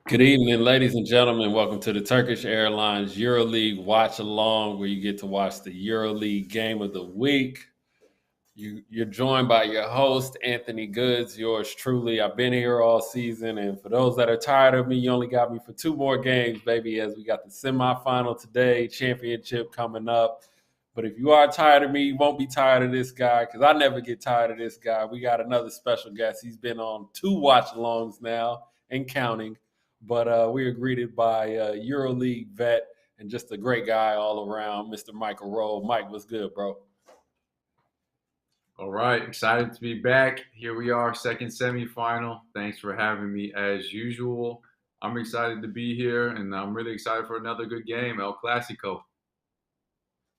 Good evening, ladies and gentlemen. Welcome to the Turkish Airlines EuroLeague Watchalong, where you get to watch the EuroLeague game of the week. You're joined by your host, Anthony Goods, yours truly. I've been here all season, and for those that are tired of me, you only got me for two more games, baby, as we got the semifinal today, championship coming up. But if you are tired of me, you won't be tired of this guy because I never get tired of this guy. We got another special guest. He's been on two watch-alongs now and counting. But we are greeted by EuroLeague vet and just a great guy all around, Mr. Michael Rowe. Mike, what's good, bro? All right, excited to be back. Here we are, second semifinal. Thanks for having me as usual. I'm excited to be here, and I'm really excited for another good game, El Clasico.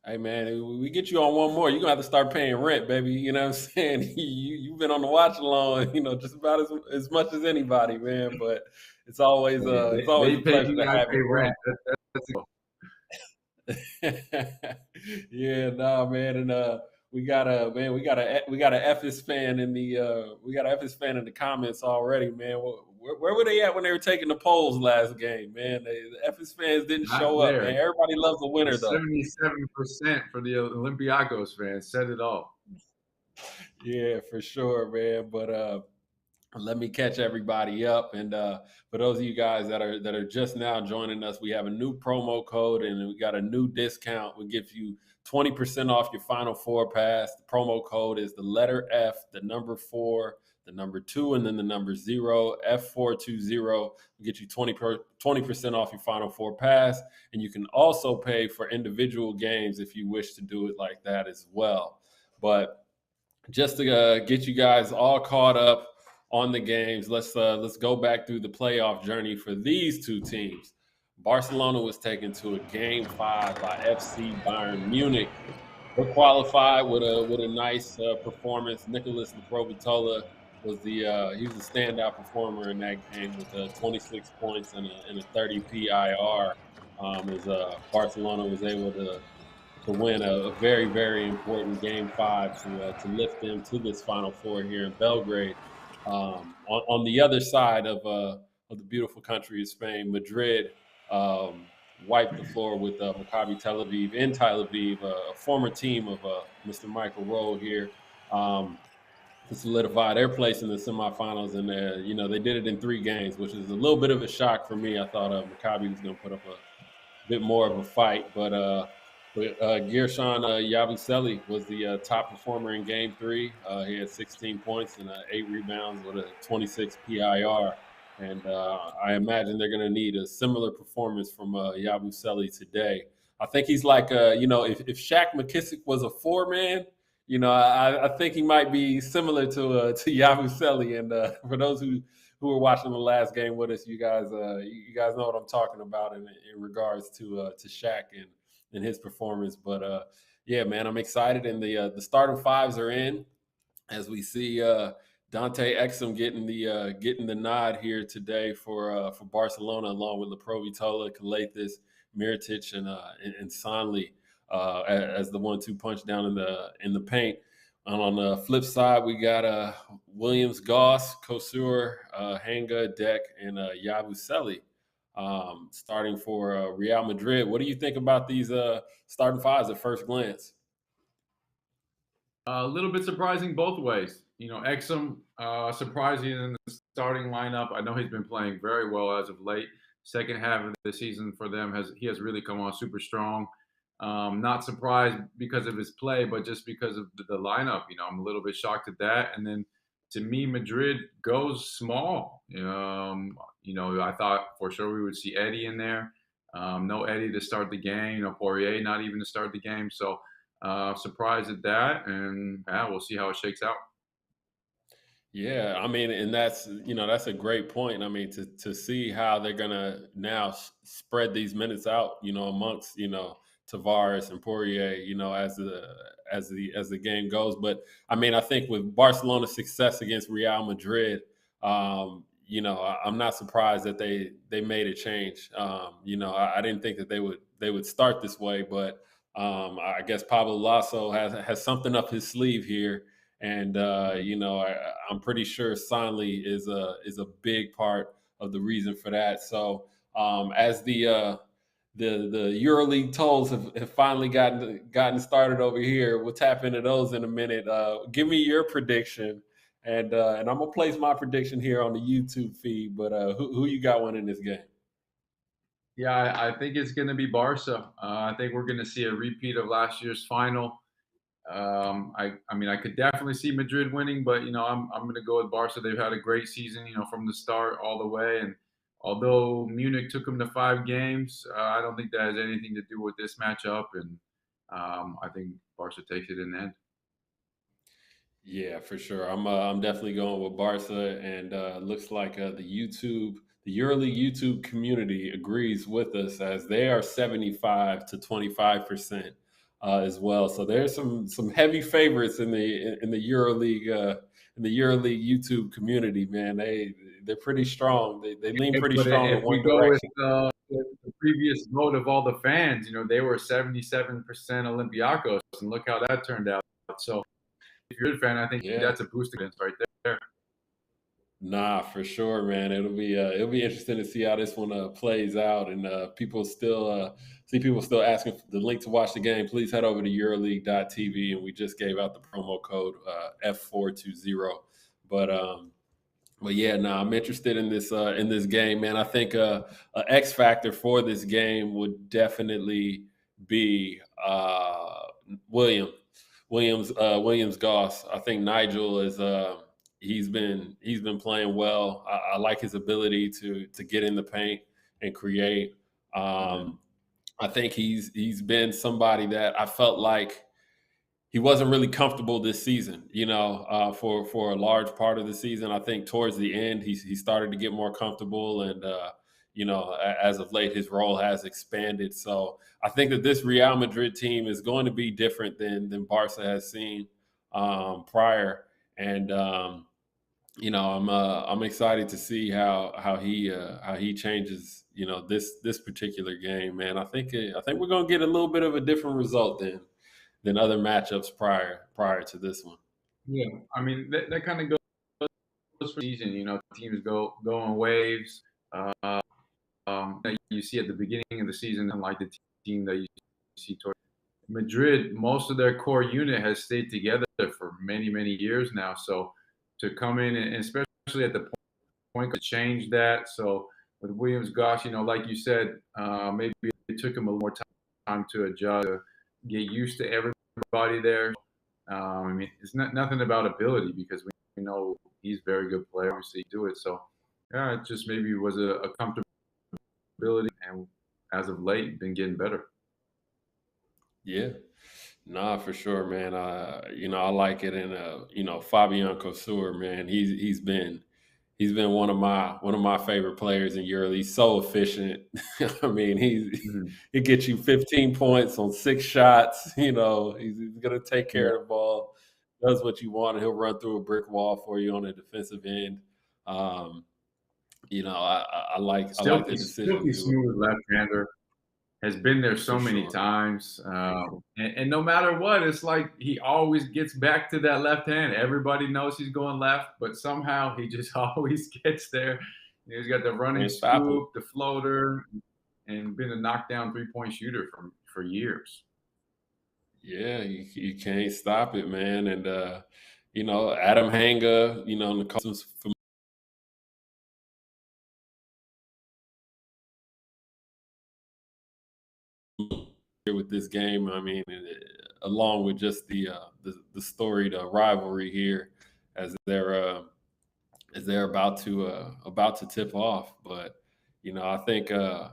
Hey man, we get you on one more. You're gonna have to start paying rent, baby. You know what I'm saying? You've been on the watch along, just about as much as anybody, man. But it's always They a pay pleasure me, to I have pay you rent. That's Yeah, nah, man, and we got a FS fan in the in the comments already, man. Where were they at when they were taking the polls last game, man? The FS fans didn't not show up, man. there. Everybody loves a The winner, though. 77% for the Olympiacos fans said it all. Yeah, for sure, man. But let me catch everybody up. And for those of you guys that are just now joining us, we have a new promo code and we got a new discount. We give you 20% off your Final Four pass. The promo code is the letter F, the number four, the number two, and then the number zero, F420. We get you 20% off your Final Four pass. And you can also pay for individual games if you wish to do it like that as well. But just to get you guys all caught up on the games, let's go back through the playoff journey for these two teams. Barcelona was taken to a game five by FC Bayern Munich. They qualified with a nice performance. Nicholas Leprovitola was he was a standout performer in that game with 26 points and a 30 PIR. As Barcelona was able to win a very, very important game five to lift them to this Final Four here in Belgrade. On the other side of the beautiful country of Spain, Madrid um, wiped the floor with Maccabi Tel Aviv in Tel Aviv, a former team of Mr. Michael Rowe here. Um, to solidify their place in the semifinals, and they did it in three games, which is a little bit of a shock for me. I thought Maccabi was going to put up a bit more of a fight. But Gershon Yabusele was the top performer in Game Three. He had 16 points and 8 rebounds with a 26 PIR. And I imagine they're going to need a similar performance from Yabusele today. I think he's like, if Shaq McKissick was a four-man, I think he might be similar to Yabusele. And for those who were watching the last game with us, you guys know what I'm talking about in regards to Shaq and his performance. But yeah, man, I'm excited, and the starting fives are in as we see Dante Exum getting the nod here today for Barcelona, along with Leprovitola, Kalathis, Mirotic, and Sonley as the 1-2 punch down in the paint. And on the flip side, we got Williams, Goss, Kosur, Hanga, Deck, and Yabusele starting for Real Madrid. What do you think about these starting fives at first glance? A little bit surprising both ways. Exum surprising in the starting lineup. I know he's been playing very well as of late. Second half of the season for them has really come on super strong. Not surprised because of his play, but just because of the lineup. I'm a little bit shocked at that. And then to me, Madrid goes small. I thought for sure we would see Eddie in there. No Eddie to start the game. Poirier not even to start the game. So surprised at that, and yeah, we'll see how it shakes out. Yeah, I mean, and that's a great point. I mean, to see how they're gonna now spread these minutes out, amongst Tavares and Poirier, as the game goes. But I mean, I think with Barcelona's success against Real Madrid, I'm not surprised that they made a change. I didn't think that they would start this way, but I guess Pablo Lasso has something up his sleeve here, and I'm pretty sure Sonley is a big part the reason for that. So as the EuroLeague tolls have finally gotten started over here, we'll tap into those in a minute. Give me your prediction, and I'm gonna place my prediction here on the YouTube feed. But who you got winning this game? Yeah, I think it's going to be Barca. I think we're going to see a repeat of last year's final. I mean, I could definitely see Madrid winning, but I'm going to go with Barca. They've had a great season, from the start all the way. And although Munich took them to 5 games, I don't think that has anything to do with this matchup. And I think Barca takes it in the end. Yeah, for sure. I'm definitely going with Barca, and looks like the EuroLeague YouTube community agrees with us as they are 75 to 25% as well. So there's some heavy favorites in the EuroLeague YouTube community. Man, they're pretty strong. They lean pretty But strong if in we one go with direction. the previous vote of all the fans, they were 77% Olympiacos, and look how that turned out. So if you're a fan, I think Yeah. that's a boost against right there. Nah, for sure, man. It'll be interesting to see how this one plays out, and people still asking for the link to watch the game. Please head over to EuroLeague.tv, and we just gave out the promo code F420. But but yeah, no, I'm interested in this game, man. I think a X factor for this game would definitely be William Williams Goss. I think Nigel is he's been playing well. I like his ability to get in the paint and create. Yeah. I think he's been somebody that I felt like he wasn't really comfortable this season, for a large part of the season. I think towards the end, he started to get more comfortable, and as of late, his role has expanded. So I think that this Real Madrid team is going to be different than Barca has seen prior, and I'm excited to see how he changes, this particular game, man. I think we're gonna get a little bit of a different result than other matchups prior to this one. Yeah, I mean that kind of goes for the season. Teams go in waves. Uh, that you see at the beginning of the season, and like the team that you see toward Madrid, most of their core unit has stayed together for many many years now. So to come in and especially at the point to change that. So with Williams Goss, like you said, maybe it took him a little more time to adjust, to get used to everybody there. I mean, it's nothing about ability because we know he's a very good player. Obviously, do it. So, yeah, it just maybe was a comfortability, and as of late, been getting better. Yeah. Nah, for sure, man. I like it, and Fabian Kosur, man, he's been one of my favorite players in Euroleague. He's so efficient. I mean, Mhm. he gets you 15 points on 6 shots. He's gonna take Yeah. care of the ball, does what you want, and he'll run through a brick wall for you on the defensive end. Um, I like the Silky decisions. smooth left-hander. Has been there For so many sure. times. And no matter what, it's like he always gets back to that left hand. Everybody knows he's going left, but somehow he just always gets there. He's got the running Can't stop him. scoop, the floater, and been a knockdown 3-point shooter for years. Yeah, you can't stop it, man. And Adam Hanga, Nicole with this game. I mean, along with just the storied rivalry here, as they're about to tip off. But I think and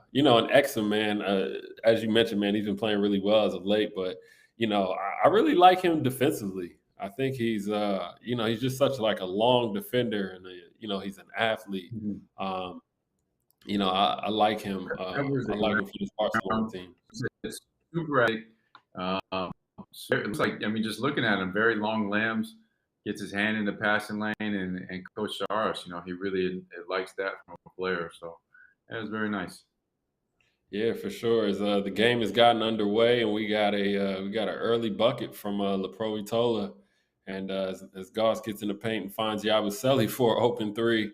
Exum, man, as you mentioned, man, he's been playing really well as of late. But I really like him defensively. I think he's just such like a long defender, and he's an athlete. Mhm. Um, I like him. Covers I the like him for this Barcelona ground. team. It's super athletic. So it looks like, I mean, just looking at him, very long limbs, gets his hand in the passing lane, and Coach Saras, he really likes that from a player. So that was very nice. Yeah, for sure. As the game has gotten underway, and we got an early bucket from Laprovitola, and as Goss gets in the paint and finds Yabusele for an open three,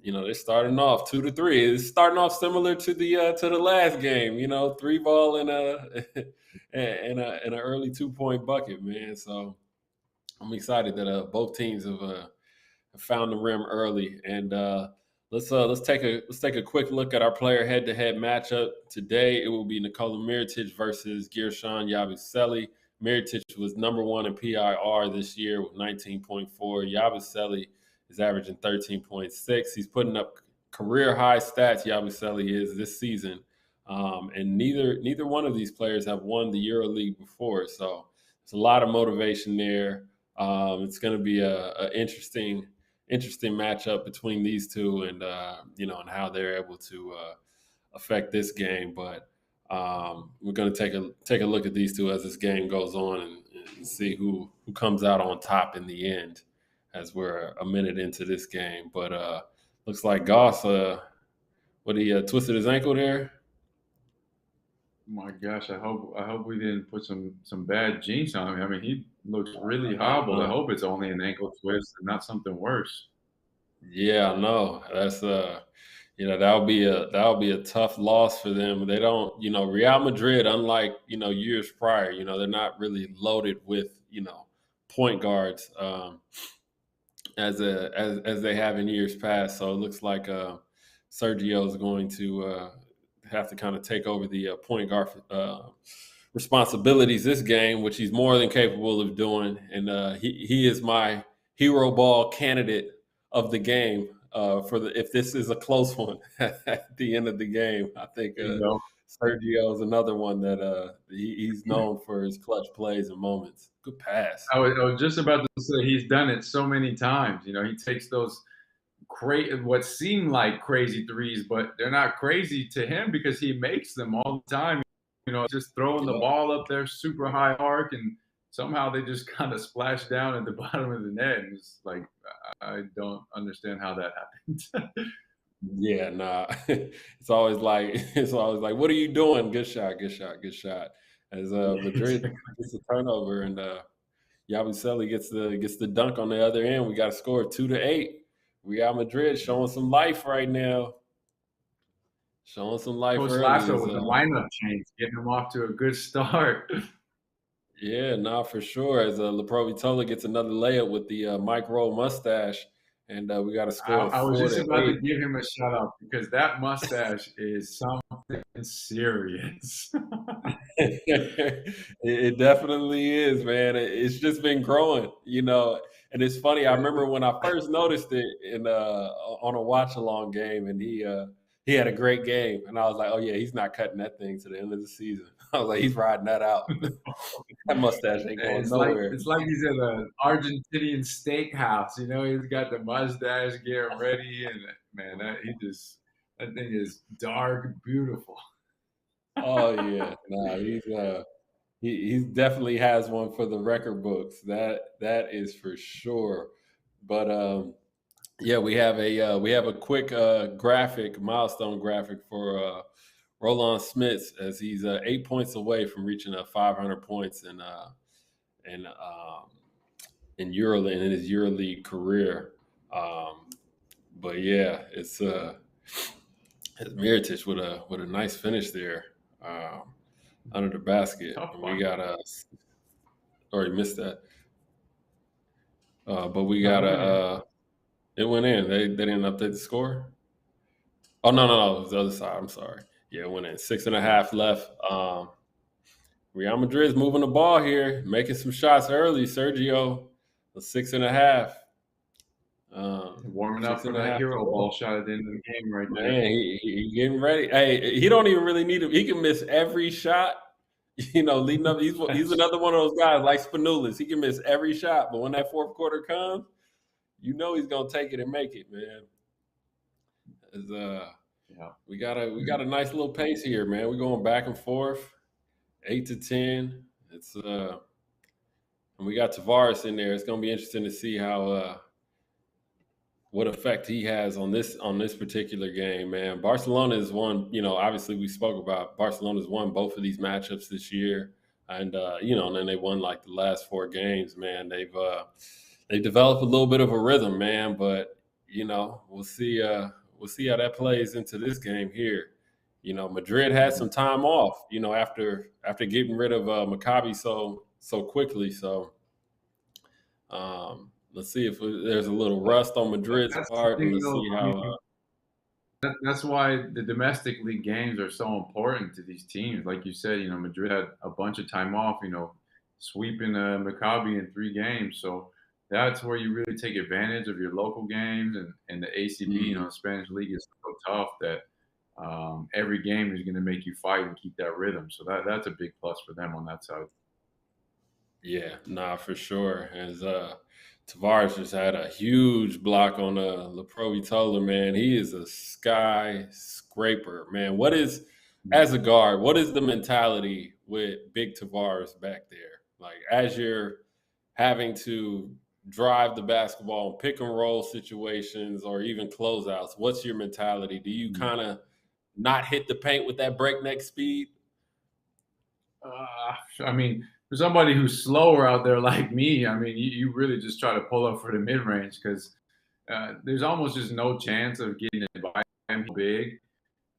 they're starting off 2-3. It's starting off similar to the last game. 3 ball and an early 2-point bucket, man. So I'm excited that both teams have found the rim early. And let's take a quick look at our player head-to-head matchup today. It will be Nikola Mirotic versus Gershon Yabusele. Mirotic was number 1 in PIR this year with 19.4. Yabusele is averaging 13.6. He's putting up career high stats. Yabusele is this season, and neither one of these players have won the EuroLeague before. So there's a lot of motivation there. It's going to be a interesting matchup between these two, and and how they're able to affect this game. But we're going to take a look at these two as this game goes on, and see who comes out on top in the end, as we're a minute into this game. But looks like Goss, he twisted his ankle there. My gosh, I hope we didn't put some bad jinx on him. I mean, he looks really hobbled. I hope it's only an ankle twist and not something worse. Yeah, no, that's that'll be a tough loss for them. They don't, Real Madrid, unlike years prior, they're not really loaded with point guards as they have in years past. So it looks like Sergio is going to have to kind of take over the point guard responsibilities this game, which he's more than capable of doing. And he is my hero ball candidate of the game if this is a close one at the end of the game. I think Sergio is another one that he's known for his clutch plays and moments. Good pass. I was just about to say he's done it so many times. He takes those what seem like crazy threes, but they're not crazy to him because he makes them all the time. Just throwing the ball up there, super high arc, and somehow they just kind of splash down at the bottom of the net. And it's like, I don't understand how that happened. Yeah, nah. It's always like, what are you doing? Good shot. As Madrid gets the turnover, and Yabusele gets the dunk on the other end. We got a score of 2-8. Real Madrid showing some life right now. Showing some life Coach early. Lasso with the lineup change, getting them off to a good start. Yeah, nah, for sure. As Laprovitola gets another layup with the Mike Rowe mustache, and we got a score of 4-8. I was just about to give him a shout out because that mustache is something serious. It definitely is, man. It's just been growing, And it's funny. I remember when I first noticed it on a Watchalong game, and he had a great game, and I was like, oh yeah, he's not cutting that thing to the end of the season. I was like, he's riding that out. That mustache ain't going nowhere. It's like he's at an Argentinian steakhouse. He's got the mustache getting ready, and man, that thing is dark, beautiful. Oh yeah, nah, he definitely has one for the record books. That is for sure. But yeah, we have a quick milestone graphic for Roland Smits, as he's 8 points away from reaching 500 points in EuroLeague in his EuroLeague career. But yeah, it's Mirotic with a nice finish there under the basket. And we got already missed that, but we got it went in. They didn't update the score. Oh no, it was the other side. I'm sorry. Yeah, it went in. 6.5 left. Real Madrid's moving the ball here, making some shots early. Sergio, a 6.5. Warming up for that hero ball shot at the end of the game right there. Man, he getting ready. Hey, he don't even really need it. He can miss every shot. Leading up. He's another one of those guys like Spanulis. He can miss every shot, but when that fourth quarter comes, he's gonna take it and make it, man. We got a nice little pace here, man. We're going back and forth, 8-10. It's and we got Tavares in there. It's gonna be interesting to see how what effect he has on this particular game, man. Barcelona has won. Obviously we spoke about Barcelona's won both of these matchups this year, and and then they won like the last 4 games, man. They've developed a little bit of a rhythm, man, but we'll see. We'll see how that plays into this game here. Madrid had some time off. After getting rid of Maccabi so quickly. So let's see if there's a little rust on Madrid's That's the part, and thing, let's though. see I how. mean, that's why the domestic league games are so important to these teams. Like you said, Madrid had a bunch of time off. Sweeping Maccabi in 3 games. So that's where you really take advantage of your local games and the ACB. The Spanish league is so tough that every game is going to make you fight and keep that rhythm. So that's a big plus for them on that side. Yeah, nah, for sure. As Tavares just had a huge block on Leprovitola, man. He is a skyscraper, man. As a guard, what is the mentality with big Tavares back there? Like, as you're having to drive the basketball in pick and roll situations or even closeouts, what's your mentality? Do you kind of not hit the paint with that breakneck speed? I mean, for somebody who's slower out there like me, I mean, you really just try to pull up for the mid range because there's almost just no chance of getting it by him big.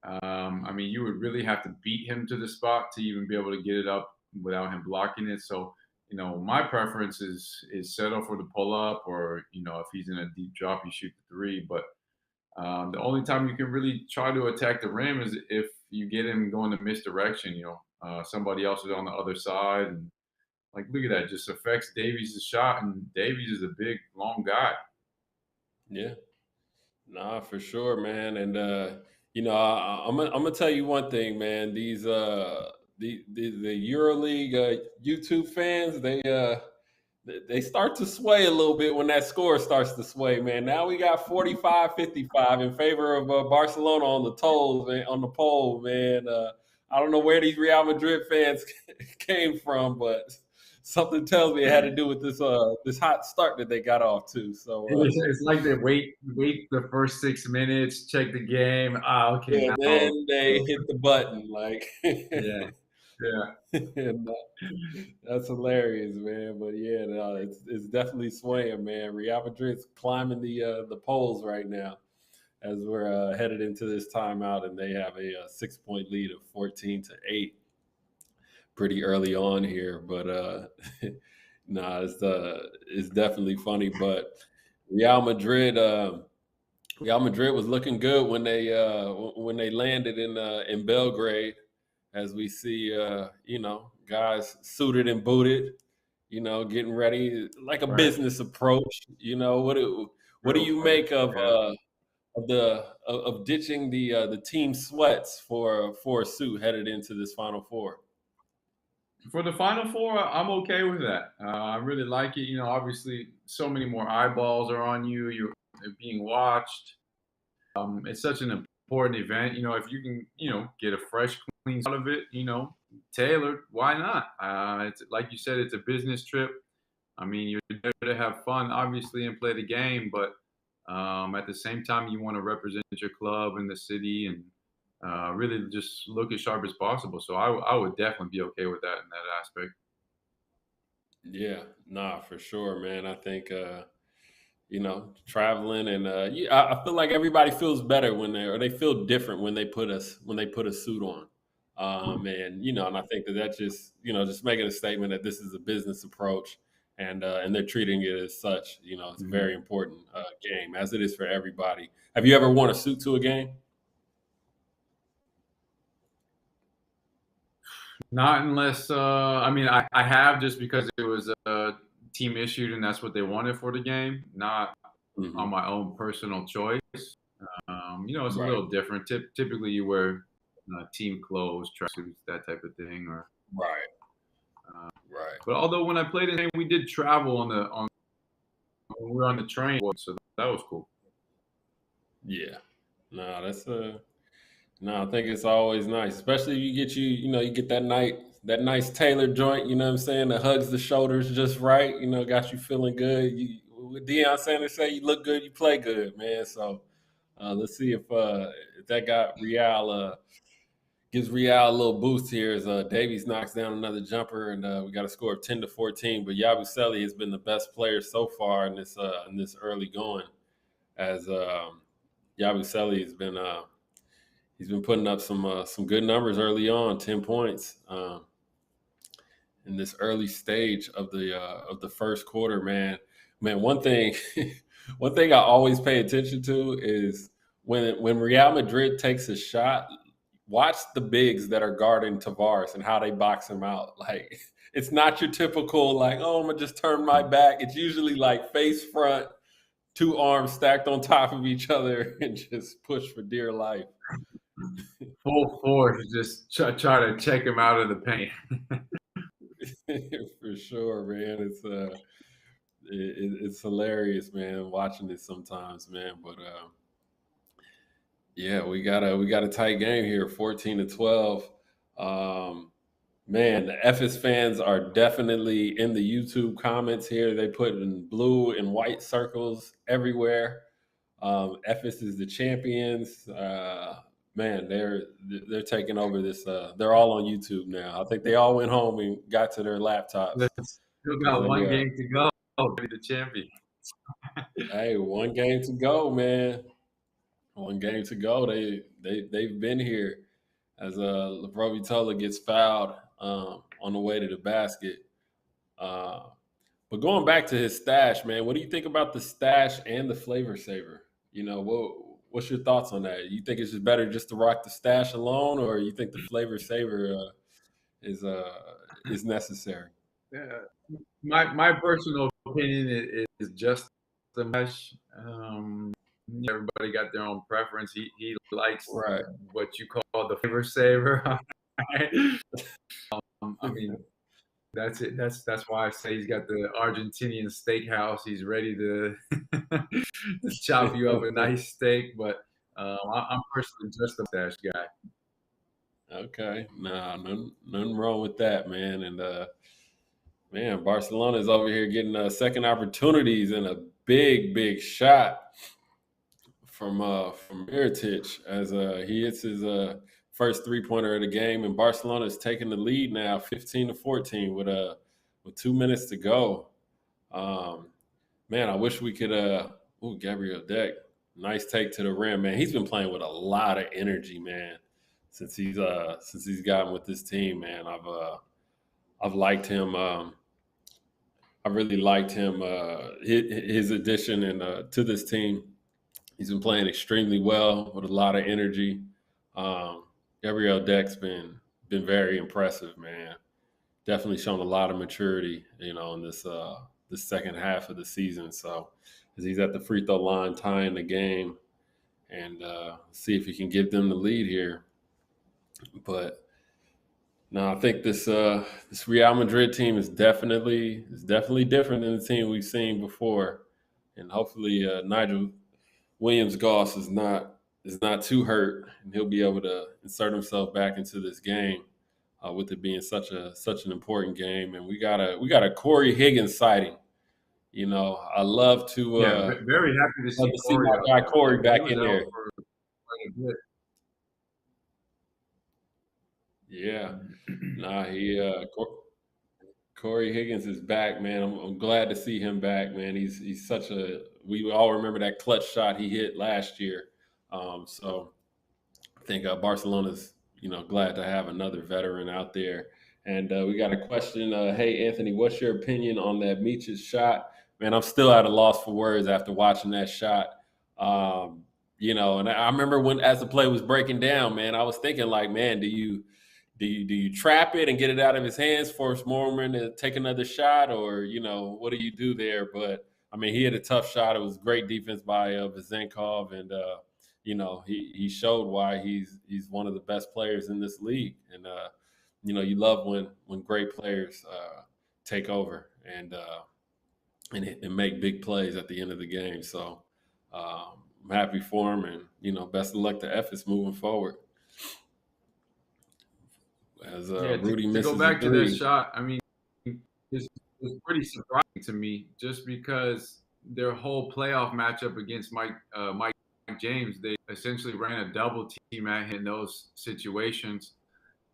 I mean, you would really have to beat him to the spot to even be able to get it up without him blocking it. So, my preference is settle for the pull up, or if he's in a deep drop, you shoot the three. But the only time you can really try to attack the rim is if you get him going the misdirection. Somebody else is on the other side, and like, look at that, just affects Davies' shot, and Davies is a big, long guy. Yeah. Nah, for sure, man. And I'm gonna tell you one thing, man. These the EuroLeague YouTube fans, they start to sway a little bit when that score starts to sway, man. Now we got 45-55 in favor of Barcelona on the poll, man. I don't know where these Real Madrid fans came from, but something tells me it had to do with this hot start that they got off to. So It's like they wait the first 6 minutes, check the game. Ah, okay, yeah, now then they hit the button like yeah, yeah. and, that's hilarious, man. But yeah, no, it's definitely swaying, man. Real Madrid's climbing the polls right now as we're headed into this timeout, and they have a 6 point lead of 14-8 pretty early on here. But nah, it's definitely funny. But Real Madrid. Real Madrid was looking good when they landed in Belgrade, as we see guys suited and booted, getting ready like a Right. business approach. What do Real you quick. make of Yeah. ditching the team sweats for a suit headed into this Final Four? For the Final Four, I'm okay with that. I really like it. Obviously, so many more eyeballs are on you. You're being watched. It's such an important event. If you can, get a fresh, clean out of it, tailored, why not? It's like you said, it's a business trip. I mean, you're there to have fun, obviously, and play the game, but at the same time, you want to represent your club and the city and really just look as sharp as possible. So I would definitely be okay with that in that aspect. Yeah, nah, for sure, man. I think traveling and I feel like everybody feels better they feel different when they put a suit on. And I think that just just making a statement that this is a business approach, and they're treating it as such. It's a Mhm. very important game, as it is for everybody. Have you ever worn a suit to a game? Not unless, I mean, I have just because it was team issued and that's what they wanted for the game, not on Hmm. my own personal choice. It's a Right, little different. Typically, you wear team clothes, tracksuits, that type of thing. Or, right, uh, right. but although when I played in, we did travel on when we were on the train, so that was cool. Yeah. No, No, I think it's always nice, especially you get that nice tailored joint. You know what I'm saying? That hugs the shoulders just right. Got you feeling good. With Deion Sanders say you look good, you play good, man. So let's see if that got Real gives Real a little boost here as Davies knocks down another jumper, and we got a score of 10-14. But Yabusele has been the best player so far in this early going. as Yabusele has been he's been putting up some good numbers early on, 10 points in this early stage of the first quarter. Man, one thing one thing I always pay attention to is when Real Madrid takes a shot, watch the bigs that are guarding Tavares and how they box him out. Like it's not your typical like, oh, I'm gonna just turn my back. It's usually like face front, two arms stacked on top of each other, and just push for dear life. Full force, just try to check him out of the paint. For sure, man. It's hilarious, man, watching it sometimes, man. But yeah, we got a tight game here, 14-12. Man, the FS fans are definitely in the YouTube comments here. They put in blue and white circles everywhere. FS is the champions. Man, they're taking over this. They're all on YouTube now. I think they all went home and got to their laptops. Still got one game to go to be the champion. Hey, one game to go, man. One game to go. They've been here as Leprovitola gets fouled on the way to the basket. Uh, but going back to his stash, man, what do you think about the stash and the flavor saver? What's your thoughts on that? You think it's just better just to rock the stash alone, or you think the flavor saver is necessary? Yeah. My personal opinion is just the mesh. Everybody got their own preference. He likes Right. what you call the flavor saver. I mean, that's it. That's why I say he's got the Argentinian steakhouse. He's ready to to chop you up a nice steak. But I'm personally just a mustache guy. Okay. Nah, nothing wrong with that, man. And man, Barcelona is over here getting second opportunities and a big shot from Miritich as he hits his first 3-pointer of the game, and Barcelona is taking the lead now, 15-14 with 2 minutes to go. Man, I wish we could. Gabriel Deck, nice take to the rim, man. He's been playing with a lot of energy, man, since he's gotten with this team, man. I've liked him. I really liked him. His addition and to this team. He's been playing extremely well with a lot of energy. Gabriel Deck's been very impressive, man. Definitely shown a lot of maturity, in this second half of the season. So, as he's at the free throw line tying the game, and see if he can give them the lead here. But no, I think this Real Madrid team is definitely different than the team we've seen before, and hopefully Nigel Williams-Goss is not too hurt, and he'll be able to insert himself back into this game with it being such an important game. And we got a Corey Higgins sighting. I love to very happy to see my guy Corey back in there. Yeah, nah, Corey Higgins is back, man. I'm glad to see him back, man. He's such a. We all remember that clutch shot he hit last year. So I think Barcelona's glad to have another veteran out there. And we got a question. Hey Anthony, what's your opinion on that Meech's shot? Man, I'm still at a loss for words after watching that shot. And I remember as the play was breaking down, man, I was thinking like, man, do you trap it and get it out of his hands, force Mormon to take another shot, or what do you do there? But I mean, he had a tough shot. It was great defense by Vazenkov, and he showed why he's one of the best players in this league. And you love when great players take over and make big plays at the end of the game. So I'm happy for him, and best of luck to Ephes moving forward. As Rudy misses to go back to that shot, I mean, it's pretty surprising to me, just because their whole playoff matchup against Mike James, they essentially ran a double team at him in those situations,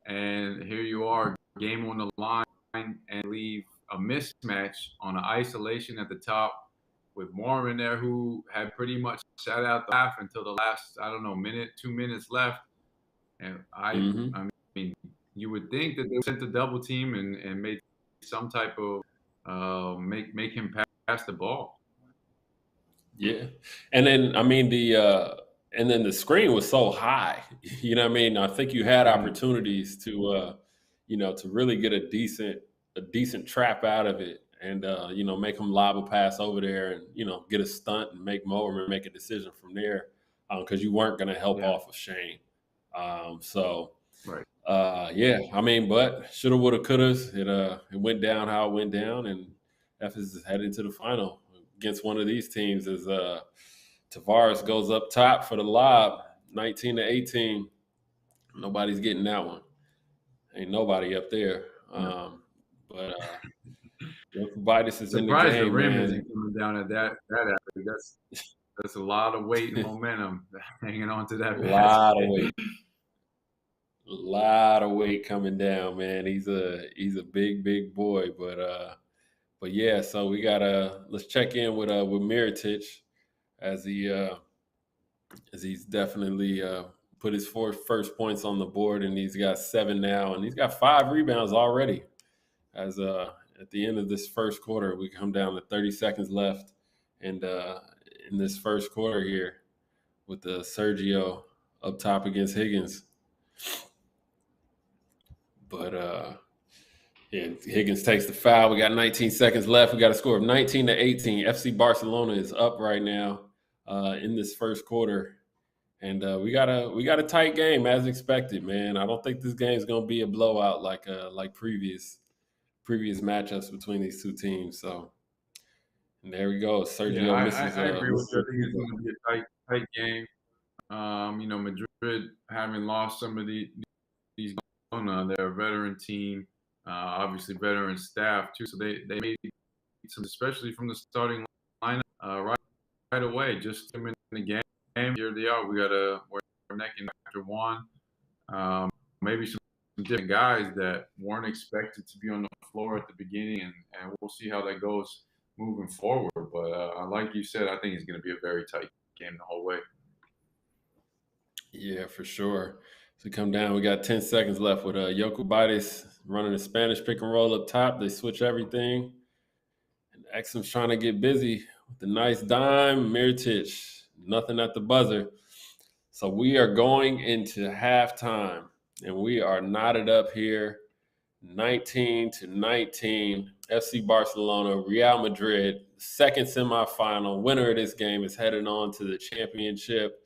and here you are, game on the line, and leave a mismatch on an isolation at the top with Mormon there, who had pretty much sat out the half until the last, I don't know, minute, 2 minutes left. And Mm-hmm. I mean, you would think that they sent the double team and made some type of make him pass the ball. Yeah. And then I mean and then the screen was so high. You know what I mean? I think you had Mhm. opportunities to to really get a decent trap out of it and make him lob a pass over there and get a stunt and make Mowerman make a decision from there because you weren't going to help Yeah, off of Shane. So right. yeah, I mean, but shoulda, woulda, coulda. It went down how it went down, and F is heading to the final against one of these teams. As Tavares goes up top for the lob, 19-18. Nobody's getting that one. Ain't nobody up there. No. But Vitus is in the Surprised the game, rim man. isn't coming down at that accuracy. That's a lot of weight and momentum hanging on to that Lot of basket. weight, lot of weight coming down, man. He's a big boy, but yeah. So we gotta let's check in with Miritich as he's definitely put his first points on the board, and he's got 7 now, and he's got 5 rebounds already. As at the end of this first quarter, we come down to 30 seconds left, and in this first quarter here, with the Sergio up top against Higgins, but yeah, Higgins takes the foul. We got 19 seconds left. We got a score of 19-18. FC Barcelona is up right now in this first quarter. And we got a tight game as expected, man. I don't think this game is gonna be a blowout like previous matchups between these two teams. So and there we go. Yeah, Sergio misses I agree with misses you. a I think free it's throw. going to be a tight game. Madrid having lost some of these, they're a veteran team, obviously veteran staff too. So they made some, especially from the starting lineup, right away. Just come in the game. Here they are. We're neck and neck after one. Um, Maybe some different guys that weren't expected to be on the floor at the beginning, and we'll see how that goes moving forward. But like you said, I think it's going to be a very tight game the whole way. Yeah, for sure. So come down. We got 10 seconds left with Yokubitis running a Spanish pick and roll up top. They switch everything. And Exum's trying to get busy with the nice dime. Miritich, nothing at the buzzer. So we are going into halftime, and we are knotted up here, 19-19. FC Barcelona, Real Madrid, second semifinal. Winner of this game is heading on to the championship,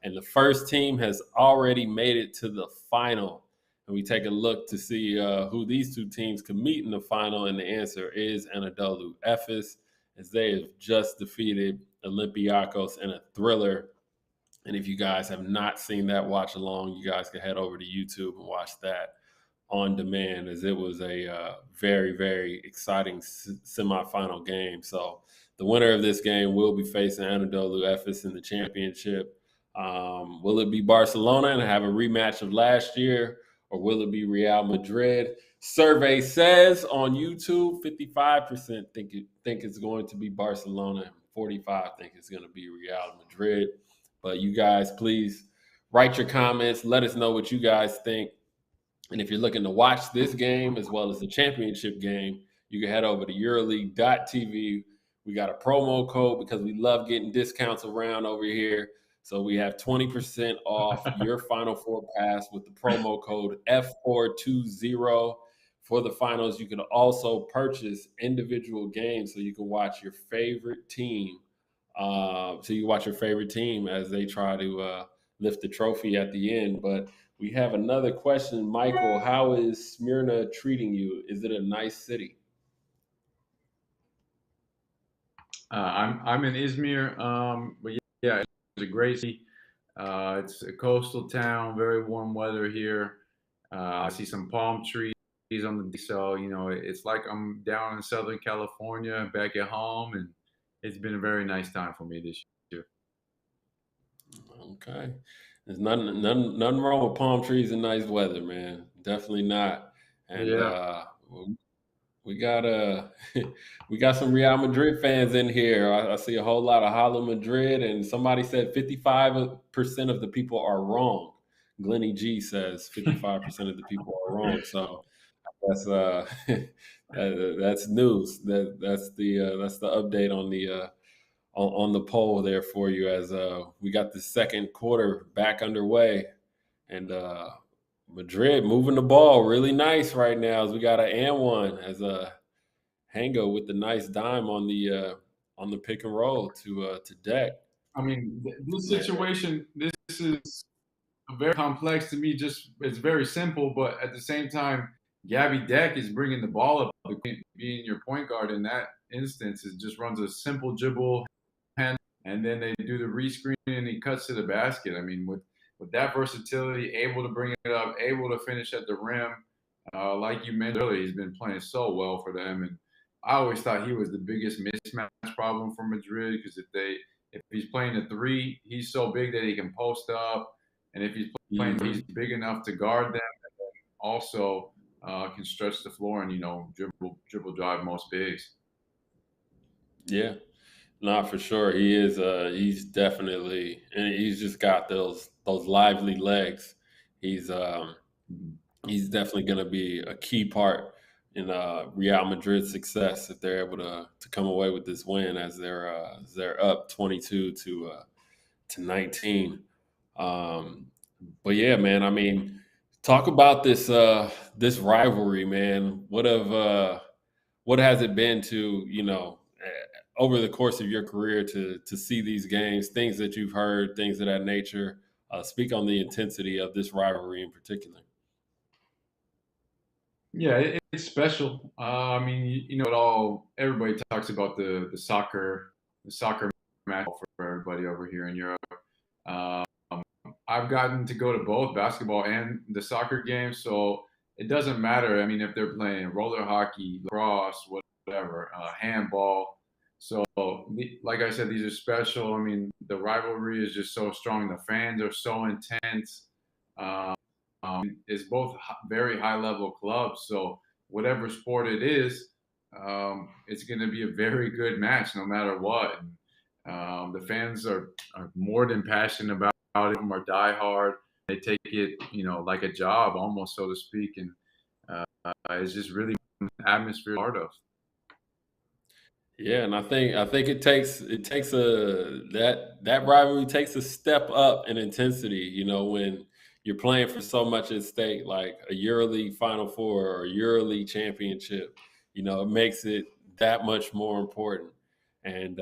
and the first team has already made it to the final. And we take a look to see who these two teams could meet in the final, and the answer is Anadolu Efes, as they have just defeated Olympiacos in a thriller. And if you guys have not seen that watch along, you guys can head over to YouTube and watch that on demand, as it was a very, very exciting semifinal game. So the winner of this game will be facing Anadolu Efes in the championship. Will it be Barcelona and have a rematch of last year, or will it be Real Madrid? Survey says on YouTube, 55% think it's going to be Barcelona, 45 think it's going to be Real Madrid. But you guys, please write your comments. Let us know what you guys think. And if you're looking to watch this game as well as the championship game, you can head over to EuroLeague.tv. We got a promo code because we love getting discounts around over here. So we have 20% off your Final Four pass with the promo code F420 for the finals. You can also purchase individual games so you can watch your favorite team. As they try to lift the trophy at the end. But we have another question, Michael. How is Smyrna treating you? Is it a nice city? I'm in Izmir, but yeah, it's a great city. It's a coastal town, very warm weather here. I see some palm trees on the so it's like I'm down in Southern California, back at home, and it's been a very nice time for me this year. Okay. There's nothing wrong with palm trees and nice weather, man. Definitely not. And Yeah, We got we got some Real Madrid fans in here. I see a whole lot of Hala Madrid, and somebody said 55% of the people are wrong. Glenny G says 55% of the people are wrong. So that's that's news. That's the update on the on the poll there for you as we got the second quarter back underway, and Madrid moving the ball really nice right now as we got an and one as Hango with the nice dime on the pick and roll to Deck. I mean, this Man, situation, this is very complex to me. Just it's very simple, but at the same time, Gabby Deck is bringing the ball up. Being your point guard in that instance, it just runs a simple dribble, hand, and then they do the rescreen and he cuts to the basket. I mean, with that versatility, able to bring it up, able to finish at the rim, like you mentioned earlier, he's been playing so well for them. And I always thought he was the biggest mismatch problem for Madrid because if he's playing the three, he's so big that he can post up, and if he's playing, he's big enough to guard them, and then also can stretch the floor and dribble drive most bigs. yeah, not for sure. He is. He's definitely, and he's just got those lively legs. He's um, Mhm. he's definitely going to be a key part in Real Madrid's success if they're able to come away with this win as they're up 22 to 19. Um, but yeah, man, I mean, talk about this rivalry, man. What has it been to over the course of your career to see these games, things that you've heard, things of that nature? Speak on the intensity of this rivalry in particular. Yeah, it's special. I mean, it all. Everybody talks about the soccer match for everybody over here in Europe. Um, I've gotten to go to both basketball and the soccer games, so it doesn't matter. I mean, if they're playing roller hockey, lacrosse, whatever, handball. So, like I said, these are special. I mean, the rivalry is just so strong. The fans are so intense. Um, it's both very high level clubs. So, whatever sport it is, it's going to be a very good match no matter what. And, the fans are more than passionate about it. Some are diehard. They take it, like a job almost, so to speak. And it's just really an atmosphere part of. Yeah, and I think it takes that rivalry takes a step up in intensity. When you're playing for so much at stake, like a EuroLeague Final Four or a EuroLeague Championship. It makes it that much more important. And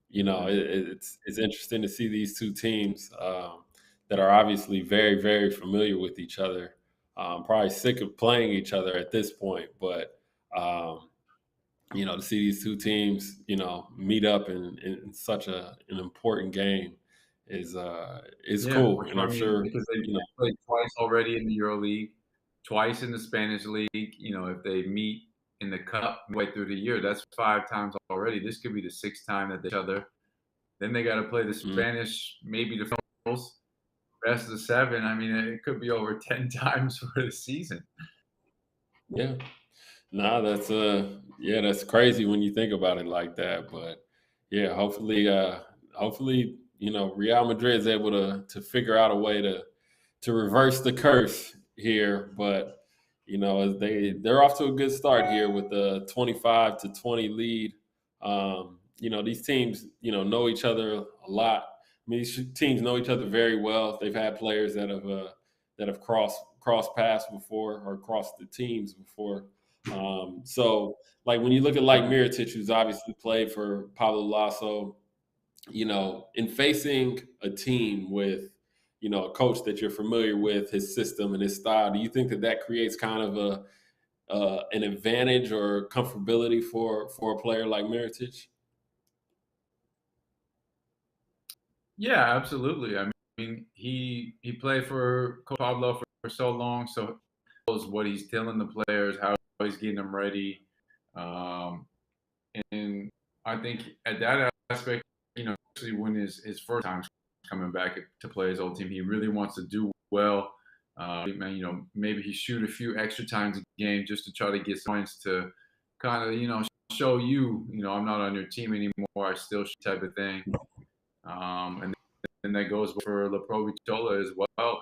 it's interesting to see these two teams that are obviously very very familiar with each other. Probably sick of playing each other at this point, but. To see these two teams, meet up in such an important game is Yeah, cool. for And sure. I'm I mean, sure, because they played twice already in the EuroLeague, twice in the Spanish league. If they meet in the cup midway through the year, that's 5 times already. This could be the sixth time that they each other. Then they got to play the mm, Spanish, maybe the finals, rest of the seven. I mean, it could be over 10 times for the season. yeah, no, that's crazy when you think about it like that. But yeah, hopefully, Real Madrid is able to figure out a way to reverse the curse here. But as they're off to a good start here with the 25-20 lead. These teams know each other a lot. I mean, these teams know each other very well. They've had players that have crossed paths before or crossed the teams before. So like when you look at like Mirotic, who's obviously played for Pablo Lasso, in facing a team with, a coach that you're familiar with, his system and his style, do you think that creates kind of an advantage or comfortability for a player like Mirotic? Yeah, absolutely. I mean, he played for Coach Pablo for so long, so he knows what he's telling the players, how he's getting them ready. Um, and I think at that aspect, especially when his first time coming back to play his old team, he really wants to do well. Maybe he shoot a few extra times a game just to try to get points to kind of, show you, I'm not on your team anymore. I still type of thing. And then that goes for Laprovitola as well.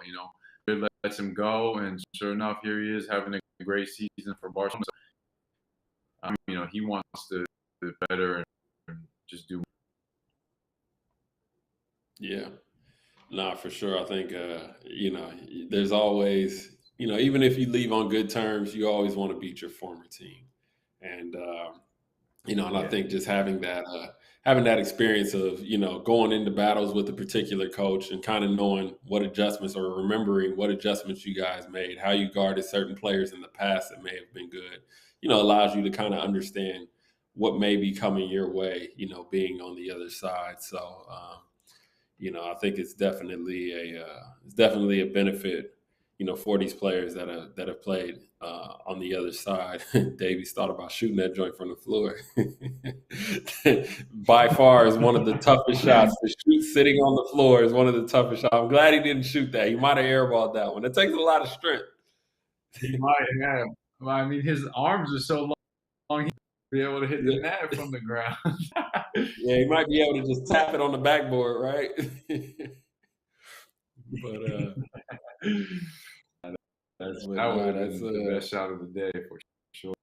It lets him go, and sure enough, here he is having a great season for Barcelona. He wants to do better and just do. Yeah, nah, for sure. I think there's always, even if you leave on good terms, you always want to beat your former team, and and I think just having that experience of going into battles with a particular coach and kind of knowing what adjustments or remembering what adjustments you guys made, how you guarded certain players in the past that may have been good, allows you to kind of understand what may be coming your way, being on the other side. So, I think it's definitely a benefit, for these players that have played on the other side. Davies thought about shooting that joint from the floor. By far is one of the toughest shots to shoot sitting on the floor is one of the toughest shots. I'm glad he didn't shoot that. He might have airballed that one. It takes a lot of strength. He might have. Well, I mean, his arms are so long, he'd be able to hit the net from the ground. Yeah, he might be able to just tap it on the backboard, right? But that would have been the best shot of the day for sure.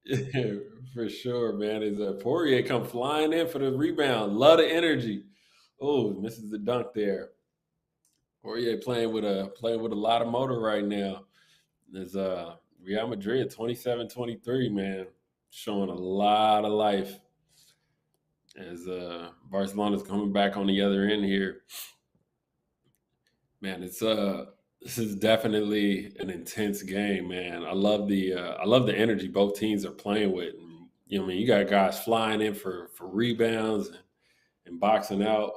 Yeah, for sure, man. Is Poirier come flying in for the rebound? Love the energy. Oh, misses the dunk there. Poirier playing with a lot of motor right now. There's Real Madrid 27-23, man, showing a lot of life as Barcelona's coming back on the other end here. Man, this is definitely an intense game, man. I love the energy both teams are playing with. And, you got guys flying in for rebounds and boxing out.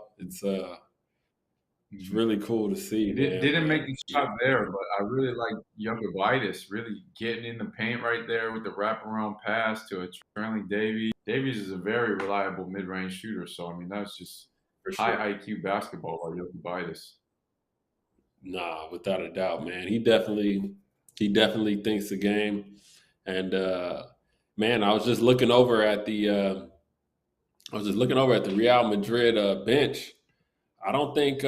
It's really cool to see. Didn't make the shot there, but I really like Adidas really getting in the paint right there with the wraparound pass to a trailing Davies. Davies is a very reliable mid-range shooter, so I mean that's just high IQ basketball by Adidas. Nah, without a doubt, man. He definitely thinks the game. And man, I was just looking over at the Real Madrid bench. I don't think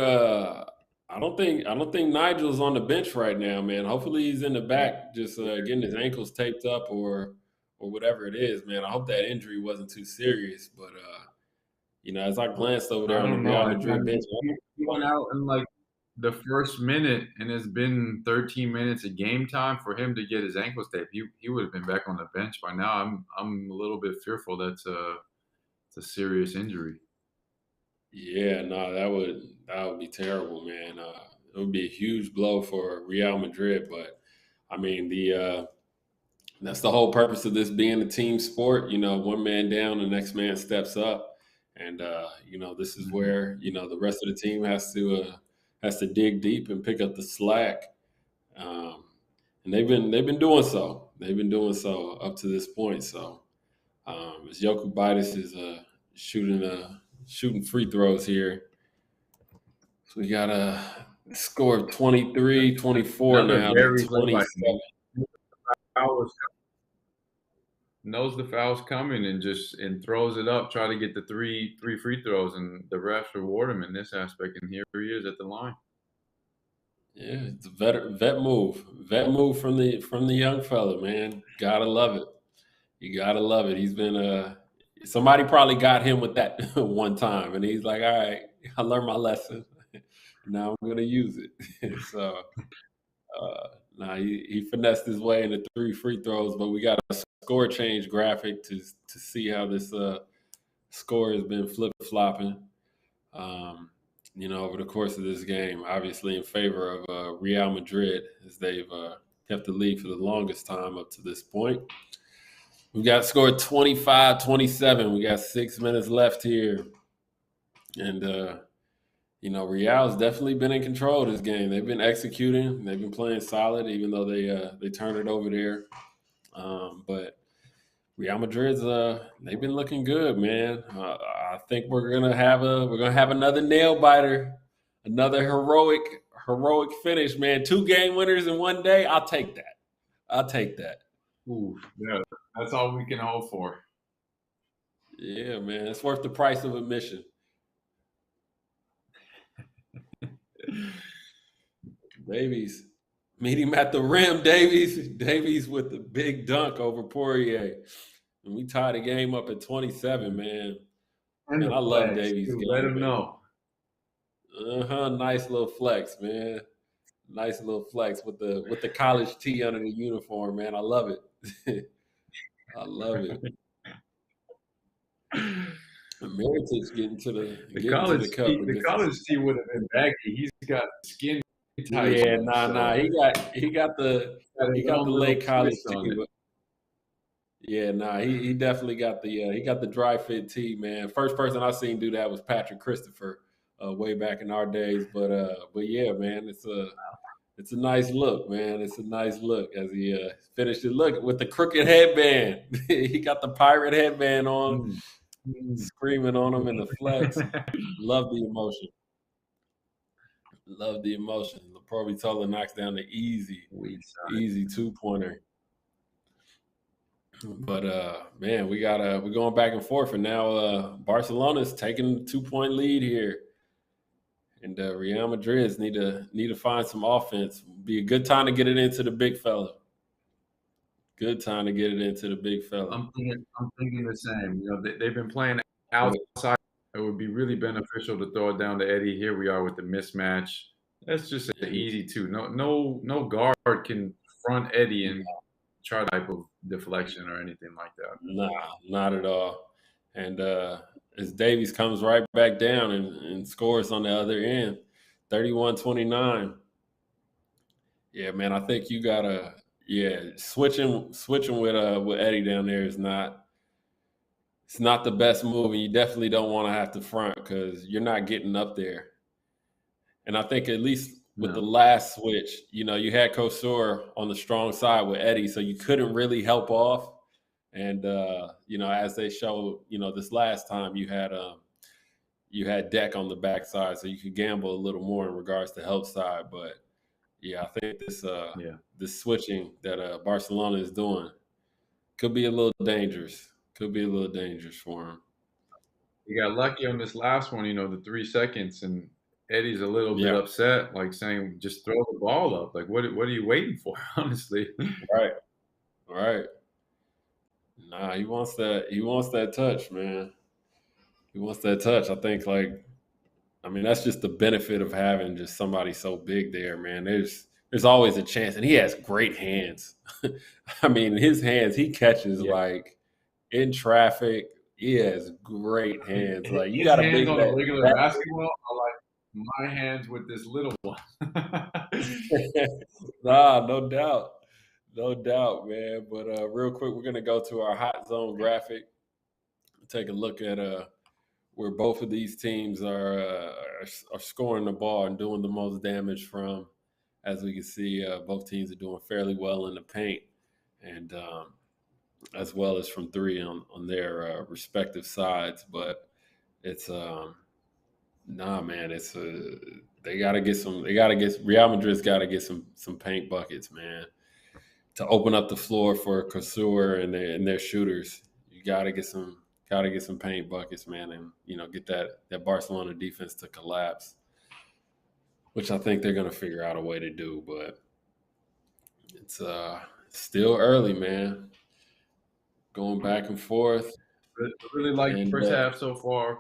Nigel's on the bench right now, man. Hopefully he's in the back, just getting his ankles taped up or whatever it is, man. I hope that injury wasn't too serious. But as I glanced over there on the Real Madrid bench, he went out in like the first minute, and it's been 13 minutes of game time for him to get his ankles taped. He would have been back on the bench by now. I'm a little bit fearful that's it's a serious injury. Yeah, no, that would be terrible, man. It would be a huge blow for Real Madrid, but I mean that's the whole purpose of this being a team sport. One man down, the next man steps up, and this is where the rest of the team has to dig deep and pick up the slack, and they've been doing so. They've been doing so up to this point. So as Jokic is shooting free throws here. So we got a score of 23-24 now to 27. Knows the foul's coming and throws it up, try to get the three free throws, and the refs reward him in this aspect. And here he is at the line. Yeah, it's a vet move from the young fella, man. Gotta love it. You gotta love it. He's been somebody probably got him with that one time, and he's like, all right, I learned my lesson. Now I'm gonna use it. So now he finessed his way into 3 free throws, but we got a score change graphic to see how this score has been flip flopping. Over the course of this game, obviously in favor of Real Madrid, as they've kept the lead for the longest time up to this point. We got scored 25-27. We got 6 minutes left here. And, Real's definitely been in control of this game. They've been executing. They've been playing solid, even though they turned it over there. But Real Madrid's they've been looking good, man. I think we're gonna have another nail biter, another heroic finish, man. 2 game winners in one day. I'll take that. Ooh, yeah, that's all we can hope for. Yeah, man, it's worth the price of admission. Davies, meet him at the rim. Davies with the big dunk over Poirier, and we tied the game up at 27. And Man, the I love flags, Davies' too. Let game, him man. know. Nice little flex, man. Nice little flex with the college tee under the uniform, man. I love it. I love it. Meritage getting to the cup The against the. college team would have been baggy. He's got skin tight Yeah, on, nah. so got He his got the own little late college twist on tee, it. but yeah, nah. He definitely got the dry fit tee, man. First person I seen do that was Patrick Christopher, way back in our days. But yeah, man, it's a nice look, man. It's a nice look as he finished it. Look with the crooked headband. He got the pirate headband on, Mm. Mm. screaming on him in the flex. Love the emotion. Love the emotion. Laporte knocks down the Weak side. easy 2-pointer. But man, we're going back and forth, and now Barcelona's taking the 2-point lead here, and Real Madrid need to find some offense. Be a good time to get it into the big fella. Good time to get it into the big fella. I'm thinking the same. You know, they've been playing But, outside. It would be really beneficial to throw it down to Eddie. Here we are with the mismatch. That's just an and easy two. No guard can front Eddie and try type of deflection or anything like that. nah, not at all. And as Davies comes right back down and scores on the other end, 31-29. Yeah, man, I think you gotta switching with Eddie down there is not it's not the best move, and you definitely don't want to have to front because you're not getting up there. And I think at least with the No. last switch, you had Kosur on the strong side with Eddie, so you couldn't really help off. And as they showed, this last time you had Deck on the backside, so you could gamble a little more in regards to help side. But yeah, I think Yeah. this switching that Barcelona is doing could be a little dangerous. Could be a little dangerous for him. He got lucky on this last one, the 3 seconds, and Eddie's a little bit Yeah, upset, like saying, just throw the ball up. Like, what are you waiting for, honestly? right, right. Nah, he wants that. He wants that touch, man. He wants that touch. I think, that's just the benefit of having just somebody so big there, man. There's always a chance, and he has great hands. His hands, he catches Yeah. like in traffic. He has great hands. Like you His got a hands big on a regular that basketball are like my hands with this little one. nah, no doubt. No doubt, man. But real quick, we're gonna go to our hot zone graphic. Take a look at where both of these teams are scoring the ball and doing the most damage from. As we can see, both teams are doing fairly well in the paint, and as well as from three on their respective sides. But it's nah, man. It's they gotta get some. They gotta get Real Madrid's got to get some paint buckets, man, to open up the floor for Kasur and their shooters. You gotta get some paint buckets, man, and get that Barcelona defense to collapse, which I think they're gonna figure out a way to do. But it's still early, man. Going back and forth, I really like the and first half so far.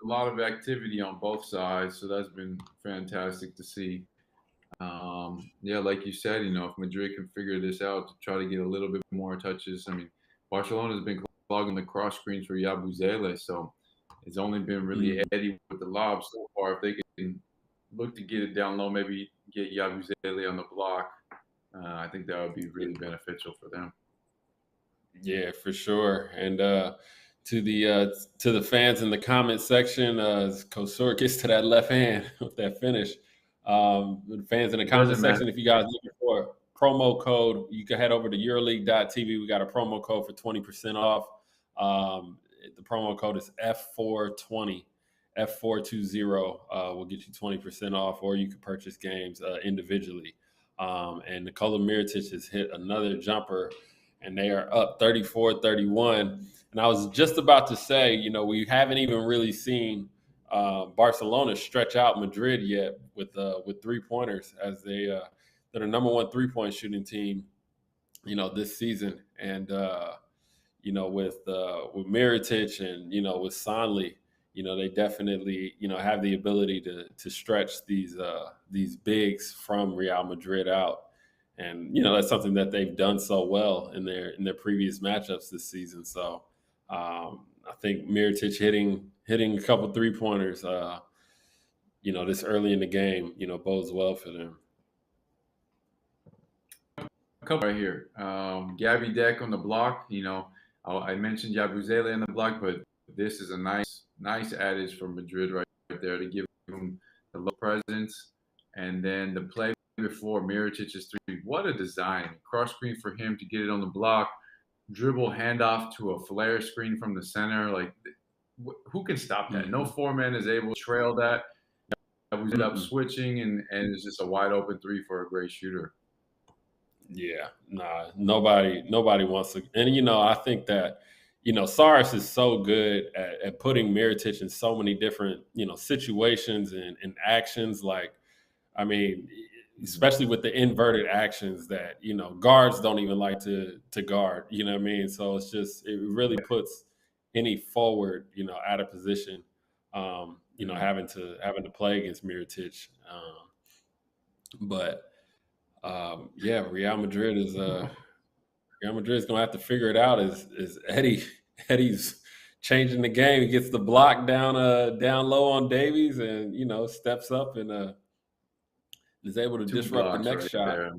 A lot of activity on both sides, so that's been fantastic to see. Yeah, like you said, if Madrid can figure this out to try to get a little bit more touches. Barcelona's been clogging the cross screens for Yabusele, so it's only been really mm, Eddie with the lob so far. If they can look to get it down low, maybe get Yabusele on the block, I think that would be really beneficial for them. yeah, for sure. And to the fans in the comment section, as Kosur gets to that left hand with that finish. The fans in the It comment doesn't matter. section, if you guys looking for a promo code, you can head over to EuroLeague.tv. We got a promo code for 20% off. The promo code is F420. F420 will get you 20% off, or you can purchase games individually. And Nikola Mirotic has hit another jumper and they are up 34-31. And I was just about to say, we haven't even really seen Barcelona stretch out Madrid yet with 3-pointers, as they're the number one 3-point shooting team, this season. And with Mirotic and with Sonley, they definitely have the ability to stretch these bigs from Real Madrid out. And that's something that they've done so well in their previous matchups this season. So I think Mirotic hitting a couple 3-pointers, this early in the game, bodes well for them. A couple right here. Gabby Deck on the block. I mentioned Yabusele on the block, but this is a nice adage for Madrid right there to give him the low presence. And then the play before Mirotic's three. What a design. Cross screen for him to get it on the block. Dribble handoff to a flare screen from the center. Like, who can stop that? No four-man is able to trail that. We end up switching, and it's just a wide open three for a great shooter. Yeah, nobody wants to. And, I think that, Saris is so good at putting Mirotic in so many different, situations and actions. Like, I mean, especially with the inverted actions that, guards don't even like to guard, you know what I mean? So it really puts any forward, out of position, having to play against Mirotic. Real Madrid is gonna have to figure it out. Is Eddie's changing the game? He gets the block down low on Davies, and steps up and is able to disrupt the next shot. There.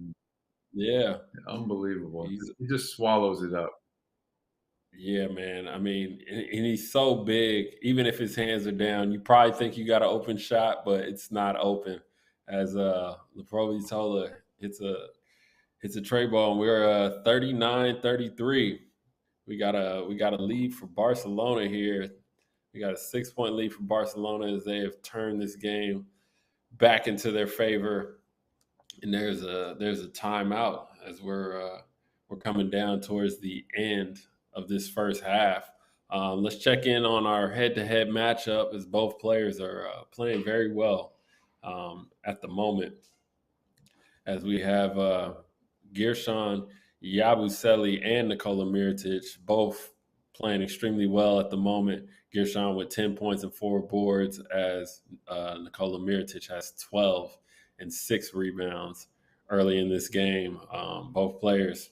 Yeah, unbelievable. He just swallows it up. Yeah, man. I mean, and he's so big. Even if his hands are down, you probably think you got an open shot, but it's not open. As Leprovi told her, it's a tray ball, and we're 39-33. We got a lead for Barcelona here. We got a 6-point lead for Barcelona as they have turned this game back into their favor. And there's a timeout as we're coming down towards the end of this first half. Let's check in on our head-to-head matchup, as both players are playing very well at the moment. As we have Gershon Yabusele and Nikola Mirotic both playing extremely well at the moment. Gershon with 10 points and 4 boards, as Nikola Mirotic has 12 and 6 rebounds early in this game. Both players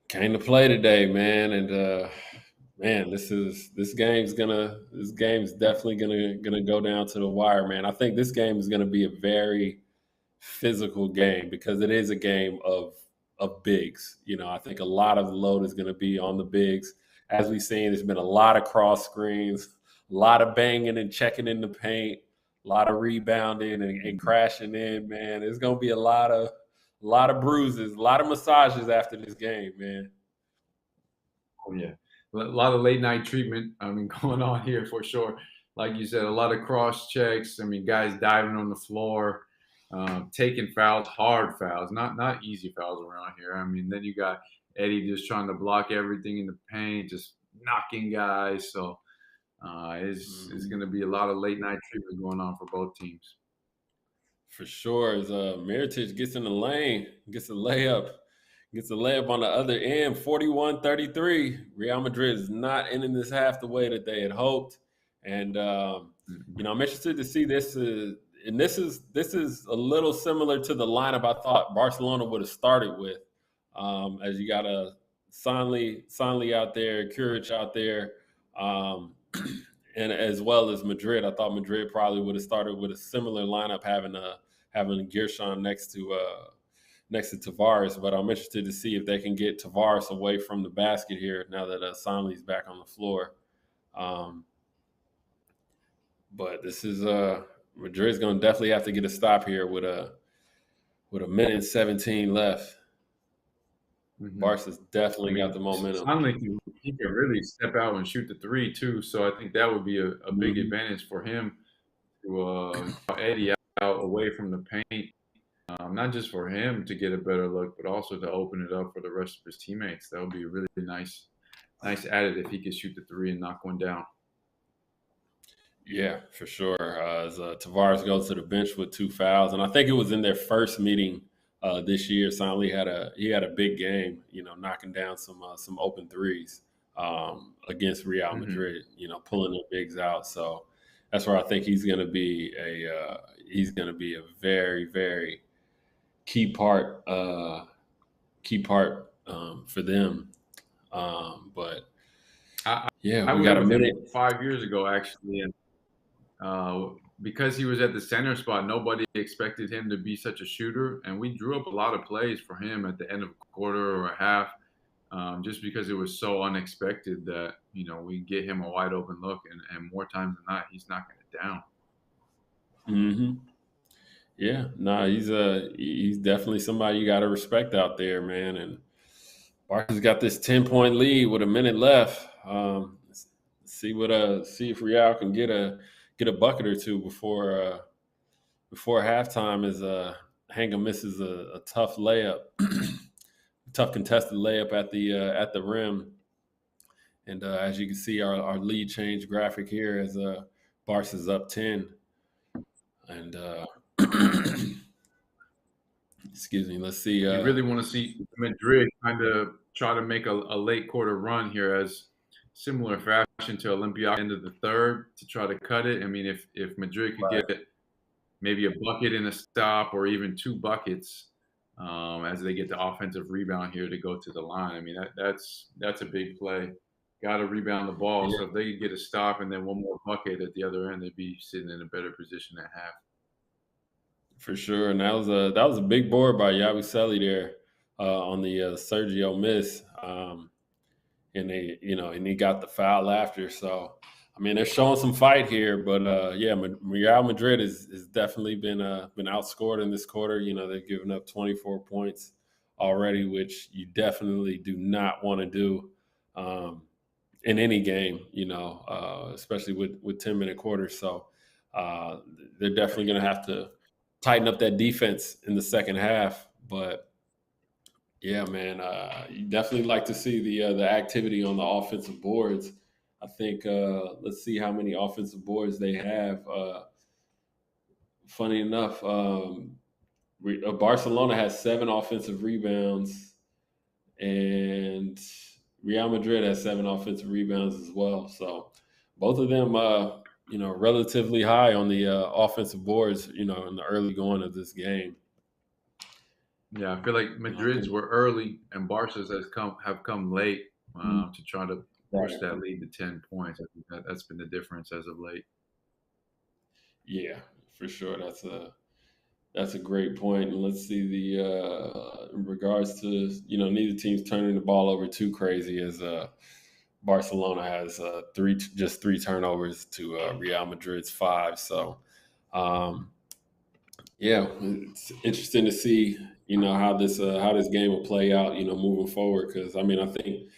came to play today, man, and this game's definitely gonna go down to the wire, man. I think this game is gonna be a very physical game because it is a game of bigs. I think a lot of the load is going to be on the bigs. As we've seen, there's been a lot of cross screens, a lot of banging and checking in the paint, a lot of rebounding and crashing in, man. There's going to be a lot of bruises, a lot of massages after this game, man. Oh, yeah. A lot of late night treatment, going on here for sure. Like you said, a lot of cross checks. Guys diving on the floor. Taking fouls, hard fouls, not easy fouls around here. Then you got Eddie just trying to block everything in the paint, just knocking guys. So it's going to be a lot of late night treatment going on for both teams. For sure, as Mirotic gets in the lane, gets a layup on the other end, 41-33. Real Madrid is not ending this half the way that they had hoped, and I'm interested to see this. And this is a little similar to the lineup I thought Barcelona would have started with, as you got a Sonley out there, Kuric out there, and as well as Madrid. I thought Madrid probably would have started with a similar lineup, having Gershon next to Tavares. But I'm interested to see if they can get Tavares away from the basket here now that Sonley's back on the floor. But this is Madrid's going to definitely have to get a stop here with a minute and 17 left. Barca's definitely got the momentum. He can really step out and shoot the three too, so I think that would be a big advantage for him to Eddie out away from the paint. not just for him to get a better look, but also to open it up for the rest of his teammates. That would be a really nice added if he could shoot the three and knock one down. Yeah, for sure. As Tavares goes to the bench with 2 fouls, and I think it was in their first meeting this year. Finally, he had a big game, knocking down some open threes against Real Hmm. Madrid. Pulling the bigs out. So that's where I think he's going to be a very very key part for them. But I, yeah, I we played got a with him minute. 5 years ago, actually, and because he was at the center spot, nobody expected him to be such a shooter, and we drew up a lot of plays for him at the end of a quarter or a half, just because it was so unexpected that we get him a wide open look, and more times than not, he's knocking it down. Hmm. Yeah, no, he's definitely somebody you got to respect out there, man. And Barca's got this 10-point lead with a minute left. See if Real can get a bucket or two before halftime. As Hanga misses a tough layup, tough contested layup at the rim. And as you can see, our lead change graphic here as Barca's up 10. And excuse me, let's see. You really want to see Madrid kind of try to make a late quarter run here, as similar fashion to Olympiacos end of the third to try to cut it. I mean, if Madrid could Right. get maybe a bucket and a stop, or even two buckets, as they get the offensive rebound here to go to the line. I mean, that's a big play. Got to rebound the ball. Yeah, So if they could get a stop and then one more bucket at the other end, they'd be sitting in a better position at half. for sure. And that was a big board by Yabusele there on the Sergio miss. And he got the foul after. So, I mean, they're showing some fight here, but yeah, Real Madrid is definitely been outscored in this quarter. They've given up 24 points already, which you definitely do not want to do in any game. Especially with 10-minute quarters. So uh, they're definitely going to have to tighten up that defense in the second half, but. Yeah, man. You definitely like to see the activity on the offensive boards. I think let's see how many offensive boards they have. Funny enough, Barcelona has 7 offensive rebounds, and Real Madrid has 7 offensive rebounds as well. So both of them, relatively high on the offensive boards. In the early going of this game. Yeah, I feel like And I Madrid's think were early and Barca's have come late mm, to try to push right. that lead to 10 points. I think that's been the difference as of late. Yeah, for sure. That's a great point. And let's see in regards to neither team's turning the ball over too crazy as Barcelona has three turnovers to Real Madrid's 5. So um, yeah, it's interesting to see how this game will play out moving forward because I mean I think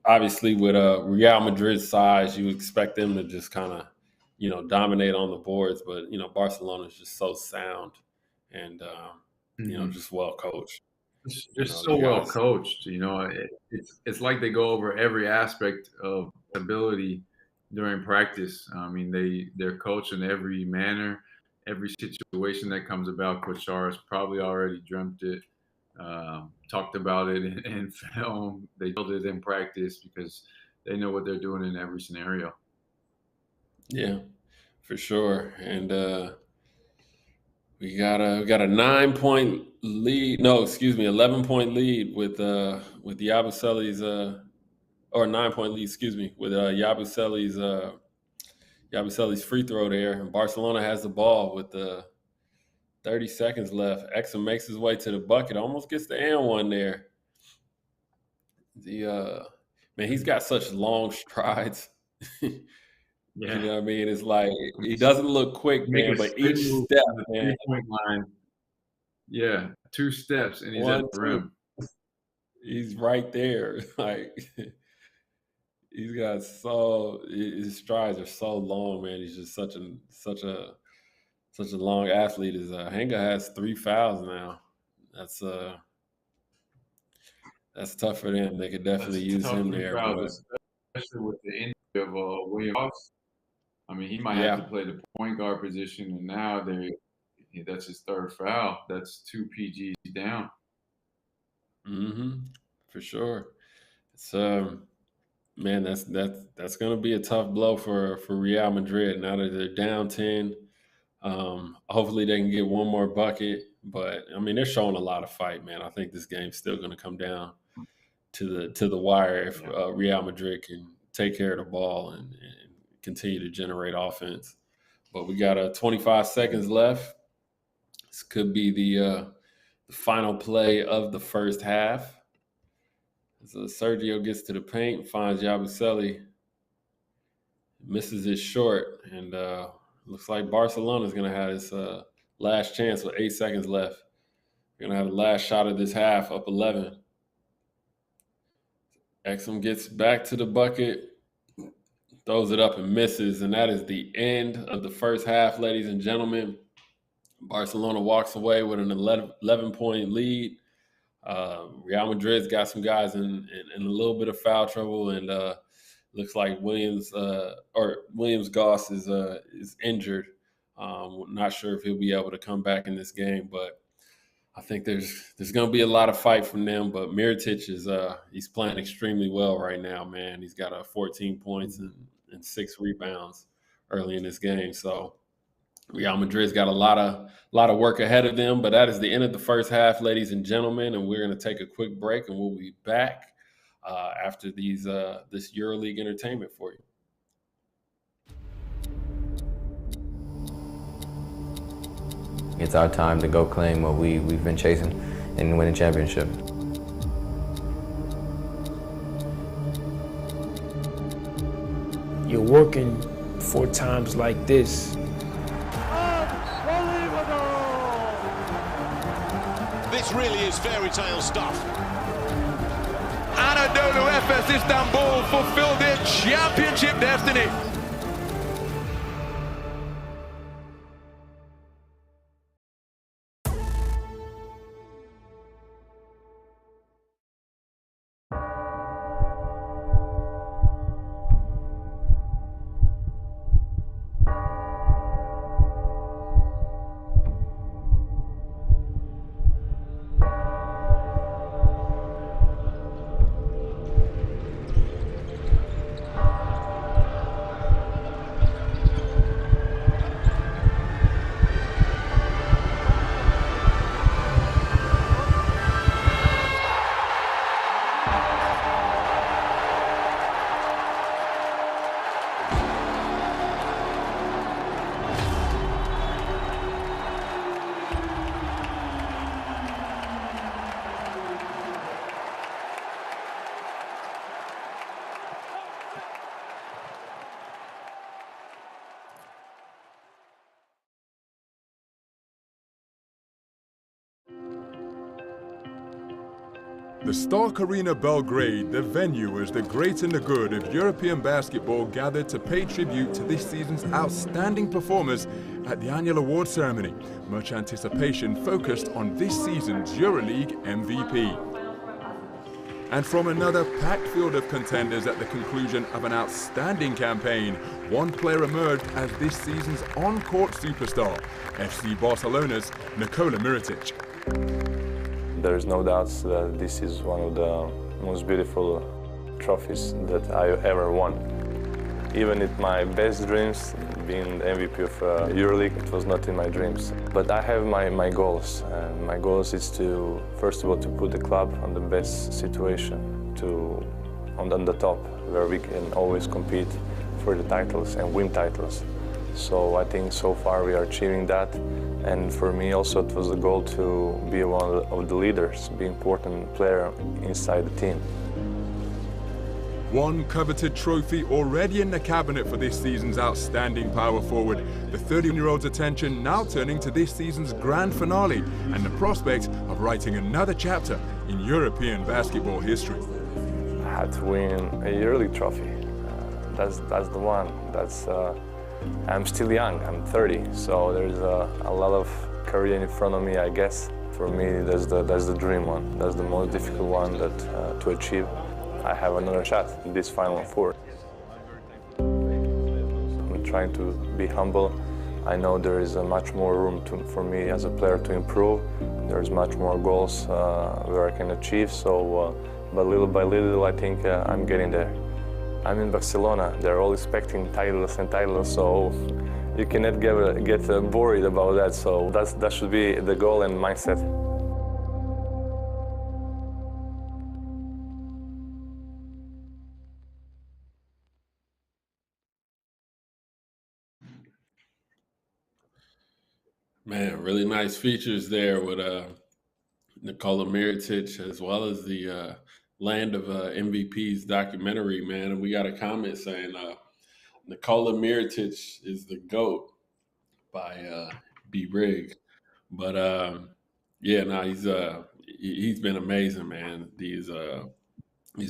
obviously with Real Madrid's size, you expect them to just kind of, dominate on the boards. But Barcelona is just so sound and Hmm. just well coached. They're The so well guys. coached. It's like they go over every aspect of ability during practice. I mean, they're coached in every manner, every situation that comes about. Coach Charles probably already dreamt it, talked about it in film. They built it in practice because they know what they're doing in every scenario. Yeah, for sure. And we got a 9-point lead. No, excuse me, 11-point lead with Yabusele's or 9-point lead. Excuse me, with Yabusele's free throw there, and Barcelona has the ball with 30 seconds left. Exum makes his way to the bucket, almost gets the and one there. The Man, he's got such long strides. You Yeah, know what I mean? It's like he doesn't look quick, make man, a but spin each move step, from the man, 3 point line. Yeah, 2 steps and he's at one, the two, rim. he's right there. Like he's got his strides are so long, man. He's just such a long athlete is Hanga has 3 fouls now. That's tough for them. They could definitely That's use tough him for there, crowd, but especially with the injury of William Ross. I mean, he might have to yeah. play the point guard position, and now that's his third foul. That's 2 PGs down. For sure. It's man, that's going to be a tough blow for Real Madrid now that they're down 10. Hopefully they can get one more bucket, but I mean they're showing a lot of fight, man. I think this game's still going to come down to the wire if Real Madrid can take care of the ball and continue to generate offense. But we got 25 seconds left. This could be the final play of the first half. So Sergio gets to the paint, finds Yabusele, misses it short, and looks like Barcelona is going to have his last chance with 8 seconds left. We're going to have the last shot of this half, up 11. Exum gets back to the bucket, throws it up and misses, and that is the end of the first half, ladies and gentlemen. Barcelona walks away with an 11-point lead. Real Madrid's got some guys in a little bit of foul trouble, and looks like Williams Goss is injured. Not sure if he'll be able to come back in this game, but I think there's going to be a lot of fight from them. But Mirotic he's playing extremely well right now, man. He's got 14 points and 6 rebounds early in this game, so Real Madrid's got a lot of work ahead of them, but that is the end of the first half, ladies and gentlemen, and we're going to take a quick break, and we'll be back after this EuroLeague entertainment for you. It's our time to go claim what we've been chasing and win a championship. You're working for times like this. This really is fairy tale stuff. Anadolu Efes Istanbul fulfilled their championship destiny. The Stark Arena Belgrade, the venue where the great and the good of European basketball gathered to pay tribute to this season's outstanding performers at the annual award ceremony. Much anticipation focused on this season's EuroLeague MVP. And from another packed field of contenders at the conclusion of an outstanding campaign, one player emerged as this season's on-court superstar, FC Barcelona's Nikola Mirotic. There is no doubt that this is one of the most beautiful trophies that I ever won. Even in my best dreams, being the MVP of EuroLeague, it was not in my dreams. But I have my goals, and my goals is to, first of all, to put the club on the best situation, on the top, where we can always compete for the titles and win titles. So I think so far we are achieving that. And for me also it was the goal to be one of the leaders, be an important player inside the team. One coveted trophy already in the cabinet for this season's outstanding power forward. The 30-year-old's attention now turning to this season's grand finale and the prospect of writing another chapter in European basketball history. I had to win a EuroLeague trophy. That's the one. I'm still young, I'm 30, so there's a lot of career in front of me, I guess. For me, that's the dream one. That's the most difficult one that to achieve. I have another shot in this Final Four. I'm trying to be humble. I know there is much more room for me as a player to improve. There's much more goals where I can achieve, so but little by little I think I'm getting there. I'm in Barcelona, they're all expecting titles and titles, so you cannot get worried about that, so that should be the goal and mindset. Man, really nice features there with Nikola Mirotic, as well as the Land of MVPs documentary, man. And we got a comment saying Nikola Mirotic is the GOAT by B. Rig. But yeah, no, he's been amazing, man. These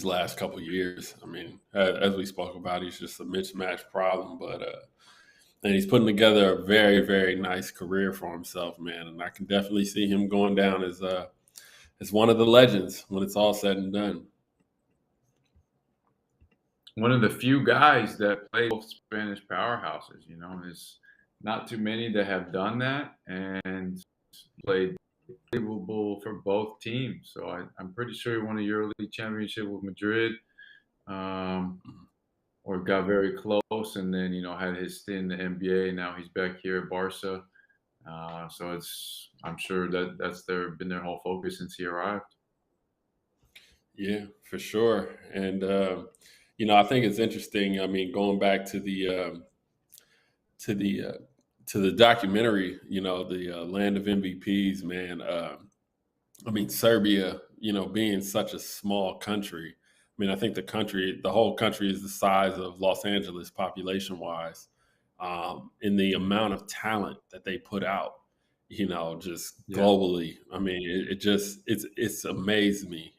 last couple of years. I mean, as we spoke about, he's just a mismatch problem, but and he's putting together a very, very nice career for himself, man. And I can definitely see him going down as one of the legends when it's all said and done. One of the few guys that play both Spanish powerhouses, there's not too many that have done that and played unbelievable for both teams. So I'm pretty sure he won a EuroLeague championship with Madrid, or got very close, and then had his stint in the NBA. Now he's back here at Barca. So I'm sure that's been their whole focus since he arrived. Yeah, for sure. And I think it's interesting. I mean, going back to the documentary, the Land of MVPs, man. I mean, Serbia, being such a small country. I mean, I think the whole country is the size of Los Angeles population-wise, in the amount of talent that they put out, just globally. I mean, it's amazed me,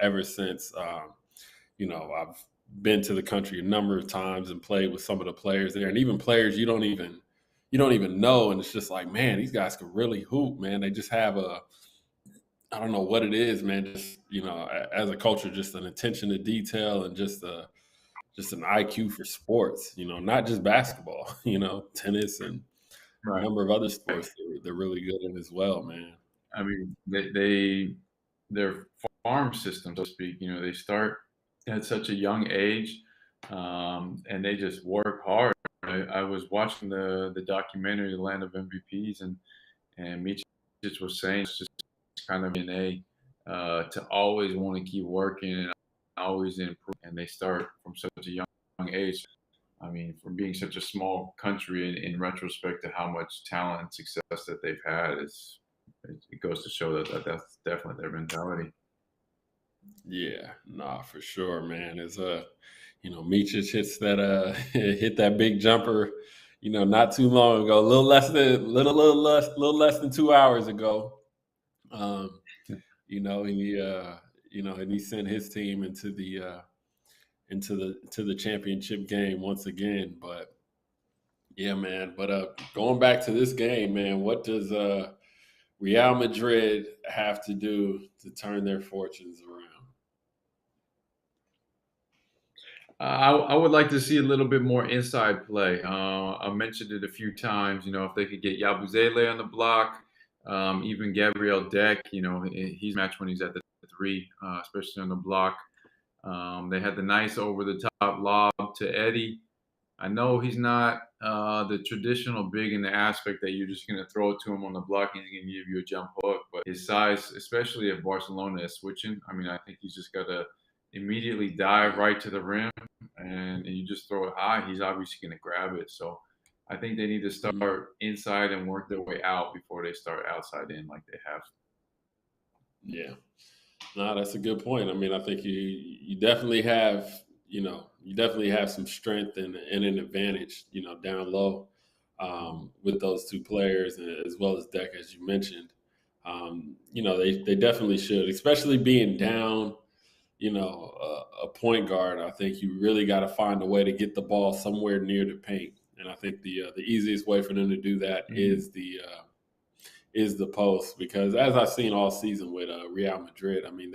ever since, I've been to the country a number of times and played with some of the players there, and even players you don't even know, and it's just like, man, these guys can really hoop, man. They just have I don't know what it is, man. Just as a culture, just an attention to detail and just an IQ for sports. Not just basketball. Tennis and a number of other sports they're really good in as well, man. I mean, their farm system, so to speak. They start at such a young age, and they just work hard. I was watching the documentary, The Land of MVPs, and Mitic was saying it's just kind of DNA to always want to keep working and always improve. And they start from such a young age. I mean, from being such a small country, in retrospect to how much talent and success that they've had, it goes to show that that's definitely their mentality. Yeah, nah, for sure, man. It's Mitic hit that big jumper, not too long ago, a little less than 2 hours ago. And he sent his team into the championship game once again. But yeah, man. But going back to this game, man, what does Real Madrid have to do to turn their fortunes around? I would like to see a little bit more inside play. I mentioned it a few times. If they could get Yabusele on the block, even Gabriel Deck, he's matched when he's at the 3, especially on the block. They had the nice over-the-top lob to Eddie. I know he's not the traditional big in the aspect that you're just going to throw it to him on the block and he's going to give you a jump hook. But his size, especially if Barcelona is switching, I mean, I think he's just got to immediately dive right to the rim, and you just throw it high. He's obviously going to grab it. So I think they need to start inside and work their way out before they start outside in like they have. Yeah. No, that's a good point. I mean, I think you definitely have, some strength and an advantage, down low with those two players, as well as Deck, as you mentioned. They definitely should, especially being down, a point guard. I think you really got to find a way to get the ball somewhere near the paint. And I think the easiest way for them to do that is the post, because as I've seen all season with Real Madrid, I mean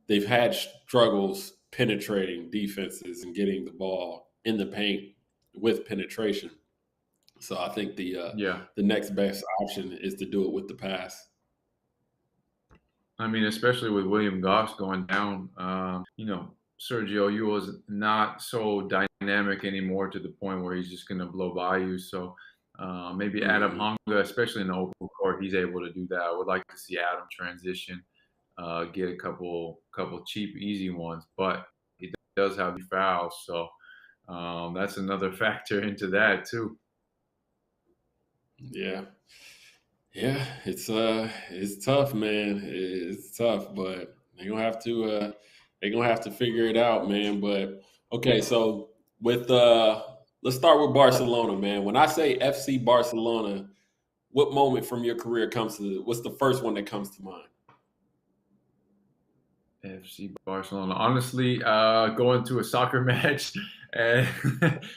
they've had struggles penetrating defenses and getting the ball in the paint with penetration. So I think the next best option is to do it with the pass. I mean, especially with William Goss going down, Sergio Yul is not so dynamic anymore to the point where he's just going to blow by you. So maybe Adam Honga, especially in the open court, he's able to do that. I would like to see Adam transition, get a couple cheap, easy ones, but he does have the fouls. So that's another factor into that too. Yeah. Yeah, it's tough, man. It's tough, but they're gonna have to figure it out, man. But okay, so with let's start with Barcelona, man. When I say FC Barcelona, what moment from your career what's the first one that comes to mind? FC Barcelona. Honestly, going to a soccer match and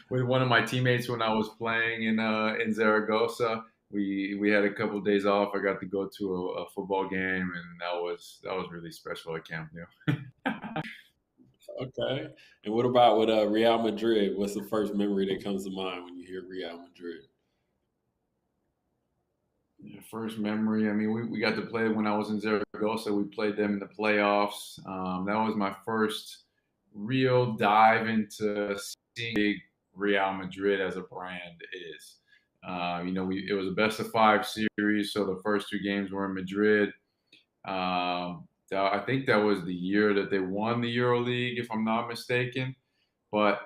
with one of my teammates when I was playing in Zaragoza. We had a couple of days off. I got to go to a football game, and that was really special at Camp Nou. Okay. And what about with Real Madrid? What's the first memory that comes to mind when you hear Real Madrid? Yeah, first memory. I mean, we got to play when I was in Zaragoza. We played them in the playoffs. That was my first real dive into seeing Real Madrid as a brand is. It was a best of 5 series, so the first 2 games were in Madrid. I think that was the year that they won the EuroLeague, if I'm not mistaken. But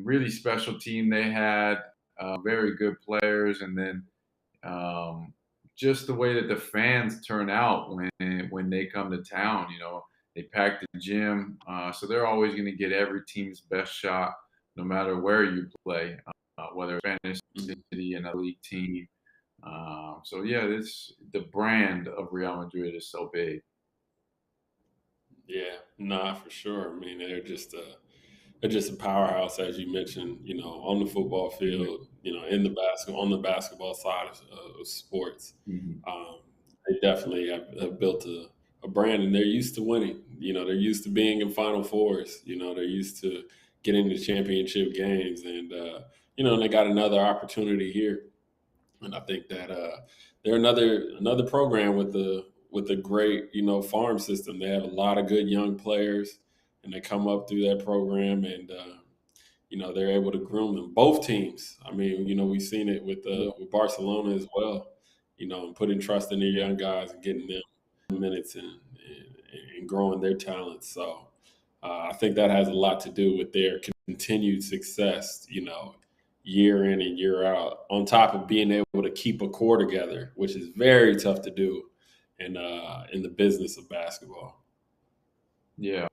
really special team they had, very good players, and then just the way that the fans turn out when they come to town. They pack the gym, so they're always going to get every team's best shot, no matter where you play. Whether Spanish city and a league team. It's the brand of Real Madrid is so big. Yeah, nah, for sure. I mean, they're just a powerhouse, as you mentioned. On the football field, in on the basketball side of sports. They definitely have built a brand, and they're used to winning. They're used to being in Final Fours. They're used to getting to championship games, and and they got another opportunity here. And I think that they're another program with a great farm system. They have a lot of good young players, and they come up through that program, and they're able to groom them. Both teams. I mean, we've seen it with Barcelona as well. And putting trust in their young guys and getting them minutes and growing their talents. So I think that has a lot to do with their continued success. Year in and year out, on top of being able to keep a core together, which is very tough to do in the business of basketball. Yeah,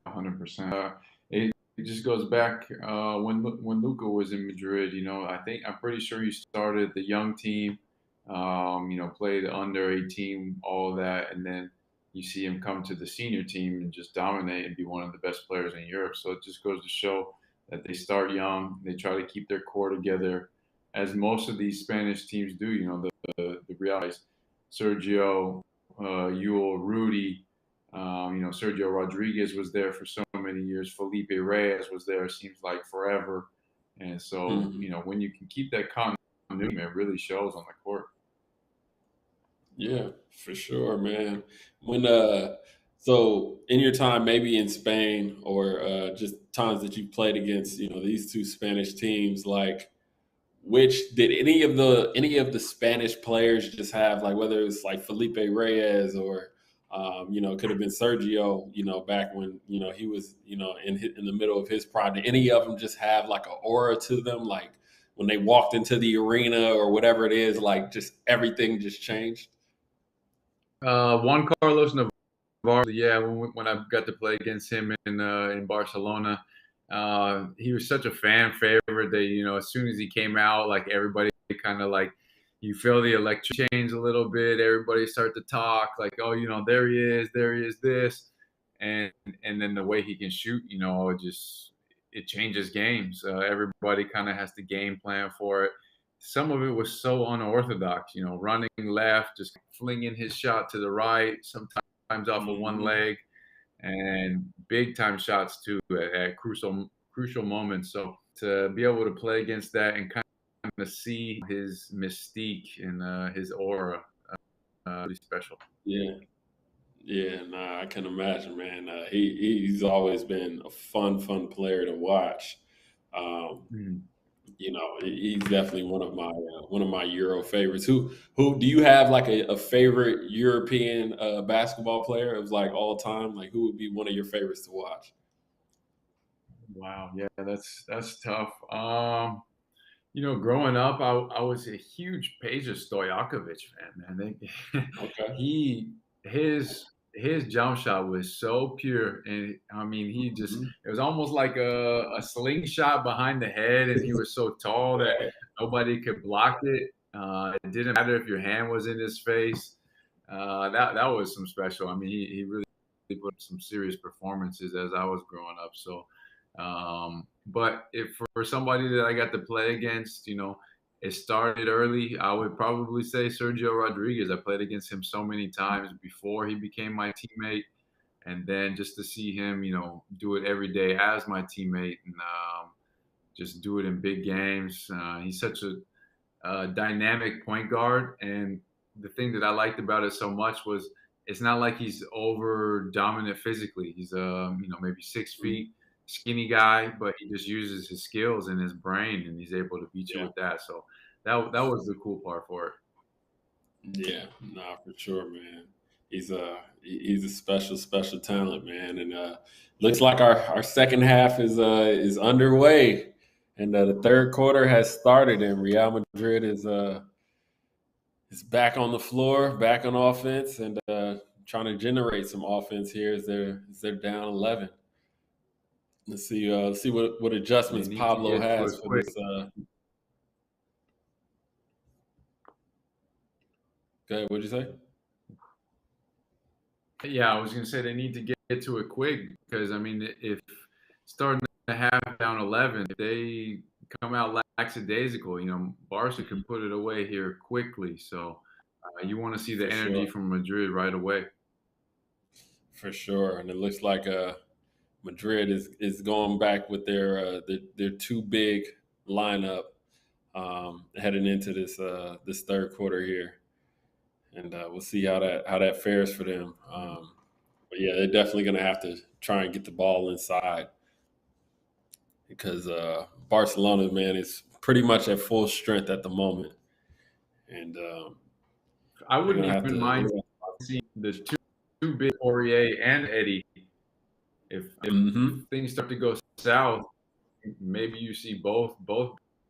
100%. It just goes back when Luka was in Madrid. I'm pretty sure he started the young team, played under 18, all of that, and then you see him come to the senior team and just dominate and be one of the best players in Europe. So it just goes to show that they start young. They try to keep their core together, as most of these Spanish teams do. The Real, Sergio, Yul, Rudy, Sergio Rodriguez was there for so many years. Felipe Reyes was there, seems like forever. And so, when you can keep that continuity, it really shows on the court. Yeah, for sure, man. So in your time, maybe in Spain or just times that you played against, these 2 Spanish teams, like, which did any of the Spanish players just have, like, whether it's like Felipe Reyes or, could have been Sergio, back when, he was, in the middle of his prime. Did any of them just have like an aura to them, like when they walked into the arena or whatever it is, like just everything just changed? Juan Carlos Navarro, yeah, when I got to play against him in Barcelona, he was such a fan favorite that, as soon as he came out, like everybody kind of like, you feel the electric change a little bit. Everybody start to talk like, oh, there he is this. And then the way he can shoot, it changes games. Everybody kind of has to game plan for it. Some of it was so unorthodox, running left, just flinging his shot to the right, sometimes off of one leg, and big time shots too at crucial moments. So to be able to play against that and kind of see his mystique and his aura, really special. Yeah. Yeah, nah, I can imagine, man. He's always been a fun player to watch. He's definitely one of my Euro favorites. Who do you have like a favorite European basketball player of like all time? Like who would be one of your favorites to watch? Wow, yeah, that's tough. Growing up, I was a huge Peja Stojakovic fan, man. Okay. His jump shot was so pure, and I mean, it was almost like a slingshot behind the head, and he was so tall that nobody could block it. It didn't matter if your hand was in his face. That was some special. I mean, he really put some serious performances as I was growing up. So, but if for somebody that I got to play against, it started early. I would probably say Sergio Rodriguez. I played against him so many times before he became my teammate. And then just to see him, do it every day as my teammate and just do it in big games. He's such a dynamic point guard. And the thing that I liked about it so much was it's not like he's over dominant physically. He's, maybe 6 feet. Skinny guy, but he just uses his skills and his brain, and he's able to beat you with that. So that was the cool part for it. Yeah, nah, for sure, man. He's a special talent, man. And looks like our second half is underway, and the third quarter has started, and Real Madrid is back on the floor, back on offense, and trying to generate some offense here as they're down 11. Let's see what adjustments Pablo has for this. Okay, what'd you say? Yeah, I was going to say they need to get to it quick because, I mean, if starting the half down 11, if they come out lackadaisical, Barca can put it away here quickly. So you want to see the energy from Madrid right away. For sure. And it looks like Madrid is going back with their too big lineup heading into this third quarter here, and we'll see how that fares for them. But yeah, they're definitely going to have to try and get the ball inside because Barcelona, man, is pretty much at full strength at the moment, and I wouldn't even mind seeing the two big Aurier and Eddie. If things start to go south, maybe you see both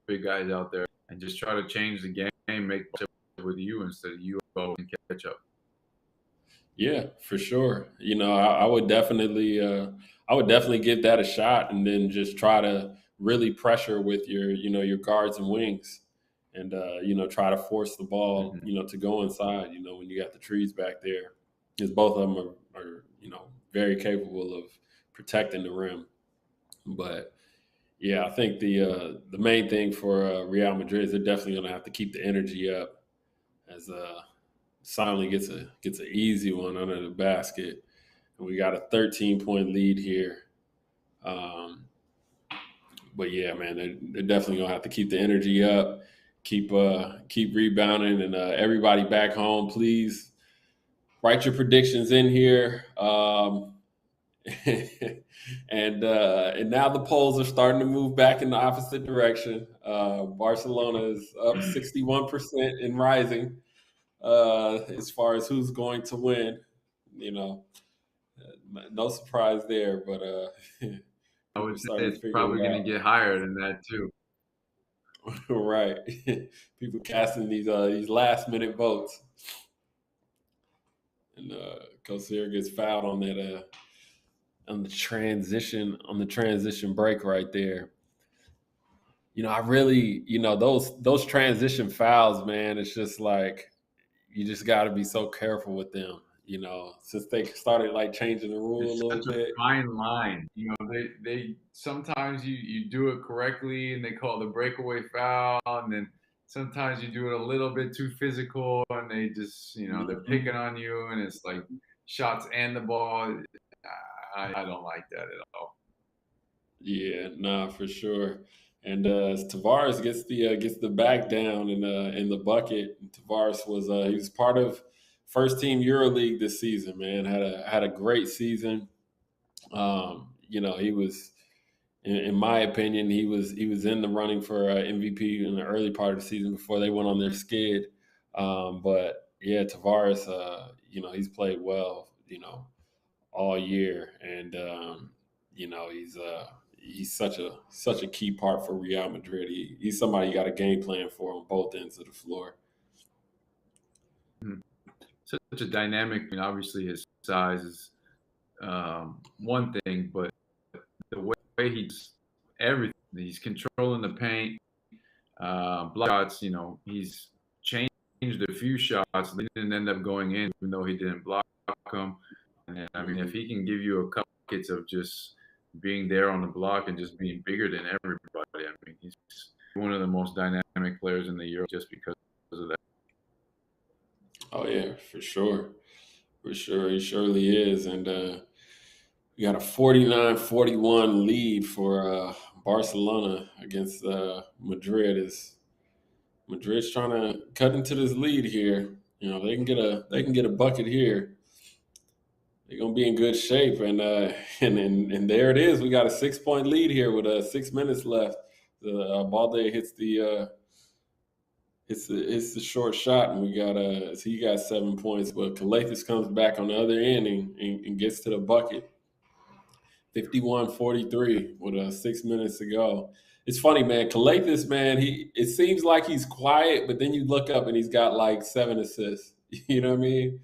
big guys out there and just try to change the game, make it with you instead of you and catch up. Yeah, for sure. I would definitely give that a shot, and then just try to really pressure with your guards and wings, and try to force the ball, to go inside. When you got the trees back there, because both of them are very capable of protecting the rim. But yeah, I think the main thing for Real Madrid is they're definitely going to have to keep the energy up as Simon gets an easy one under the basket, and we got a 13-point lead here. But yeah, man, they're definitely going to have to keep the energy up, keep rebounding, and everybody back home, please write your predictions in here. And now the polls are starting to move back in the opposite direction. Barcelona is up 61% and rising as far as who's going to win. No surprise there, but I would say it's probably going to get higher than that too. Right, people casting these last minute votes, and Kosir gets fouled on that. On the transition break right there. I really, those transition fouls, man, it's just like you just got to be so careful with them. since they started like changing the rule It's a little such a bit. fine line. They sometimes you do it correctly and they call it the breakaway foul, and then sometimes you do it a little bit too physical and they just they're picking on you, and it's like shots and the ball. I don't like that at all. Yeah, nah, for sure. And Tavares gets the back down in the bucket. Tavares he was part of first team EuroLeague this season. Man, had a great season. He was, in my opinion, he was in the running for MVP in the early part of the season before they went on their skid. But yeah, Tavares, he's played well, all year, and he's such a key part for Real Madrid. He's somebody you got a game plan for on both ends of the floor. Such a dynamic. Obviously his size is one thing, but the way he's everything. He's controlling the paint, block shots. He's changed a few shots. They didn't end up going in, even though he didn't block them. And if he can give you a couple buckets of just being there on the block and just being bigger than everybody, he's one of the most dynamic players in the Euro just because of that. Oh yeah, for sure. He surely is. And we got a 49-41 lead for Barcelona against Madrid. Madrid's trying to cut into this lead here. They can get a bucket here. They're gonna be in good shape, and there it is. We got a 6-point lead here with 6 minutes left. The Balde hits the short shot, and he got 7 points. But Calathes comes back on the other end and gets to the bucket. 51-43 with 6 minutes to go. It's funny, man. Calathes, man, it seems like he's quiet, but then you look up and he's got like 7 assists. You know what I mean?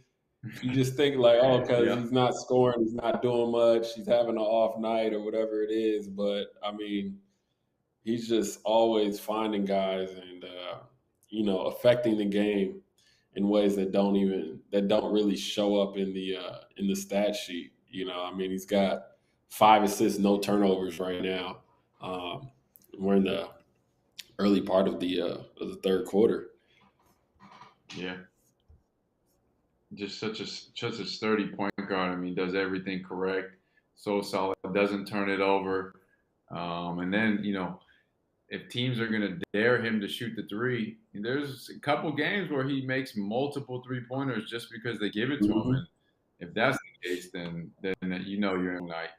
You just think like, because he's not scoring, he's not doing much, he's having an off night or whatever it is. But he's just always finding guys and affecting the game in ways that don't really show up in the stat sheet. He's got 5 assists, no turnovers right now. We're in the early part of the third quarter. Yeah. Just such a sturdy point guard. Does everything correct, so solid, doesn't turn it over. And then, if teams are going to dare him to shoot the three, there's a couple games where he makes multiple 3-pointers just because they give it to him. And if that's the case, then you're in night.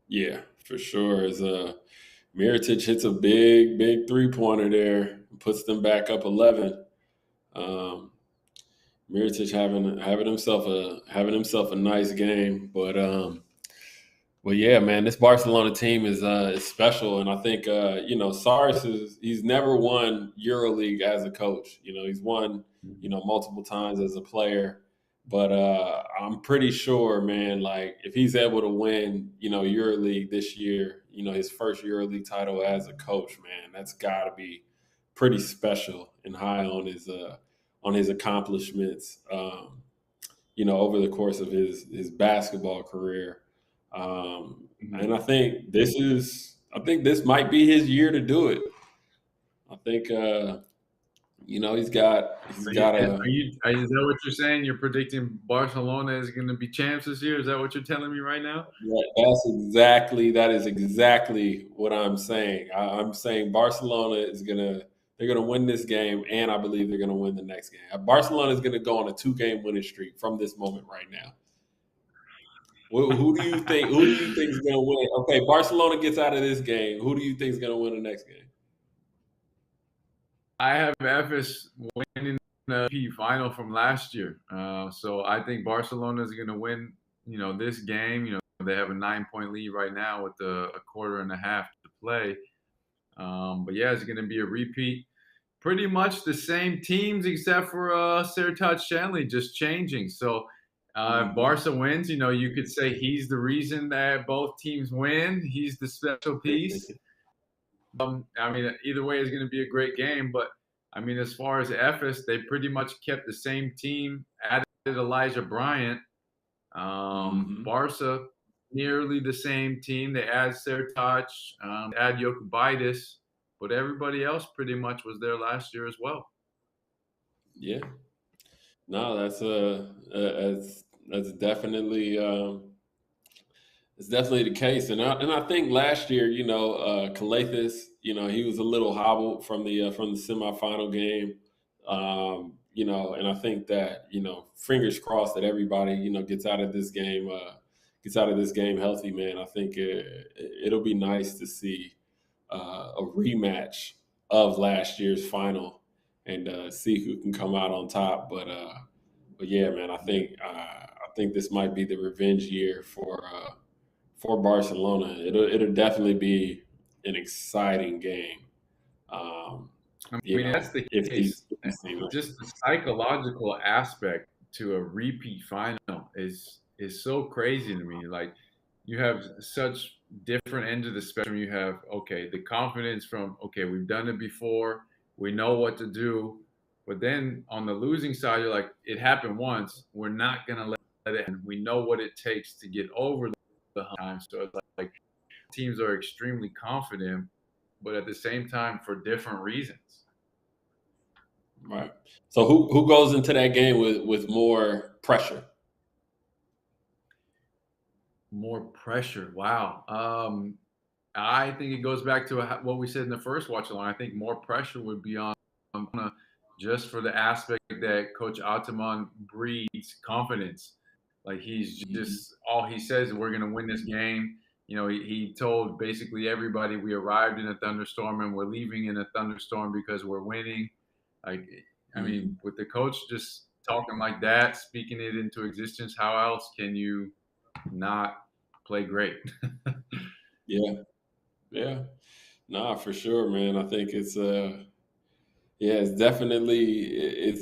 Yeah, for sure. As Mirotic hits a big 3-pointer there, puts them back up 11. Mirotic having himself a nice game, but yeah, man, this Barcelona team is special, and I think Saris he's never won EuroLeague as a coach. He's won multiple times as a player, but I'm pretty sure, man, like if he's able to win EuroLeague this year, his first EuroLeague title as a coach, man, that's got to be pretty special and high on his accomplishments, over the course of his basketball career. And I think this might be his year to do it. I think he's got Is that what you're saying? You're predicting Barcelona is going to be champs this year? Is that what you're telling me right now? Yeah, that is exactly what I'm saying. I'm saying Barcelona they're going to win this game, and I believe they're going to win the next game. Barcelona is going to go on a 2-game winning streak from this moment right now. Who do you think is going to win? Okay, Barcelona gets out of this game. Who do you think is going to win the next game? I have Efes winning the P final from last year. So I think Barcelona is going to win, this game. They have a 9-point lead right now with a quarter and a half to play. But yeah, it's going to be a repeat. Pretty much the same teams except for Sertac Shanley just changing. So if Barca wins, you could say he's the reason that both teams win. He's the special piece. Either way, it's going to be a great game. But as far as Efes, they pretty much kept the same team. Elijah Bryant. Barca, nearly the same team. They add Sertac, add Jokubitis, but everybody else pretty much was there last year as well. Yeah. No, that's definitely it's definitely the case, and I think last year, Calathes, he was a little hobbled from the semifinal game, and I think that fingers crossed that everybody gets out of this game healthy, man. I think it'll be nice to see a rematch of last year's final and see who can come out on top, but yeah, man, I think this might be the revenge year for Barcelona. It'll definitely be an exciting game. That's the case. Just the psychological aspect to a repeat final is so crazy to me. Like, you have such different ends of the spectrum. You have, the confidence from, we've done it before, we know what to do. But then on the losing side, you're like, it happened once, we're not gonna let it end. We know what it takes to get over the time. So it's like teams are extremely confident, but at the same time for different reasons. Right. So who goes into that game with more pressure? More pressure. Wow. I think it goes back to what we said in the first watch along. I think more pressure would be on just for the aspect that Coach Ataman breeds confidence. Like, he's just all he says, we're going to win this game. He told basically everybody, we arrived in a thunderstorm and we're leaving in a thunderstorm because we're winning. Like, I mean, with the coach just talking like that, speaking it into existence, how else can you not play great? Yeah. Nah, for sure, man. I think it's it's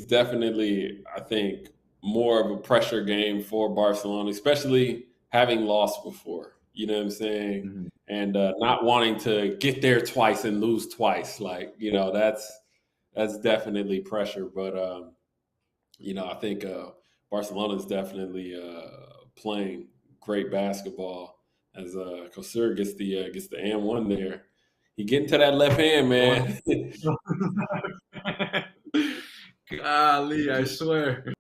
definitely, I think, more of a pressure game for Barcelona, especially having lost before. You know what I'm saying? Mm-hmm. And not wanting to get there twice and lose twice. Like, that's definitely pressure. But I think Barcelona is definitely playing great basketball as Kosur gets the and one there. He getting to that left hand, man. Golly, I swear.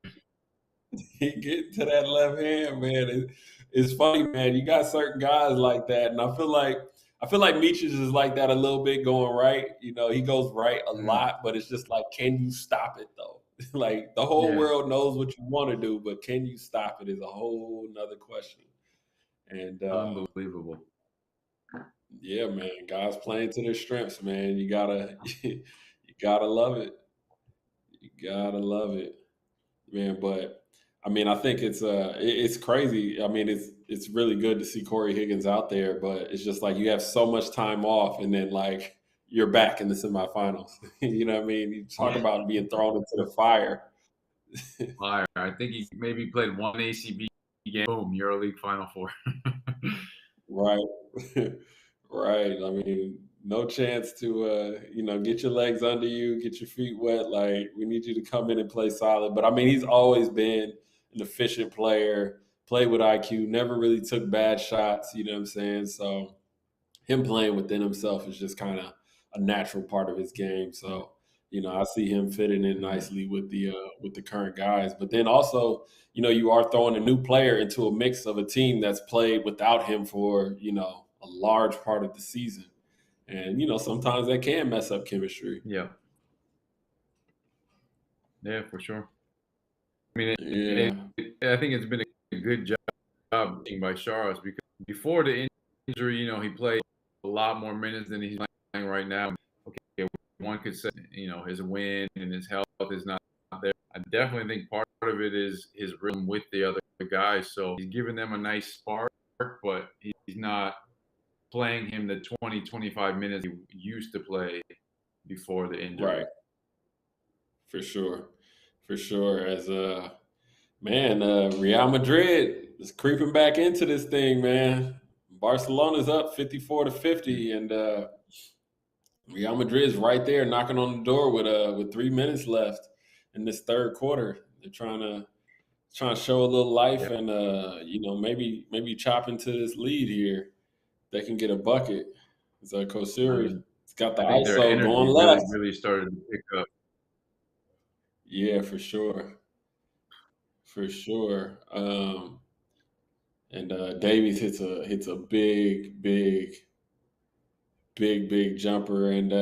He getting to that left hand, man. It's funny, man. You got certain guys like that, and I feel like Miches is like that a little bit going right. He goes right a lot, but it's just like, can you stop it though? Like, the whole world knows what you want to do, but can you stop it is a whole nother question. And unbelievable. Yeah, man. Guys playing to their strengths, man. You gotta love it. You gotta love it, man. But I mean, I think it's crazy. I mean, it's really good to see Corey Higgins out there, but it's just like you have so much time off, and then like you're back in the semifinals. You know what I mean? You talk about being thrown into the fire. Fire. I think he maybe played one ACB game. Boom, EuroLeague Final Four. Right. Right. I mean, no chance to get your legs under you, get your feet wet. Like, we need you to come in and play solid. But I mean, he's always been an efficient player, played with IQ, never really took bad shots, you know what I'm saying? So him playing within himself is just kind of a natural part of his game. So, I see him fitting in nicely with the current guys. But then also, you are throwing a new player into a mix of a team that's played without him for, a large part of the season. And, sometimes that can mess up chemistry. Yeah. Yeah, for sure. I mean, I think it's been a good job by Charles, because before the injury, he played a lot more minutes than he's playing right now. Okay, one could say, his win and his health is not there. I definitely think part of it is his rhythm with the other guys. So he's giving them a nice spark, but he's not playing him the 20, 25 minutes he used to play before the injury. Right. For sure. As Real Madrid is creeping back into this thing, man. Barcelona's up 54-50, and Real Madrid's right there knocking on the door with 3 minutes left in this third quarter. They're trying trying to show a little life Yeah. and maybe chop into this lead here. They can get a bucket. It's I Kosiri. mean, It's got the I think their ISO going energy left. really started to pick up. Yeah, for sure. For sure. And Davies hits a big jumper. And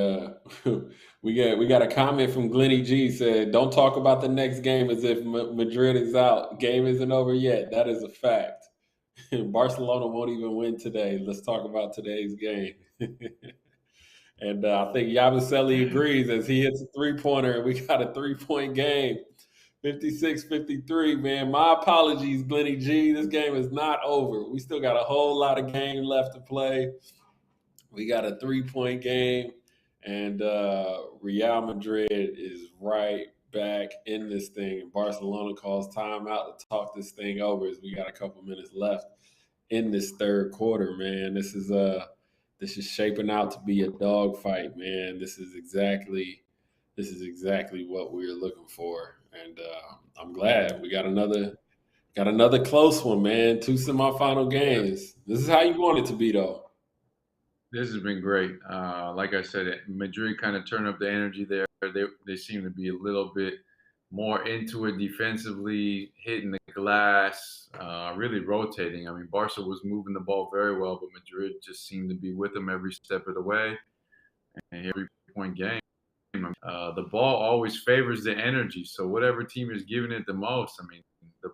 we got a comment from Glenny G said, "Don't talk about the next game as if Madrid is out. Game isn't over yet. That is a fact. Barcelona won't even win today. Let's talk about today's game." And I think Yabusele agrees as he hits a three-pointer and we got a 3-point game. 56-53, man. My apologies, Glenny G. This game is not over. We still got a whole lot of game left to play. We got a 3-point game, and Real Madrid is right back in this thing. Barcelona calls timeout to talk this thing over as we got a couple minutes left in this third quarter, man. This is shaping out to be a dogfight, man. This is exactly what we were looking for, and I'm glad we got another close one, man. 2 semifinal games. This is how you want it to be, though. This has been great. Like I said, Madrid kind of turned up the energy there. They seem to be a little bit more into it defensively, hitting the glass, really rotating. I mean, Barca was moving the ball very well, but Madrid just seemed to be with them every step of the way. And every point game, the ball always favors the energy. So whatever team is giving it the most, I mean,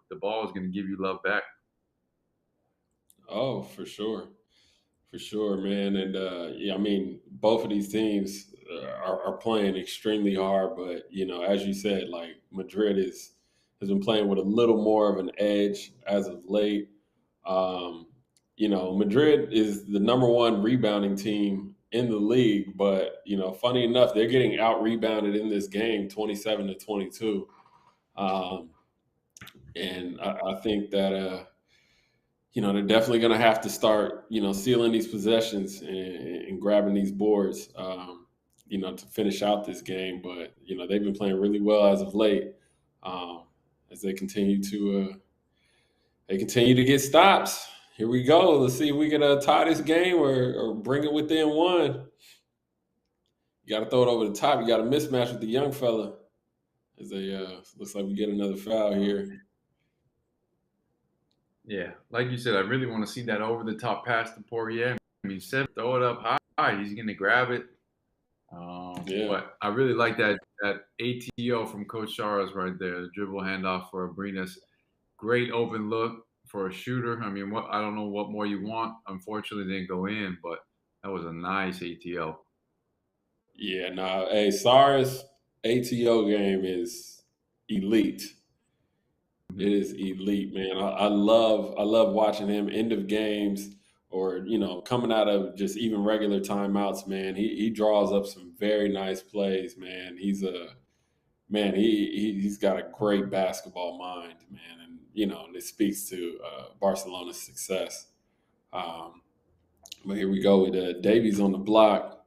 the ball is going to give you love back. Oh, for sure. For sure, man. And I mean, both of these teams are playing extremely hard, but as you said, like Madrid has been playing with a little more of an edge as of late. Madrid is the number one rebounding team in the league, but funny enough, they're getting out rebounded in this game, 27-22. And I think that they're definitely going to have to start, sealing these possessions and grabbing these boards, to finish out this game. But they've been playing really well as of late, as they continue to get stops. Here we go. Let's see if we can tie this game or bring it within one. You got to throw it over the top. You got a mismatch with the young fella. As looks like we get another foul here. Yeah, like you said, I really want to see that over-the-top pass to Poirier. I mean, throw it up high. He's going to grab it. But I really like that ATO from Coach Charas right there, the dribble handoff for Abrinas. Great open look for a shooter. I mean, I don't know what more you want. Unfortunately, it didn't go in, but that was a nice ATO. Yeah, hey, Charas' ATO game is elite. It is elite, man. I love watching him end of games or coming out of just even regular timeouts, man. He draws up some very nice plays, man. He's got a great basketball mind, man, and it speaks to Barcelona's success. But here we go with Davies on the block.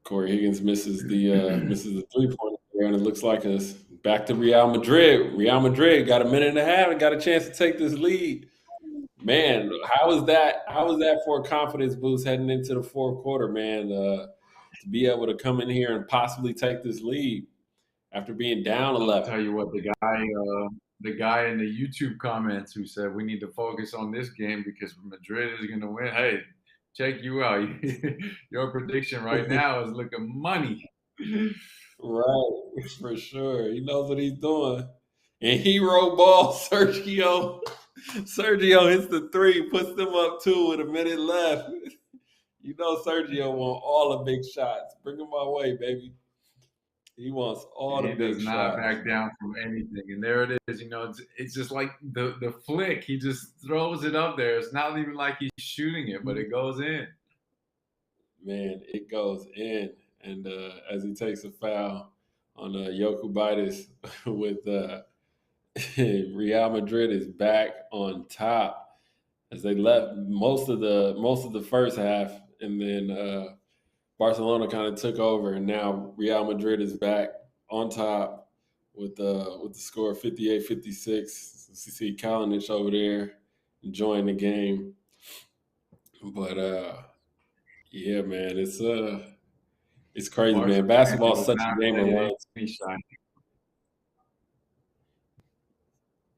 Corey Higgins misses the 3-pointer there, and it looks like us back to Real Madrid. Real Madrid got a minute and a half and got a chance to take this lead. Man, how was that for a confidence boost heading into the fourth quarter, man? To be able to come in here and possibly take this lead after being down 11. I'll tell you what, the guy in the YouTube comments who said we need to focus on this game because Madrid is going to win. Hey, check you out. Your prediction right now is looking money. Right, for sure. He knows what he's doing. And hero ball, Sergio hits the 3, puts them up 2 with a minute left. Sergio want all the big shots. Bring him my way, baby. He wants all the big shots. He does not back down from anything. And there it is. It's just like the flick. He just throws it up there. It's not even like he's shooting it, but it goes in. Man, it goes in. And as he takes a foul on Jokubitis with Real Madrid is back on top as they left most of the first half, and then Barcelona kind of took over, and now Real Madrid is back on top with the score 58-56. You see Kalinic over there enjoying the game. But yeah, man, it's crazy, man. Basketball is such a game of runs.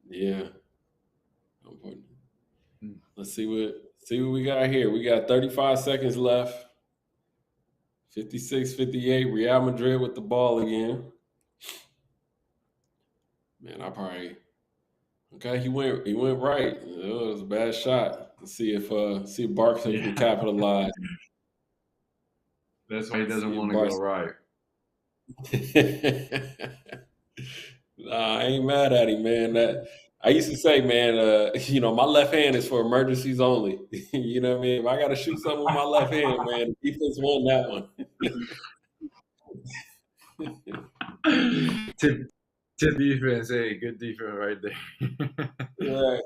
Yeah. Let's see what we got here. We got 35 seconds left. 56-58. Real Madrid with the ball again. Man, okay. He went right. It was a bad shot. Let's see if Barkley can capitalize. That's why he doesn't want to go right. Nah, I ain't mad at him, man. I used to say, man, my left hand is for emergencies only. You know what I mean? If I got to shoot something with my left hand, man, the defense won that one. Tip defense, hey, good defense right there. Right.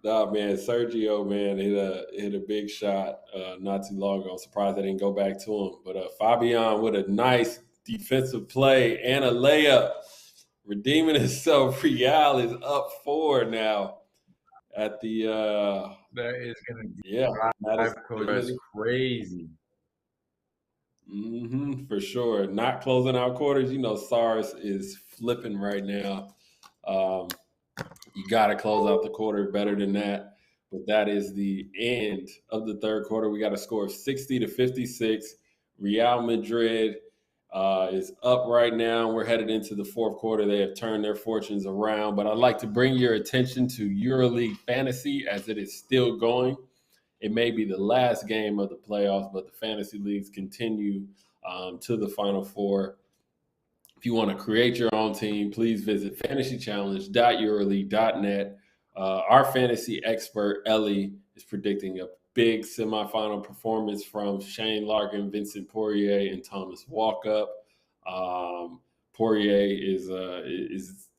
Nah, man, Sergio, man, hit a big shot not too long ago. I'm surprised I didn't go back to him. But Fabian with a nice defensive play and a layup, redeeming himself. Real is up 4 now at the. That is going to be that's crazy. For sure. Not closing out quarters. SARS is flipping right now. You got to close out the quarter better than that. But that is the end of the third quarter. We got a score of 60-56. Real Madrid is up right now. We're headed into the fourth quarter. They have turned their fortunes around. But I'd like to bring your attention to EuroLeague Fantasy as it is still going. It may be the last game of the playoffs, but the fantasy leagues continue to the Final Four. If you want to create your own team, please visit fantasychallenge.euroleague.net. Our fantasy expert, Ellie, is predicting a big semifinal performance from Shane Larkin, Vincent Poirier, and Thomas Walkup. Poirier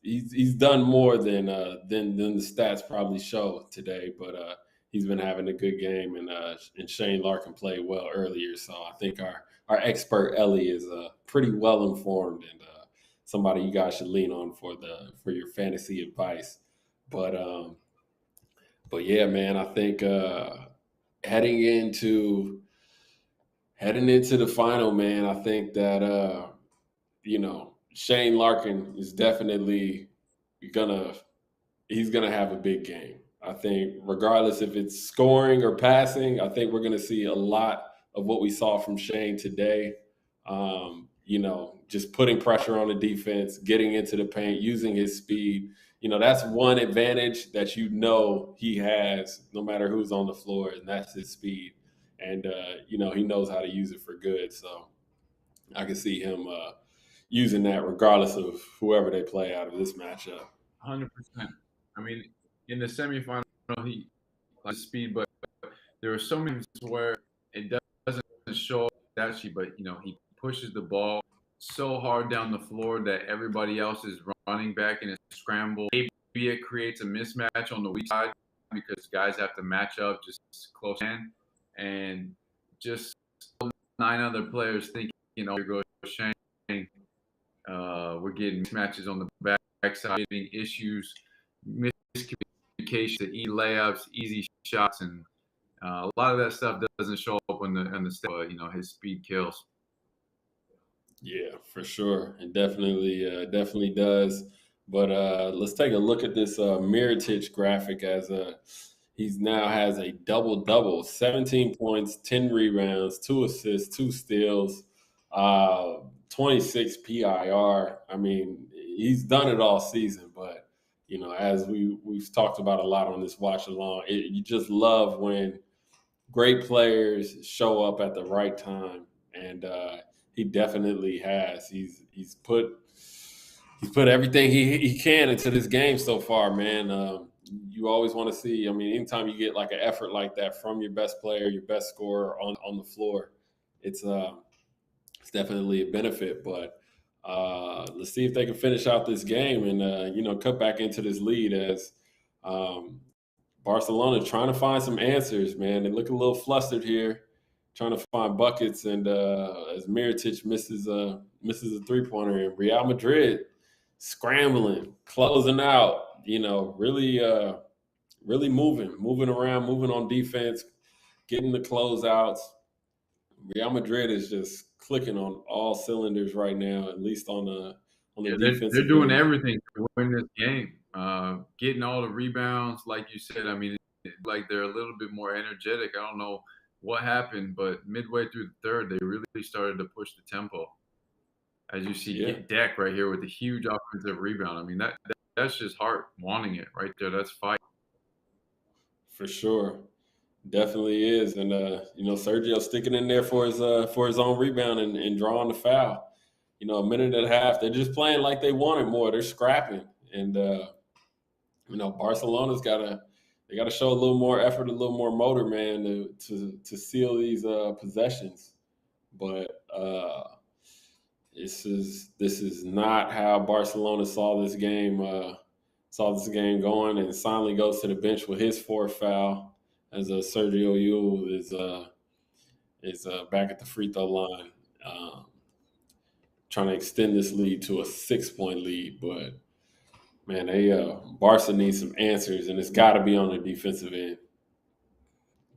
he's done more than the stats probably show today, but he's been having a good game, and Shane Larkin played well earlier. So I think our expert Ellie is pretty well informed and somebody you guys should lean on for your fantasy advice. But yeah, man, I think heading into the final, man, I think that Shane Larkin is definitely he's gonna have a big game. I think regardless if it's scoring or passing, I think we're going to see a lot of what we saw from Shane today. Just putting pressure on the defense, getting into the paint, using his speed. That's one advantage that he has no matter who's on the floor, and that's his speed. And, he knows how to use it for good. So I can see him using that regardless of whoever they play out of this matchup. 100%. I mean, in the semifinal, he likes speed, but there are so many where it doesn't show that sheet, but he pushes the ball so hard down the floor that everybody else is running back in a scramble. Maybe it creates a mismatch on the weak side because guys have to match up just close in, and just 9 other players think, here goes Shane. We're getting mismatches on the backside, getting issues, miscommunication, to easy layups, easy shots, and a lot of that stuff doesn't show up on the step. His speed kills. Yeah, for sure, it definitely does. But let's take a look at this Mirotic graphic as he now has a double-double, 17 points, 10 rebounds, 2 assists, 2 steals, 26 PIR. I mean, he's done it all season, but as we've talked about a lot on this watch along, you just love when great players show up at the right time, and he definitely has. He's put everything he can into this game so far, man. You always want to see. I mean, anytime you get like an effort like that from your best player, your best scorer on the floor, it's definitely a benefit. But let's see if they can finish out this game and cut back into this lead as Barcelona trying to find some answers, man. They look a little flustered here. trying to find buckets, and as Mirotic misses a 3-pointer, and Real Madrid scrambling, closing out, really moving around, moving on defense, getting the closeouts. Real Madrid is just clicking on all cylinders right now, at least on the defensive. They're doing end. everything to win this game. Getting all the rebounds, like you said. I mean, like they're a little bit more energetic. I don't know what happened, but midway through the third, they really started to push the tempo. As you see, Deck right here with a huge offensive rebound. I mean, that's just heart wanting it right there. That's fight. For sure. Definitely is. And, Sergio sticking in there for his own rebound and drawing the foul. A minute and a half, they're just playing like they wanted more. They're scrapping. And, Barcelona's got to show a little more effort, a little more motor, man, to seal these possessions. But this is not how Barcelona saw this game going, and finally goes to the bench with his fourth foul as Sergio Llull is back at the free throw line, trying to extend this lead to a 6-point lead. But man, Barca needs some answers, and it's got to be on the defensive end.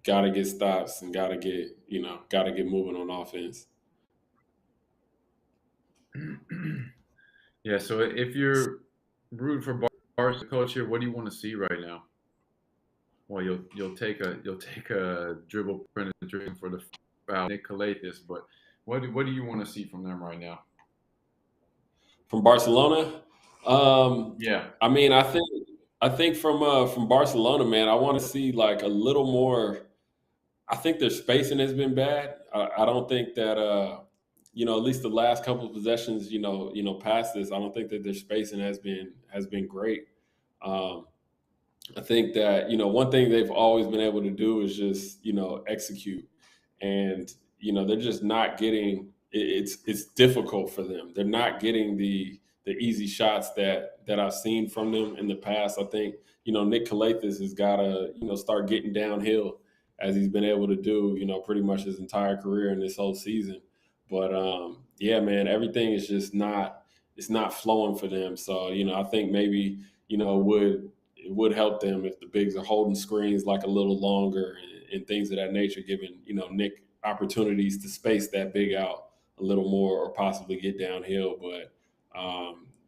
Got to get stops and got to get moving on offense. Yeah. So if you're rooting for Barca, coach here, what do you want to see right now? Well, you'll take a dribble penetration for the foul, Nick Calathes, but what do you want to see from them right now? From Barcelona? Yeah. I mean, I think from Barcelona, man, I want to see like a little more. I think their spacing has been bad. I don't think that at least the last couple of possessions, past this, I don't think that their spacing has been great. I think that, one thing they've always been able to do is just, execute. And, they're just not getting it's difficult for them. They're not getting the easy shots that I've seen from them in the past. I think, Nick Calathes has got to, start getting downhill as he's been able to do, pretty much his entire career in this whole season. But, man, everything is just it's not flowing for them. So, I think maybe, it would help them if the bigs are holding screens like a little longer and things of that nature, giving, Nick opportunities to space that big out a little more or possibly get downhill. But,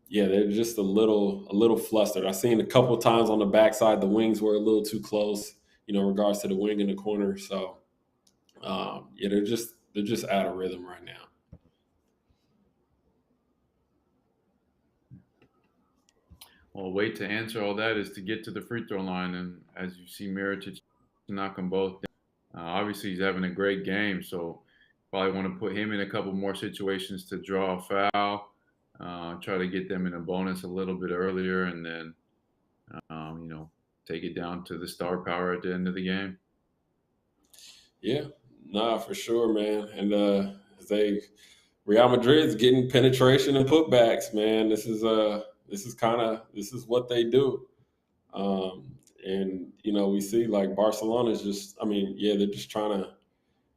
they're just a little flustered. I've seen a couple of times on the backside, the wings were a little too close, in regards to the wing in the corner. So, they're just out of rhythm right now. Well, way to answer all that is to get to the free throw line, and as you see, Mirotic knock them both down. Obviously, he's having a great game, so probably want to put him in a couple more situations to draw a foul, try to get them in a bonus a little bit earlier, and then, take it down to the star power at the end of the game. Yeah, for sure, man. And Real Madrid's getting penetration and putbacks, man. This is what they do. And we see like Barcelona's just, they're just trying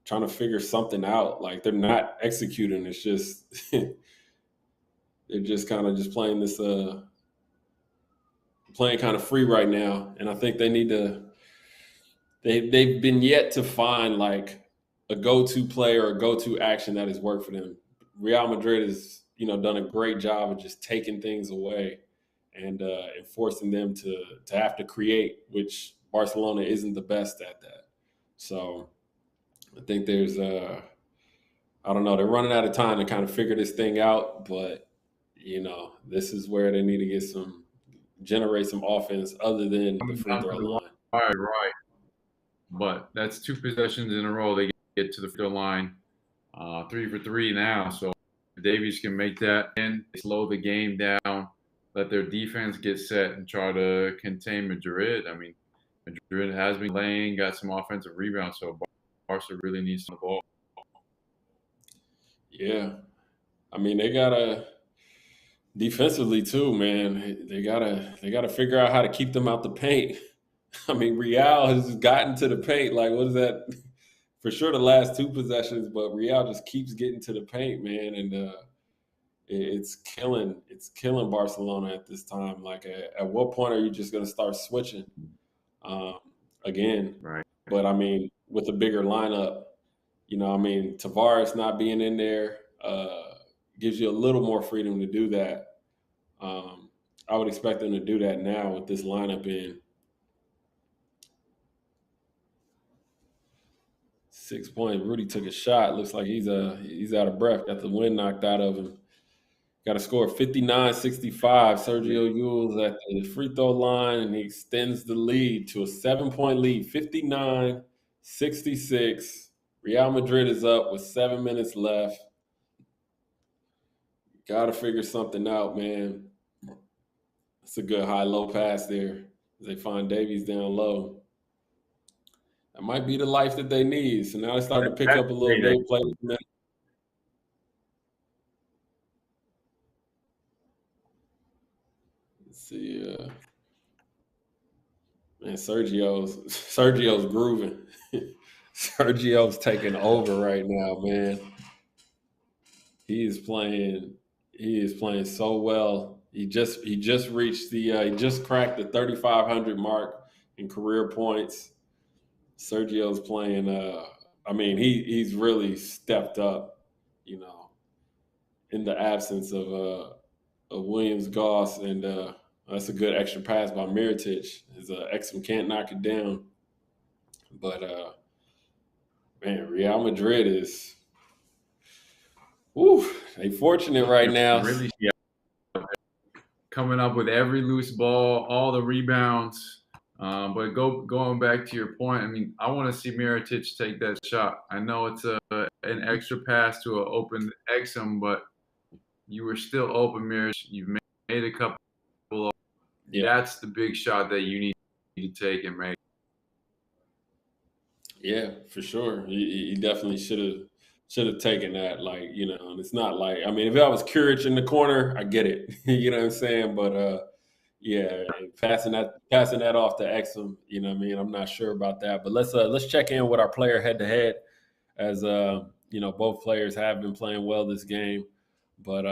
to figure something out. Like they're not executing. It's just they're just kind of just playing this playing kind of free right now. And I think they need to they've been yet to find like a go-to play or a go-to action that has worked for them. Real Madrid has, done a great job of just taking things away and forcing them to have to create, which Barcelona isn't the best at that. So I think there's I don't know, they're running out of time to kind of figure this thing out, but this is where they need to generate some offense other than the free throw line. Right. But that's 2 possessions in a row. They get to the free throw line, 3 for 3 now. So if Davies can make that and slow the game down, let their defense get set and try to contain Madrid. I mean, Madrid has been playing, got some offensive rebounds, so Barca really needs the ball. Yeah. They gotta defensively too, man. They gotta figure out how to keep them out the paint. Real has gotten to the paint, like, what is that, for sure the last 2 possessions, but Real just keeps getting to the paint, man, and it's killing Barcelona at this time. Like, at what point are you just going to start switching again? Right. But I mean, with a bigger lineup, Tavares not being in there gives you a little more freedom to do that. I would expect them to do that now with this lineup in. 6 points. Rudy took a shot. Looks like he's out of breath. Got the wind knocked out of him. Got a score of 59-65. Sergio Llull's at the free throw line, and he extends the lead to a 7-point lead, 59-66. Real Madrid is up with 7 minutes left. Got to figure something out, man. It's a good high-low pass there. They find Davies down low. That might be the life that they need. So now they're starting to pick up a little bit. Play with them. Let's see. Man, Sergio's grooving. Sergio's taking over right now, man. He is playing so well. He just reached he just cracked the 3,500 mark in career points. Sergio's playing he's really stepped up, in the absence of Williams Goss, and that's a good extra pass by Mirotic. His Exum can't knock it down. But man, Real Madrid is they fortunate right now. Really, yeah. Coming up with every loose ball, all the rebounds. But going back to your point, I mean, I want to see Mirotic take that shot. I know it's an extra pass to an open Exum, but you were still open, Mirotic. You've made a couple. Yeah. That's the big shot that you need to take and make. Yeah, for sure. He definitely should have taken that. And it's not like, I mean, if I was Kuric in the corner, I get it. You know what I'm saying? But yeah, passing that off to Exum, I'm not sure about that. But let's check in with our player head to head, as both players have been playing well this game. But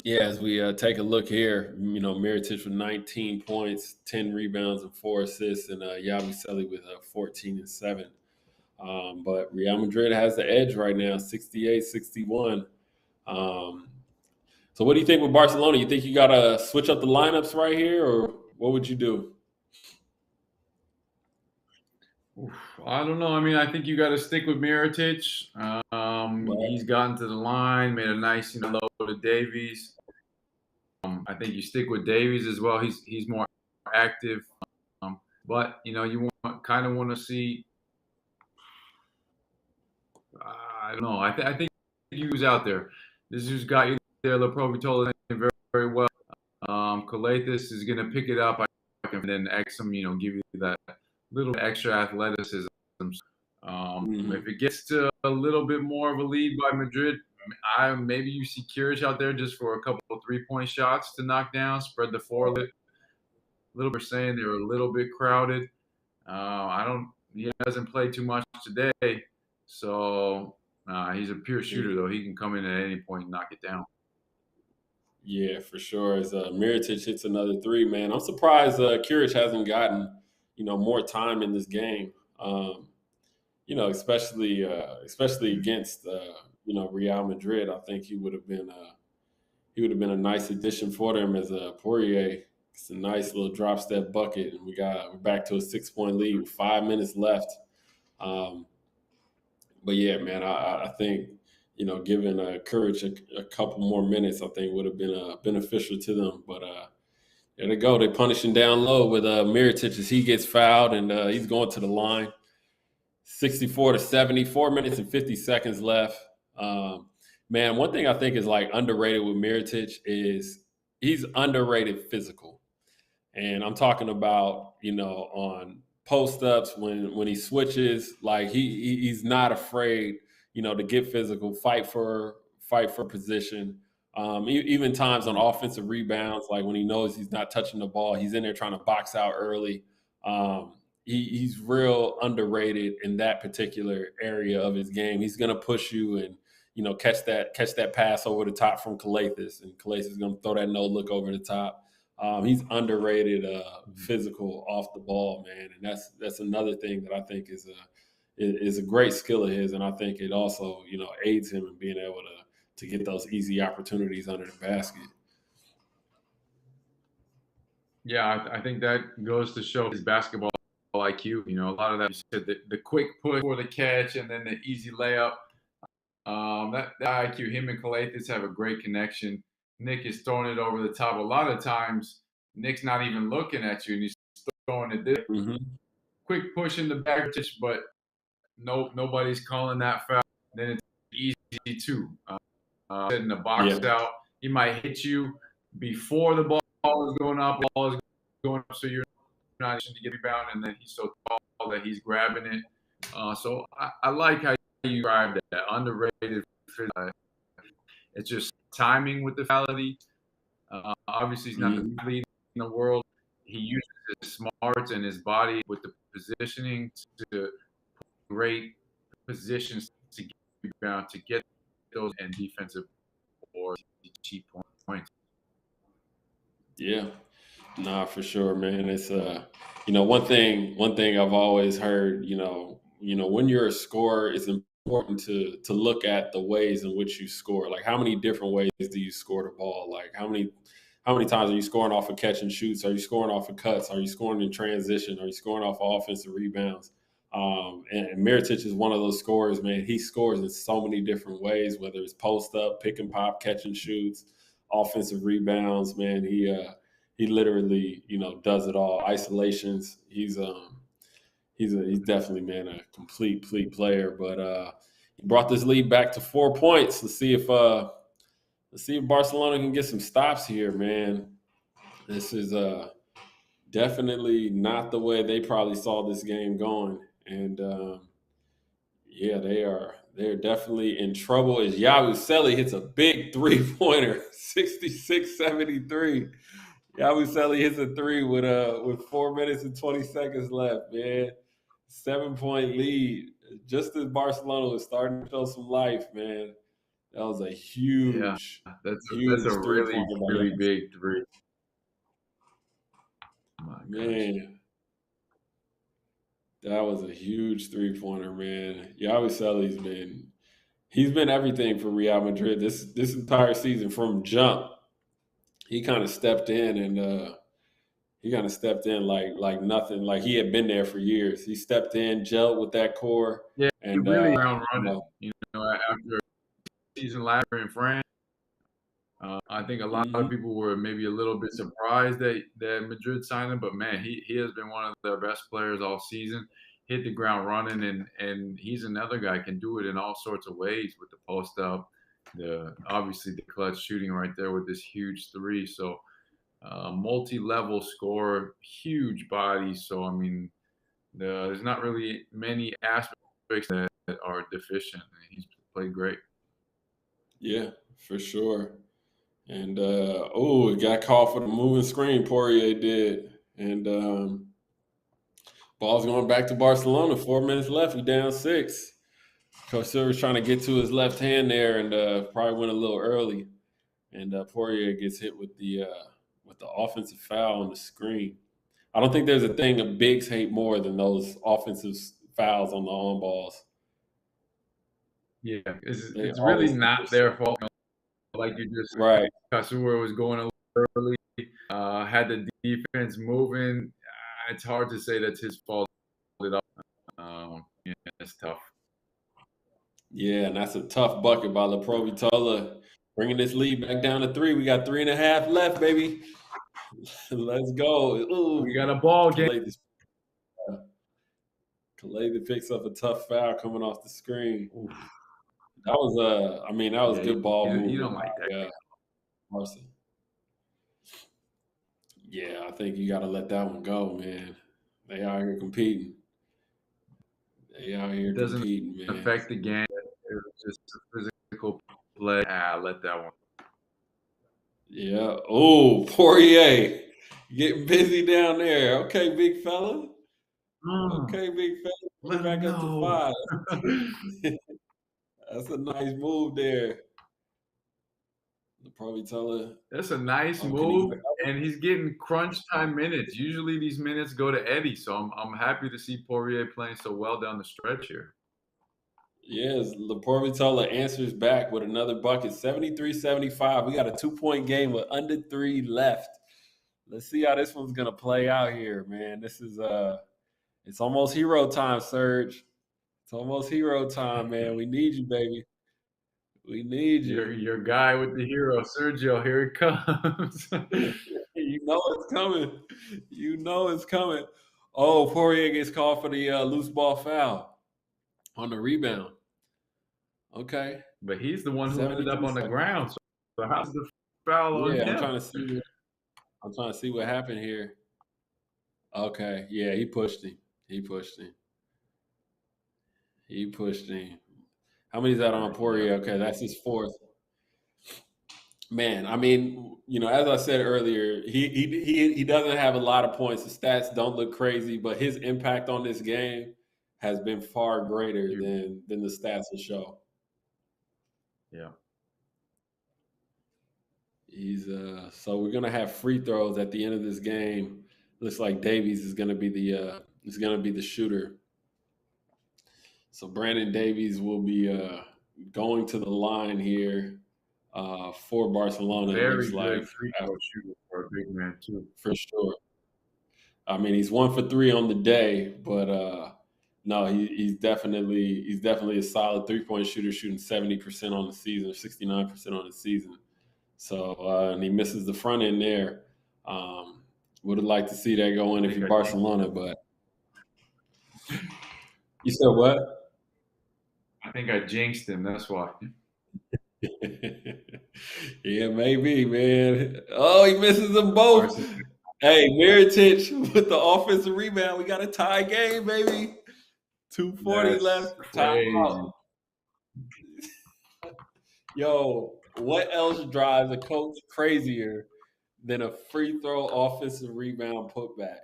as we take a look here, Mirotic with 19 points, 10 rebounds, and 4 assists, and Yabusele with 14 and 7. But Real Madrid has the edge right now, 68-61. So what do you think with Barcelona? You think you got to switch up the lineups right here, or what would you do? I don't know. I mean, I think you got to stick with Mirotic. He's gotten to the line, made a nice low to Davies. I think you stick with Davies as well. He's more active. But you kind of want to see. I don't know. I think he was out there. This is who's got you there. Leprovitola very, very well. Coletas is going to pick it up, and then Exum, give you that little extra athleticism. If it gets to a little bit more of a lead by Madrid, maybe you see Kuric out there just for a couple of 3-point shots to knock down, spread the floor a little bit. Saying they were a little bit crowded. He hasn't played too much today, so he's a pure shooter though. He can come in at any point and knock it down. Yeah, for sure. As Mirotic hits another 3, man, I'm surprised Kuric hasn't gotten more time in this game. Especially against Real Madrid. I think he would have been a nice addition for them as a Poirier. It's a nice little drop step bucket, and we're back to a 6-point lead with 5 minutes left. But yeah, man, I think giving Kuric a couple more minutes, I think would have been beneficial to them. But there they go. They're punishing down low with Mirotic as he gets fouled, and he's going to the line. 64-70, 4 minutes and 50 seconds left. Man, one thing I think is underrated with Mirotic is he's underrated physical. And I'm talking about, on post-ups when he switches, he's not afraid, to get physical, fight for position. Even times on offensive rebounds, when he knows he's not touching the ball, he's in there trying to box out early. he's real underrated in that particular area of his game. He's going to push you and catch that pass over the top from Calathes, and Calathes is going to throw that no look over the top. He's underrated, physical off the ball, man, and that's another thing that I think is a great skill of his, and I think it also aids him in being able to get those easy opportunities under the basket. Yeah, I think that goes to show his basketball IQ. A lot of that, you said the quick push for the catch and then the easy layup. That IQ, him and Calathes have a great connection. Nick is throwing it over the top. A lot of times, Nick's not even looking at you, and he's throwing it there. Mm-hmm. Quick push in the back, but nobody's calling that foul. Then it's easy too. In the box out, he might hit you before the ball is going up. So you're not able to get rebound, and then he's so tall that he's grabbing it. So I like how you described that. Underrated. It's just timing with the physicality. Obviously, he's not the athlete in the world. He uses his smarts and his body with the positioning to great positions to get rebound, to get those and defensive or cheap points. Yeah, nah, for sure, man. It's one thing I've always heard, when you're a scorer, it's important to look at the ways in which you score. Like, how many different ways do you score the ball? Like, how many times are you scoring off of catch and shoots? Are you scoring off of cuts? Are you scoring in transition? Are you scoring off of offensive rebounds? And Mirotic is one of those scorers, man. He scores in so many different ways, whether it's post up, pick and pop, catch and shoots, offensive rebounds, man. He literally, does it all. Isolations. He's definitely, man, a complete player. But he brought this lead back to 4 points. Let's see if Barcelona can get some stops here, man. This is definitely not the way they probably saw this game going. And they're definitely in trouble as Yabusele hits a big three-pointer, 66-73. Yabusele hits a three with 4 minutes and 20 seconds left, man. 7-point lead. Just as Barcelona was starting to show some life, man. That was a huge, that's a really big three. Man, that was a huge three-pointer, man. Yabusele's been everything for Real Madrid this entire season from jump. He kind of stepped in like nothing, like he had been there for years. He stepped in, gelled with that core. Yeah, and really around running. After season last year in France, I think a lot of people were maybe a little bit surprised that Madrid signed him, but man, he has been one of their best players all season. Hit the ground running, and he's another guy can do it in all sorts of ways with the post up, obviously the clutch shooting right there with this huge three. So multi-level scorer, huge body. So I mean, there's not really many aspects that are deficient. He's played great. Yeah, for sure. And it got called for the moving screen. Poirier did, and ball's going back to Barcelona. 4 minutes left. We down 6. Coach Silver's trying to get to his left hand there, and probably went a little early. And Poirier gets hit with the offensive foul on the screen. I don't think there's a thing that bigs hate more than those offensive fouls on the on balls. Yeah, it's really not their fault. Like you just said, right. Kasura was going a little early, had the defense moving. It's hard to say that's his fault. It's tough. Yeah, and that's a tough bucket by Laprovitola, bringing this lead back down to 3. We got 3.5 left, baby. Let's go. Ooh, we got a ball game. Calathes picks up a tough foul coming off the screen. Ooh. That was good ball movement. You don't like that. Marcy. Yeah, I think you got to let that one go, man. They out here competing. It doesn't competing, man. Affect the game. It was just a physical play. Let that one. Yeah. Oh, Poirier getting busy down there. Okay, big fella. Okay, big fella. Let him Back up to know. 5. That's a nice move there. The probably teller. That's a nice Oh, can he move, get it? and he's getting crunch time minutes. Usually these minutes go to Eddie, so I'm happy to see Poirier playing so well down the stretch here. Yes, Laporte answers back with another bucket, 73-75. We got a 2-point game with under 3 left. Let's see how this one's gonna play out here, man. This is it's almost hero time, Serge. It's almost hero time, man. We need you, baby. We need you. Your guy with the hero, Sergio. Here it comes. You know it's coming. You know it's coming. Oh, Poirier gets called for the loose ball foul on the rebound. Okay. But he's the one who ended up 73 on the seconds. ground. So how's the foul on Yeah, him? I'm trying to see what happened here. Okay. Yeah, he pushed him. He pushed him. How many is that on Poirier? Okay, that's his 4th. Man, I mean, as I said earlier, he doesn't have a lot of points. The stats don't look crazy, but his impact on this game has been far greater than the stats will show. Yeah. So we're gonna have free throws at the end of this game. Looks like Davies is gonna be the shooter. So Brandon Davies will be going to the line here for Barcelona. Very looks good like free throw shooter for a big man too. For sure. I mean, he's 1 for 3 on the day, but no, he's definitely a solid 3-point shooter, shooting 70% on the season, 69% on the season. So and he misses the front end there. Would have liked to see that go in if you're Barcelona, but you said what? I think I jinxed him. That's why. Yeah, maybe, man. Oh, he misses them both. Hey, Mirotic with the offensive rebound. We got a tie game, baby. 2:40 left. Timeout. Yo, what else drives a coach crazier than a free throw offensive rebound putback?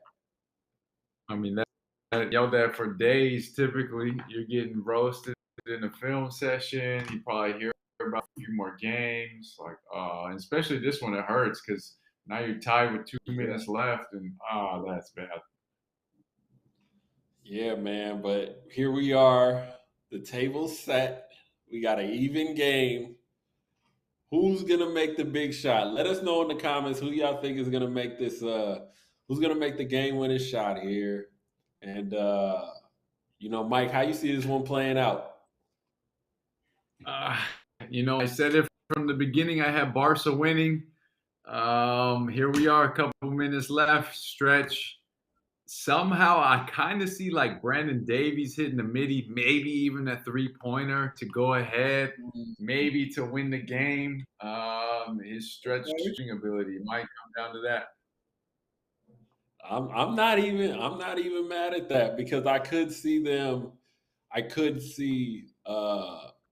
I mean, that yelled at for days. Typically, you're getting roasted in a film session. You probably hear about a few more games, and especially this one. It hurts because now you're tied with 2 minutes left, and that's bad. Yeah, man. But here we are. The table's set. We got an even game. Who's gonna make the big shot? Let us know in the comments who y'all think is gonna make this. Who's gonna make the game-winning shot here? And Mike, how you see this one playing out? I said it from the beginning. I had Barca winning. Here we are, a couple minutes left. Stretch. Somehow I kind of see like Brandon Davies hitting the midi, maybe even a 3-pointer to go ahead, maybe to win the game. His stretch shooting ability might come down to that. I'm not even mad at that because I could see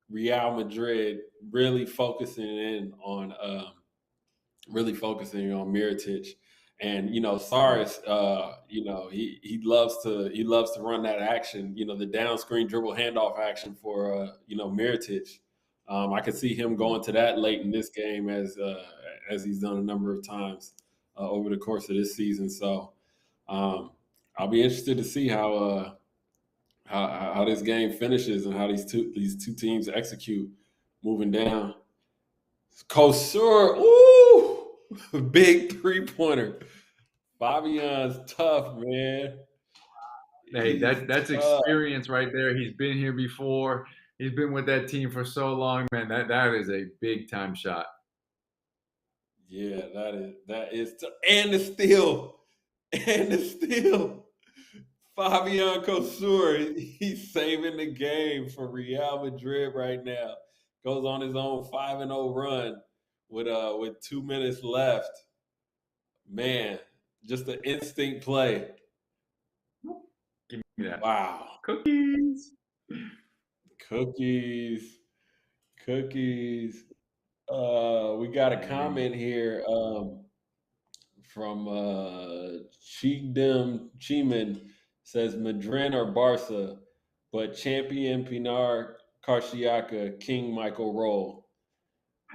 Real Madrid really focusing on Mirotic. And Saris, he loves to run that action, the down screen dribble handoff action for Mirotic. I could see him going to that late in this game as he's done a number of times over the course of this season. So I'll be interested to see how this game finishes and how these two teams execute moving down. Kosur, ooh, big 3-pointer. Fabian's tough, man. Hey, that's experience right there. He's been here before. He's been with that team for so long, man. That is a big time shot. Yeah, that is and the steal. Fabian Kosur, he's saving the game for Real Madrid right now. Goes on his own 5-0 run with 2 minutes left. Man, just an instinct play. Give me that. Wow. Cookies. We got a comment here from Chigdem Chiman says Madrid or Barca, but champion Pinar Karciaka, King Michael Roll.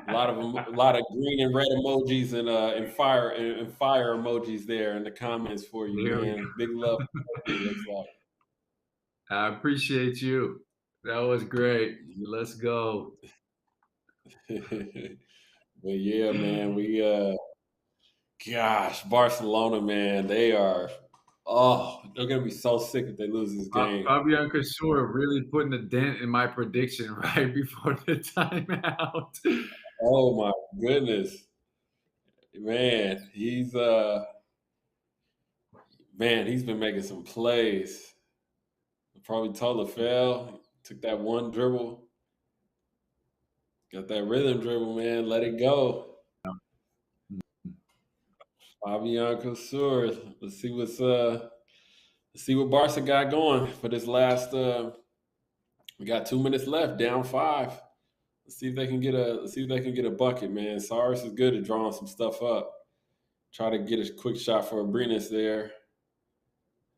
A lot of green and red emojis and fire emojis there in the comments for you, man. Big love. It looks like. I appreciate you. That was great. Let's go. But yeah, man, gosh, Barcelona, man, they're gonna be so sick if they lose this game. Fabian Kasur really putting a dent in my prediction right before the timeout. Oh my goodness, man, he's been making some plays. Probably Tola fell, took that one dribble, got that rhythm dribble, man. Let it go. Fabian Kasur. Let's see what Barca got going for this last. We got 2 minutes left, down 5. Let's see if they can get a bucket, man. Cyrus is good at drawing some stuff up. Try to get a quick shot for Abrinas there.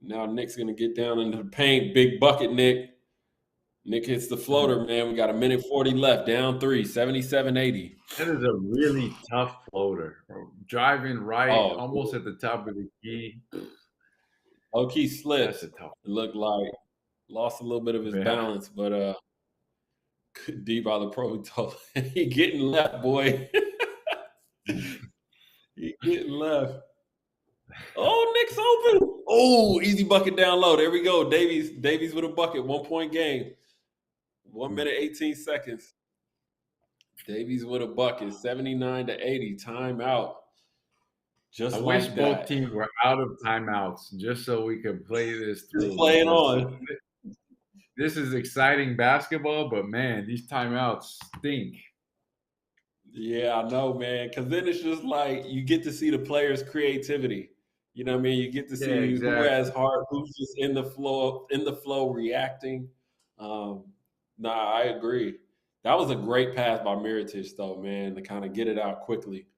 Now Nick's gonna get down into the paint. Big bucket, Nick. Nick hits the floater, man. We got 1:40 left, down 3, 77-80. That is a really tough floater. Driving right, almost at the top of the key. Low-key slips. That's a tough. It looked like lost a little bit of his balance, but deep by the pro told he getting left, boy. He getting left. Oh, Nick's open. Oh, easy bucket down low. There we go. Davies with a bucket. 1 point game. 1 minute, 18 seconds. Davies with a bucket. 79-80. Timeout. Just I like wish that. both teams were out of timeouts just so we could play this through. Just play it on. This is exciting basketball, but man, these timeouts stink. Yeah, I know, man. Because then it's just like you get to see the players' creativity. You know what I mean? You get to see who has heart, who's just in the flow, reacting. I agree. That was a great pass by Mirotic, though, man, to kind of get it out quickly.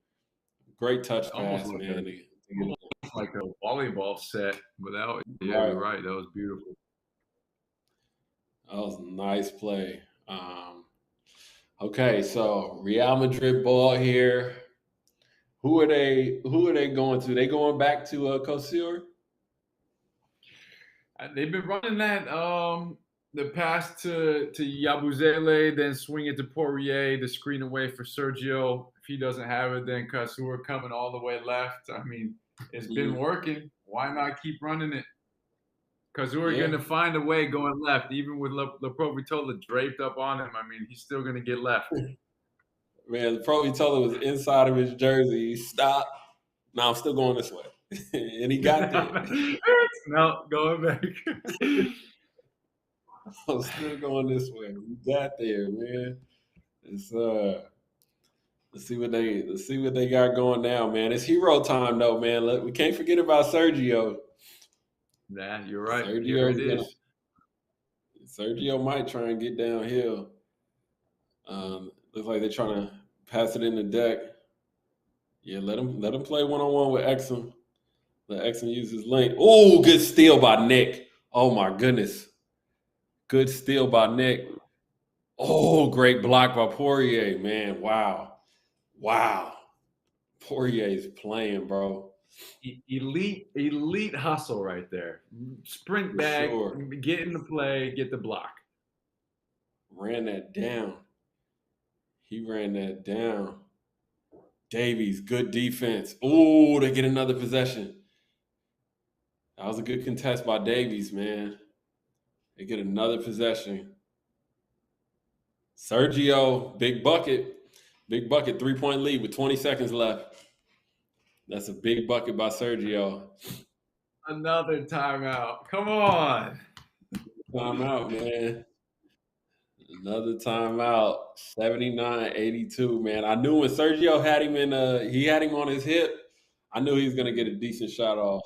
Great touch pass, man. Almost like a volleyball set, but you're right. That was beautiful. That was a nice play. Okay, so Real Madrid ball here. Who are they going to? They going back to Kosur? They've been running that the pass to Yabusele, then swing it to Poirier, the screen away for Sergio. If he doesn't have it, then Kasur coming all the way left. I mean, it's been working. Why not keep running it? Kasur going to find a way going left, even with Leprovitola draped up on him. I mean, he's still going to get left. Man, Leprovitola was inside of his jersey. He stopped. No, I'm still going this way. And he got there. No, going back. I'm still going this way. We got there, man. It's let's see what they got going now, man. It's hero time though, man. We can't forget about Sergio. Nah, you're right. Sergio might try and get downhill. Looks like they're trying to pass it in the deck. Yeah, let him play one-on-one with Exum. Let Exum use his length. Oh, good steal by Nick. Oh my goodness. Good steal by Nick. Oh, great block by Poirier, man. Wow. Poirier's playing, bro. Elite hustle right there. Sprint back, get in the play, get the block. Ran that down. He ran that down. Davies, good defense. Oh, they get another possession. That was a good contest by Davies, man. They get another possession. Sergio, big bucket, 3-point lead with 20 seconds left. That's a big bucket by Sergio. Another timeout. Come on. Timeout, man. Another timeout. 79-82, man. I knew when Sergio had him on his hip, I knew he was gonna get a decent shot off.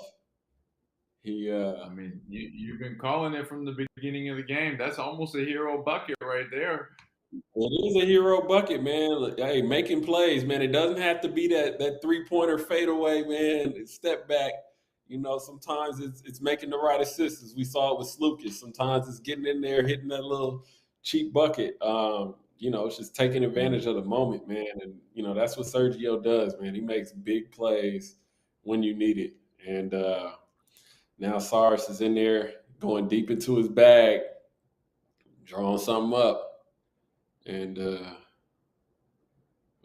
I mean, you've been calling it from the beginning of the game. That's almost a hero bucket right there. It is a hero bucket, man. Hey, making plays, man. It doesn't have to be that 3-pointer fadeaway, man. Step back. sometimes it's making the right assists. As we saw it with Lucas. Sometimes it's getting in there, hitting that little cheap bucket. It's just taking advantage of the moment, man. And, that's what Sergio does, man. He makes big plays when you need it. And now Cyrus is in there going deep into his bag, drawing something up. And we're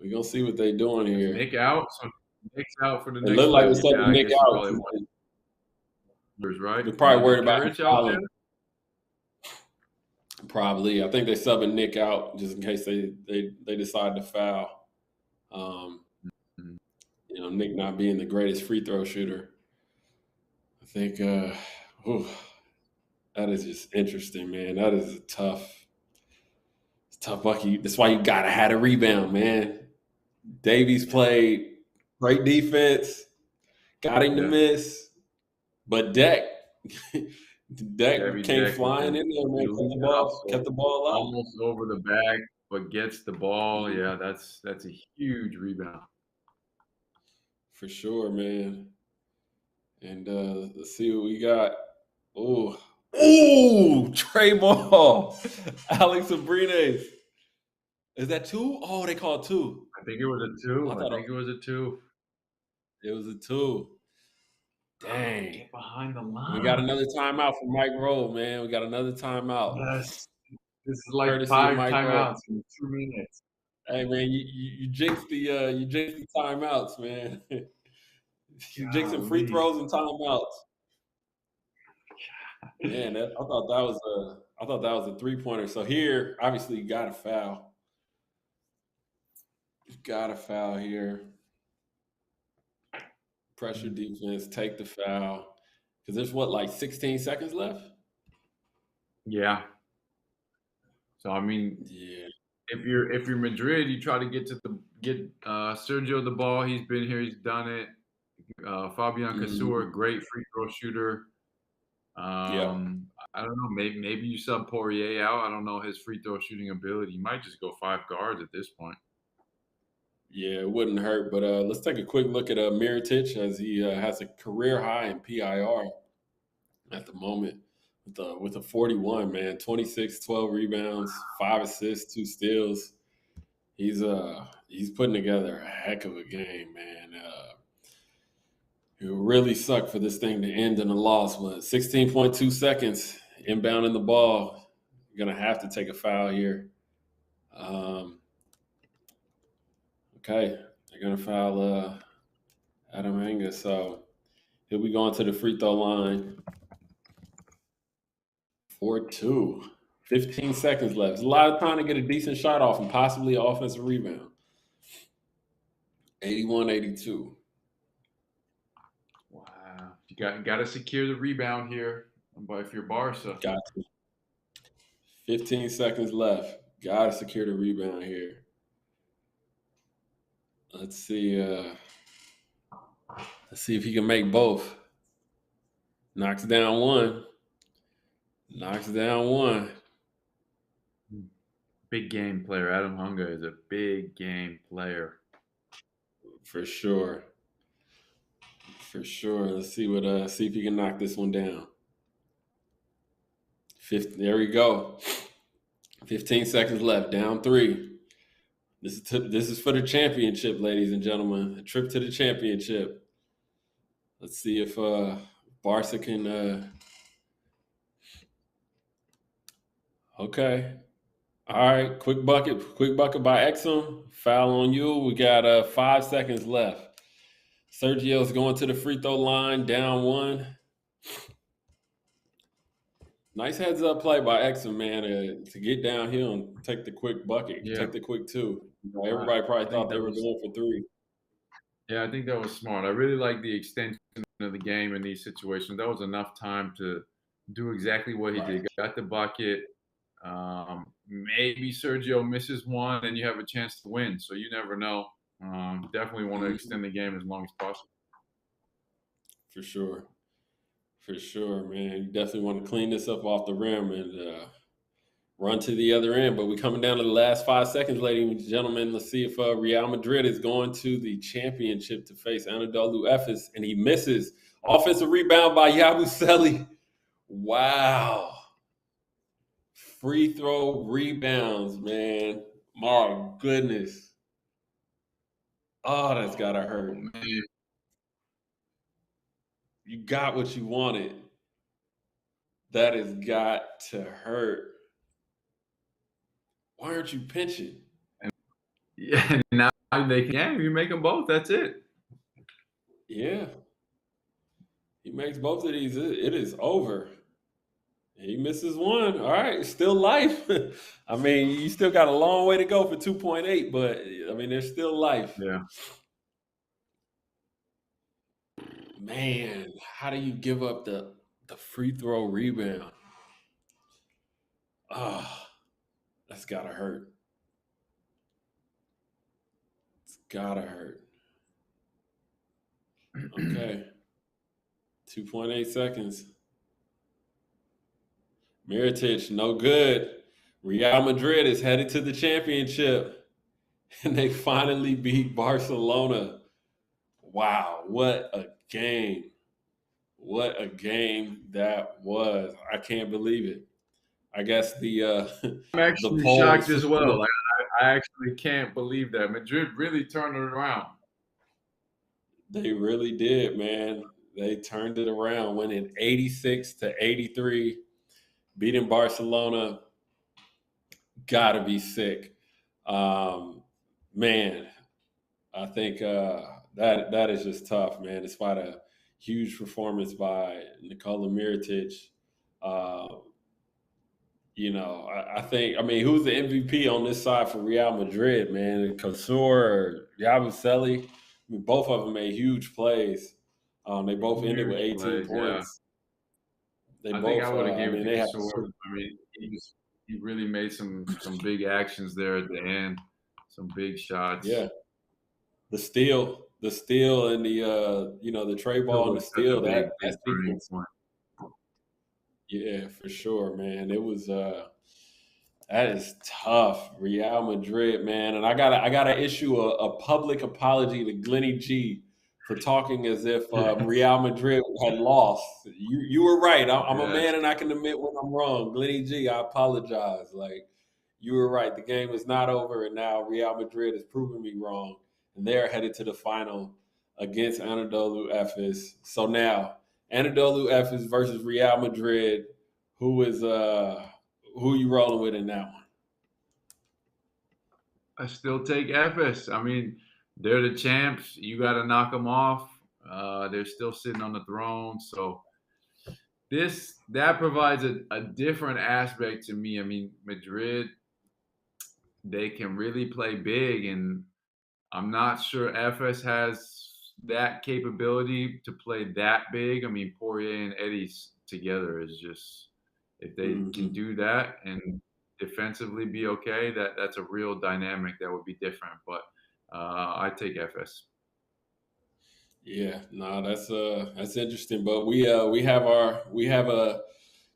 going to see what they're doing here. Nick out. So Nick's out for the next. It looked like it's something Nick out. Right? They're probably worried about him fouling. Probably. I think they're subbing Nick out just in case they decide to foul. Nick not being the greatest free throw shooter. I think that is just interesting, man. That is a tough bucket. That's why you gotta have a rebound, man. Davies played great defense, got him to miss, but Deck came flying in there, man. Kept the ball out. Almost over the bag, but gets the ball. Yeah, that's a huge rebound. For sure, man. And let's see what we got. Trey Ball. Alex Abrines. Is that 2? Oh, they called 2. I think it was a 2. I think it was a 2. It was a 2. Dang. Get behind the line. We got another timeout from Mike Rowe, man. We got another timeout. Yes. This is like 5 timeouts in 2 minutes. Hey, man, you jinxed the timeouts, man. You jinxing free throws and timeouts. Man, I thought that was a 3-pointer. So here, obviously, you got to foul. You got to foul here. Pressure defense, take the foul. Because there's 16 seconds left? Yeah. So if you're Madrid, you try to get Sergio the ball. He's been here, he's done it. Fabian Casur, great free throw shooter. I don't know. Maybe you sub Poirier out. I don't know his free throw shooting ability. You might just go 5 guards at this point. Yeah, it wouldn't hurt. But let's take a quick look at Mirotic as he has a career high in PIR at the moment with a 41, man. 26, 12 rebounds, 5 assists, 2 steals. He's putting together a heck of a game, man. It would really suck for this thing to end in a loss, but 16.2 seconds inbounding the ball. You're going to have to take a foul here. Okay, they're going to foul Adam Anga, so he'll be going to the free throw line. 4-2. 15 seconds left. There's a lot of time to get a decent shot off and possibly an offensive rebound. 81-82. Wow. You got to secure the rebound here. But if you're Barca. Got to. 15 seconds left. Got to secure the rebound here. Let's see if he can make both. Knocks down one. Big game player. Adam Hunga is a big game player. For sure. Let's see if he can knock this one down. There we go. 15 seconds left. Down 3. This is for the championship, ladies and gentlemen. A trip to the championship. Let's see if Barca can. Okay. All right. Quick bucket by Exum. Foul on you. We got 5 seconds left. Sergio's going to the free throw line. Down 1. Nice heads up play by Exum, man, to get downhill and take the quick bucket, take the quick 2. Everybody probably thought they were going for 3. Yeah, I think that was smart. I really like the extension of the game in these situations. That was enough time to do exactly what he did. Got the bucket. Maybe Sergio misses one and you have a chance to win. So you never know. Definitely want to extend the game as long as possible. For sure, man. You definitely want to clean this up off the rim and run to the other end. But we're coming down to the last 5 seconds, ladies and gentlemen. Let's see if Real Madrid is going to the championship to face Anadolu Efes, and he misses. Offensive rebound by Yabusele. Wow. Free throw rebounds, man. My goodness. Oh, that's got to hurt. Man. You got what you wanted. That has got to hurt. Why aren't you pinching? Yeah, now they can. Yeah, you make them both. That's it. Yeah. He makes both of these. It is over. He misses one. All right, still life. I mean, you still got a long way to go for 2.8, but I mean, there's still life. Yeah. Man, how do you give up the free throw rebound? Ah, that's gotta hurt. It's gotta hurt. Okay. 2.8 seconds. Mirotic, no good. Real Madrid is headed to the championship, and they finally beat Barcelona. Wow, what a game. What a game that was. I can't believe it. I guess I'm actually shocked as well. Like, I actually can't believe that. Madrid really turned it around. They really did, man. They turned it around, winning 86-83, beating Barcelona. Gotta be sick. Man, I think that is just tough, man. Despite a huge performance by Nikola Mirotic, I think, who's the MVP on this side for Real Madrid, man? Cosur or Yabusele? Both of them made huge plays. They both ended with 18 points. Yeah. I think I would have given it to Cosur. He really made some big actions there at the end. Some big shots. Yeah. The steal and the tray ball and the steal, that sequence. Yeah, for sure, man. It was that is tough. Real Madrid, man. And I gotta issue a public apology to Glenny G for talking as if Real Madrid had lost. You were right. I'm a man and I can admit when I'm wrong. Glenny G, I apologize. Like, you were right. The game is not over, and now Real Madrid has proven me wrong. And they're headed to the final against Anadolu Efes. So now, Anadolu Efes versus Real Madrid. Who you rolling with in that one? I still take Efes. They're the champs. You got to knock them off. They're still sitting on the throne. So that provides a different aspect to me. Madrid, they can really play big, and I'm not sure Efes has that capability to play that big. Poirier and Eddie's together is just, if they can do that and defensively be okay, that's a real dynamic that would be different. But I take Efes. Yeah, no, that's interesting. But we have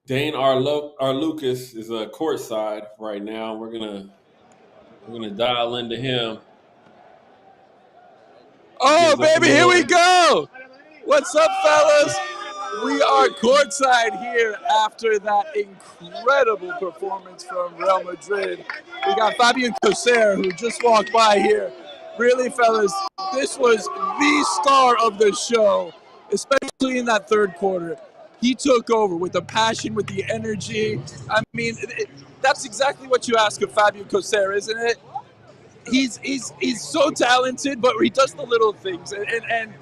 Dane Lucas is courtside right now. We're gonna dial into him. Oh baby, here we go! What's up, fellas? We are courtside here after that incredible performance from Real Madrid. We got Fabian Coser, who just walked by here. Really, fellas, this was the star of the show, especially in that third quarter. He took over with the passion, with the energy. That's exactly what you ask of Fabian Coser, isn't it? He's so talented, but he does the little things. And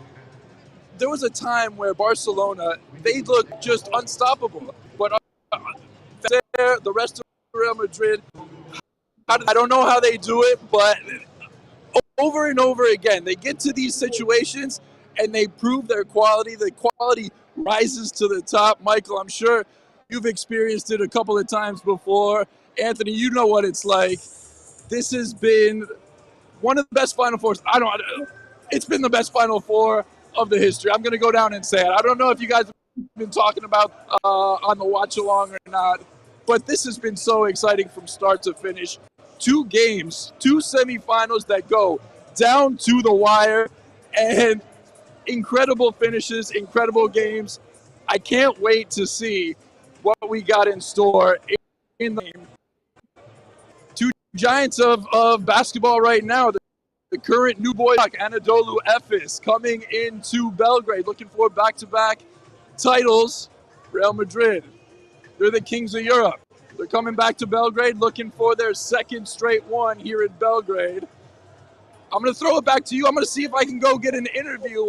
there was a time where Barcelona, they looked just unstoppable. But the rest of Real Madrid, I don't know how they do it, but over and over again, they get to these situations and they prove their quality. The quality rises to the top. Michael, I'm sure you've experienced it a couple of times before. Anthony, you know what it's like. This has been one of the best Final Fours. It's been the best Final Four of the history. I'm going to go down and say it. I don't know if you guys have been talking about on the Watchalong or not, but this has been so exciting from start to finish. 2 games, 2 semifinals that go down to the wire, and incredible finishes, incredible games. I can't wait to see what we got in store in the game. Two giants of basketball right now. The current new boy, Anadolu Efes, coming into Belgrade, looking for back-to-back titles. Real Madrid, they're the kings of Europe. They're coming back to Belgrade, looking for their second straight one here in Belgrade. I'm going to throw it back to you. I'm going to see if I can go get an interview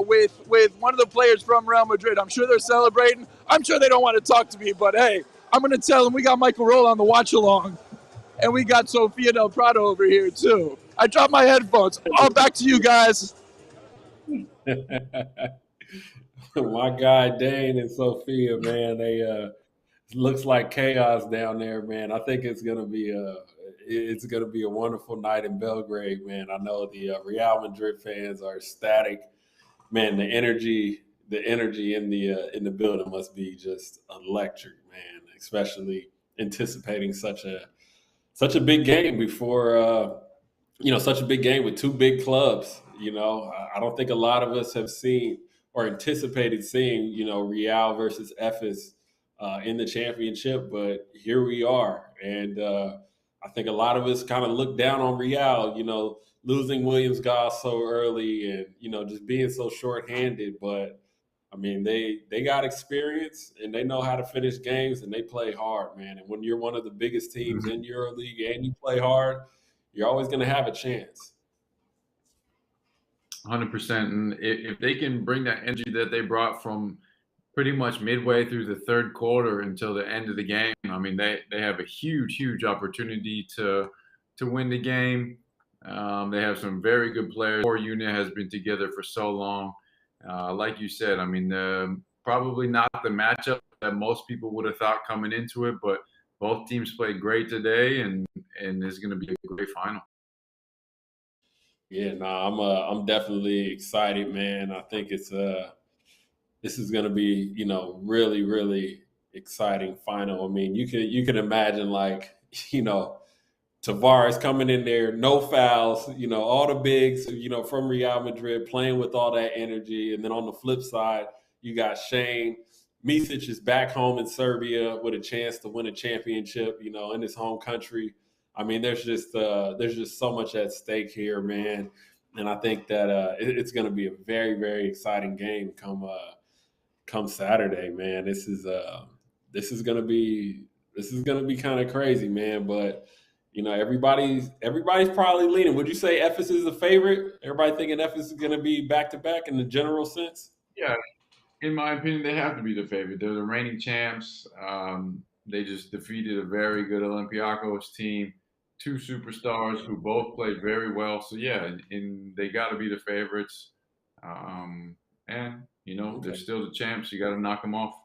with one of the players from Real Madrid. I'm sure they're celebrating. I'm sure they don't want to talk to me, but hey, I'm going to tell them we got Michael Roll on the Watchalong, and we got Sofia Del Prado over here too. I dropped my headphones. All back to you guys. My guy Dane and Sophia, man, they looks like chaos down there, man. I think it's gonna be a wonderful night in Belgrade, man. I know the Real Madrid fans are ecstatic, man. The energy in the building must be just electric, man. Especially anticipating such a big game before. Such a big game with two big clubs. I don't think a lot of us have seen or anticipated seeing, Real versus Efes in the championship, but here we are. And I think a lot of us kind of look down on Real, losing Williams Goss so early and, just being so shorthanded. But, I mean, they got experience and they know how to finish games and they play hard, man. And when you're one of the biggest teams in EuroLeague and you play hard, you're always going to have a chance. 100%. And if they can bring that energy that they brought from pretty much midway through the third quarter until the end of the game, I mean, they have a huge opportunity to win the game. They have some very good players. Core unit has been together for so long. Like you said, I mean, probably not the matchup that most people would have thought coming into it, but both teams played great today, and it's going to be a great final. Yeah, I'm definitely excited, man. I think this is going to be, really, really exciting final. I mean, you can imagine Tavares coming in there, no fouls, all the bigs, from Real Madrid playing with all that energy, and then on the flip side, you got Shane. Micic is back home in Serbia with a chance to win a championship, in his home country. I mean, there's just so much at stake here, man. And I think that it's going to be a very, very exciting game come Saturday, man. This is going to be kind of crazy, man. But everybody's probably leaning. Would you say Efes is the favorite? Everybody thinking Efes is going to be back to back in the general sense? Yeah. In my opinion, they have to be the favorite. They're the reigning champs. They just defeated a very good Olympiacos team, two superstars who both played very well. So, yeah, they got to be the favorites. And, they're still the champs. You got to knock them off.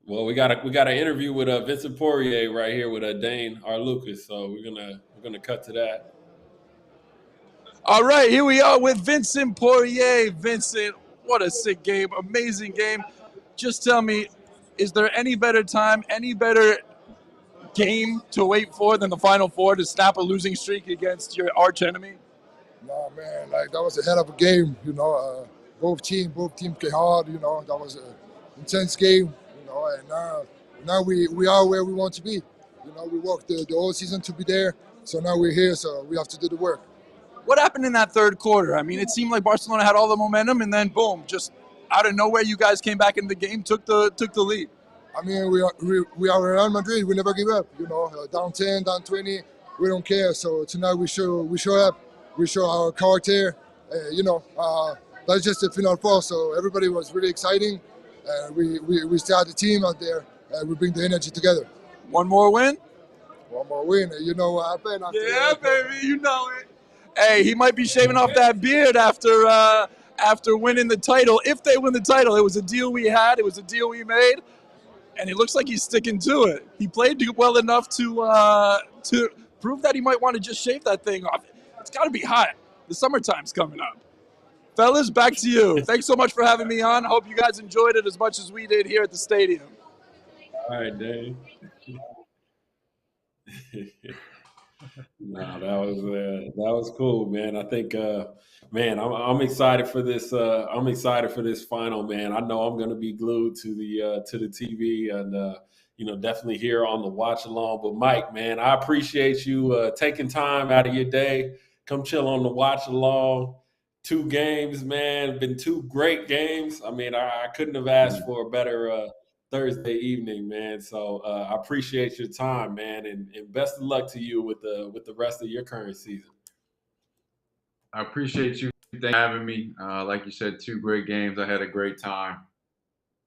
Well, we got an interview with Vincent Poirier right here with Dane Arlucas. So we're gonna cut to that. All right, here we are with Vincent Poirier. Vincent, what a sick game, amazing game. Just tell me, is there any better time, any better game to wait for than the Final Four to snap a losing streak against your arch enemy? No, man, that was a hell of a game, both teams played hard, that was an intense game, and now we are where we want to be. We worked the whole season to be there, so now we're here, so we have to do the work. What happened in that third quarter? I mean, it seemed like Barcelona had all the momentum, and then boom, just out of nowhere, you guys came back into the game, took the lead. I mean, we are Real Madrid. We never give up. Down 10, down 20, we don't care. So tonight we show up. We show our character. That's just the final four. So everybody was really exciting. We start the team out there, and we bring the energy together. One more win. One more win. You know what happened? Yeah, baby, you know it. Hey, he might be shaving off that beard after winning the title. If they win the title, it was a deal we had. It was a deal we made, and it looks like he's sticking to it. He played well enough to prove that he might want to just shave that thing off. It's got to be hot. The summertime's coming up. Fellas, back to you. Thanks so much for having me on. Hope you guys enjoyed it as much as we did here at the stadium. All right, Dave. No, that was cool, man. I think, man, I'm excited for this. I'm excited for this final, man. I know I'm going to be glued to the TV and definitely here on the watch along. But Mike, man, I appreciate you taking time out of your day, come chill on the watch along. 2 games, man, been 2 great games. I mean, I couldn't have asked for a better Thursday evening, man. So I appreciate your time, man, and best of luck to you with the rest of your current season. I appreciate you having me. Like you said, 2 great games. I had a great time.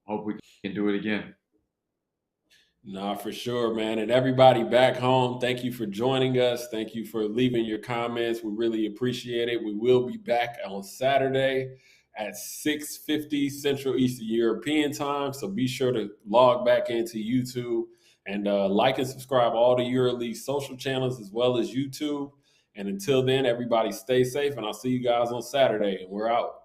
Hope we can do it again. No, for sure, man. And everybody back home, thank you for joining us. Thank you for leaving your comments. We really appreciate it. We will be back on Saturday at 6:50 Central Eastern European time. So be sure to log back into YouTube and like and subscribe all the EuroLeague social channels as well as YouTube. And until then, everybody stay safe, and I'll see you guys on Saturday. And we're out.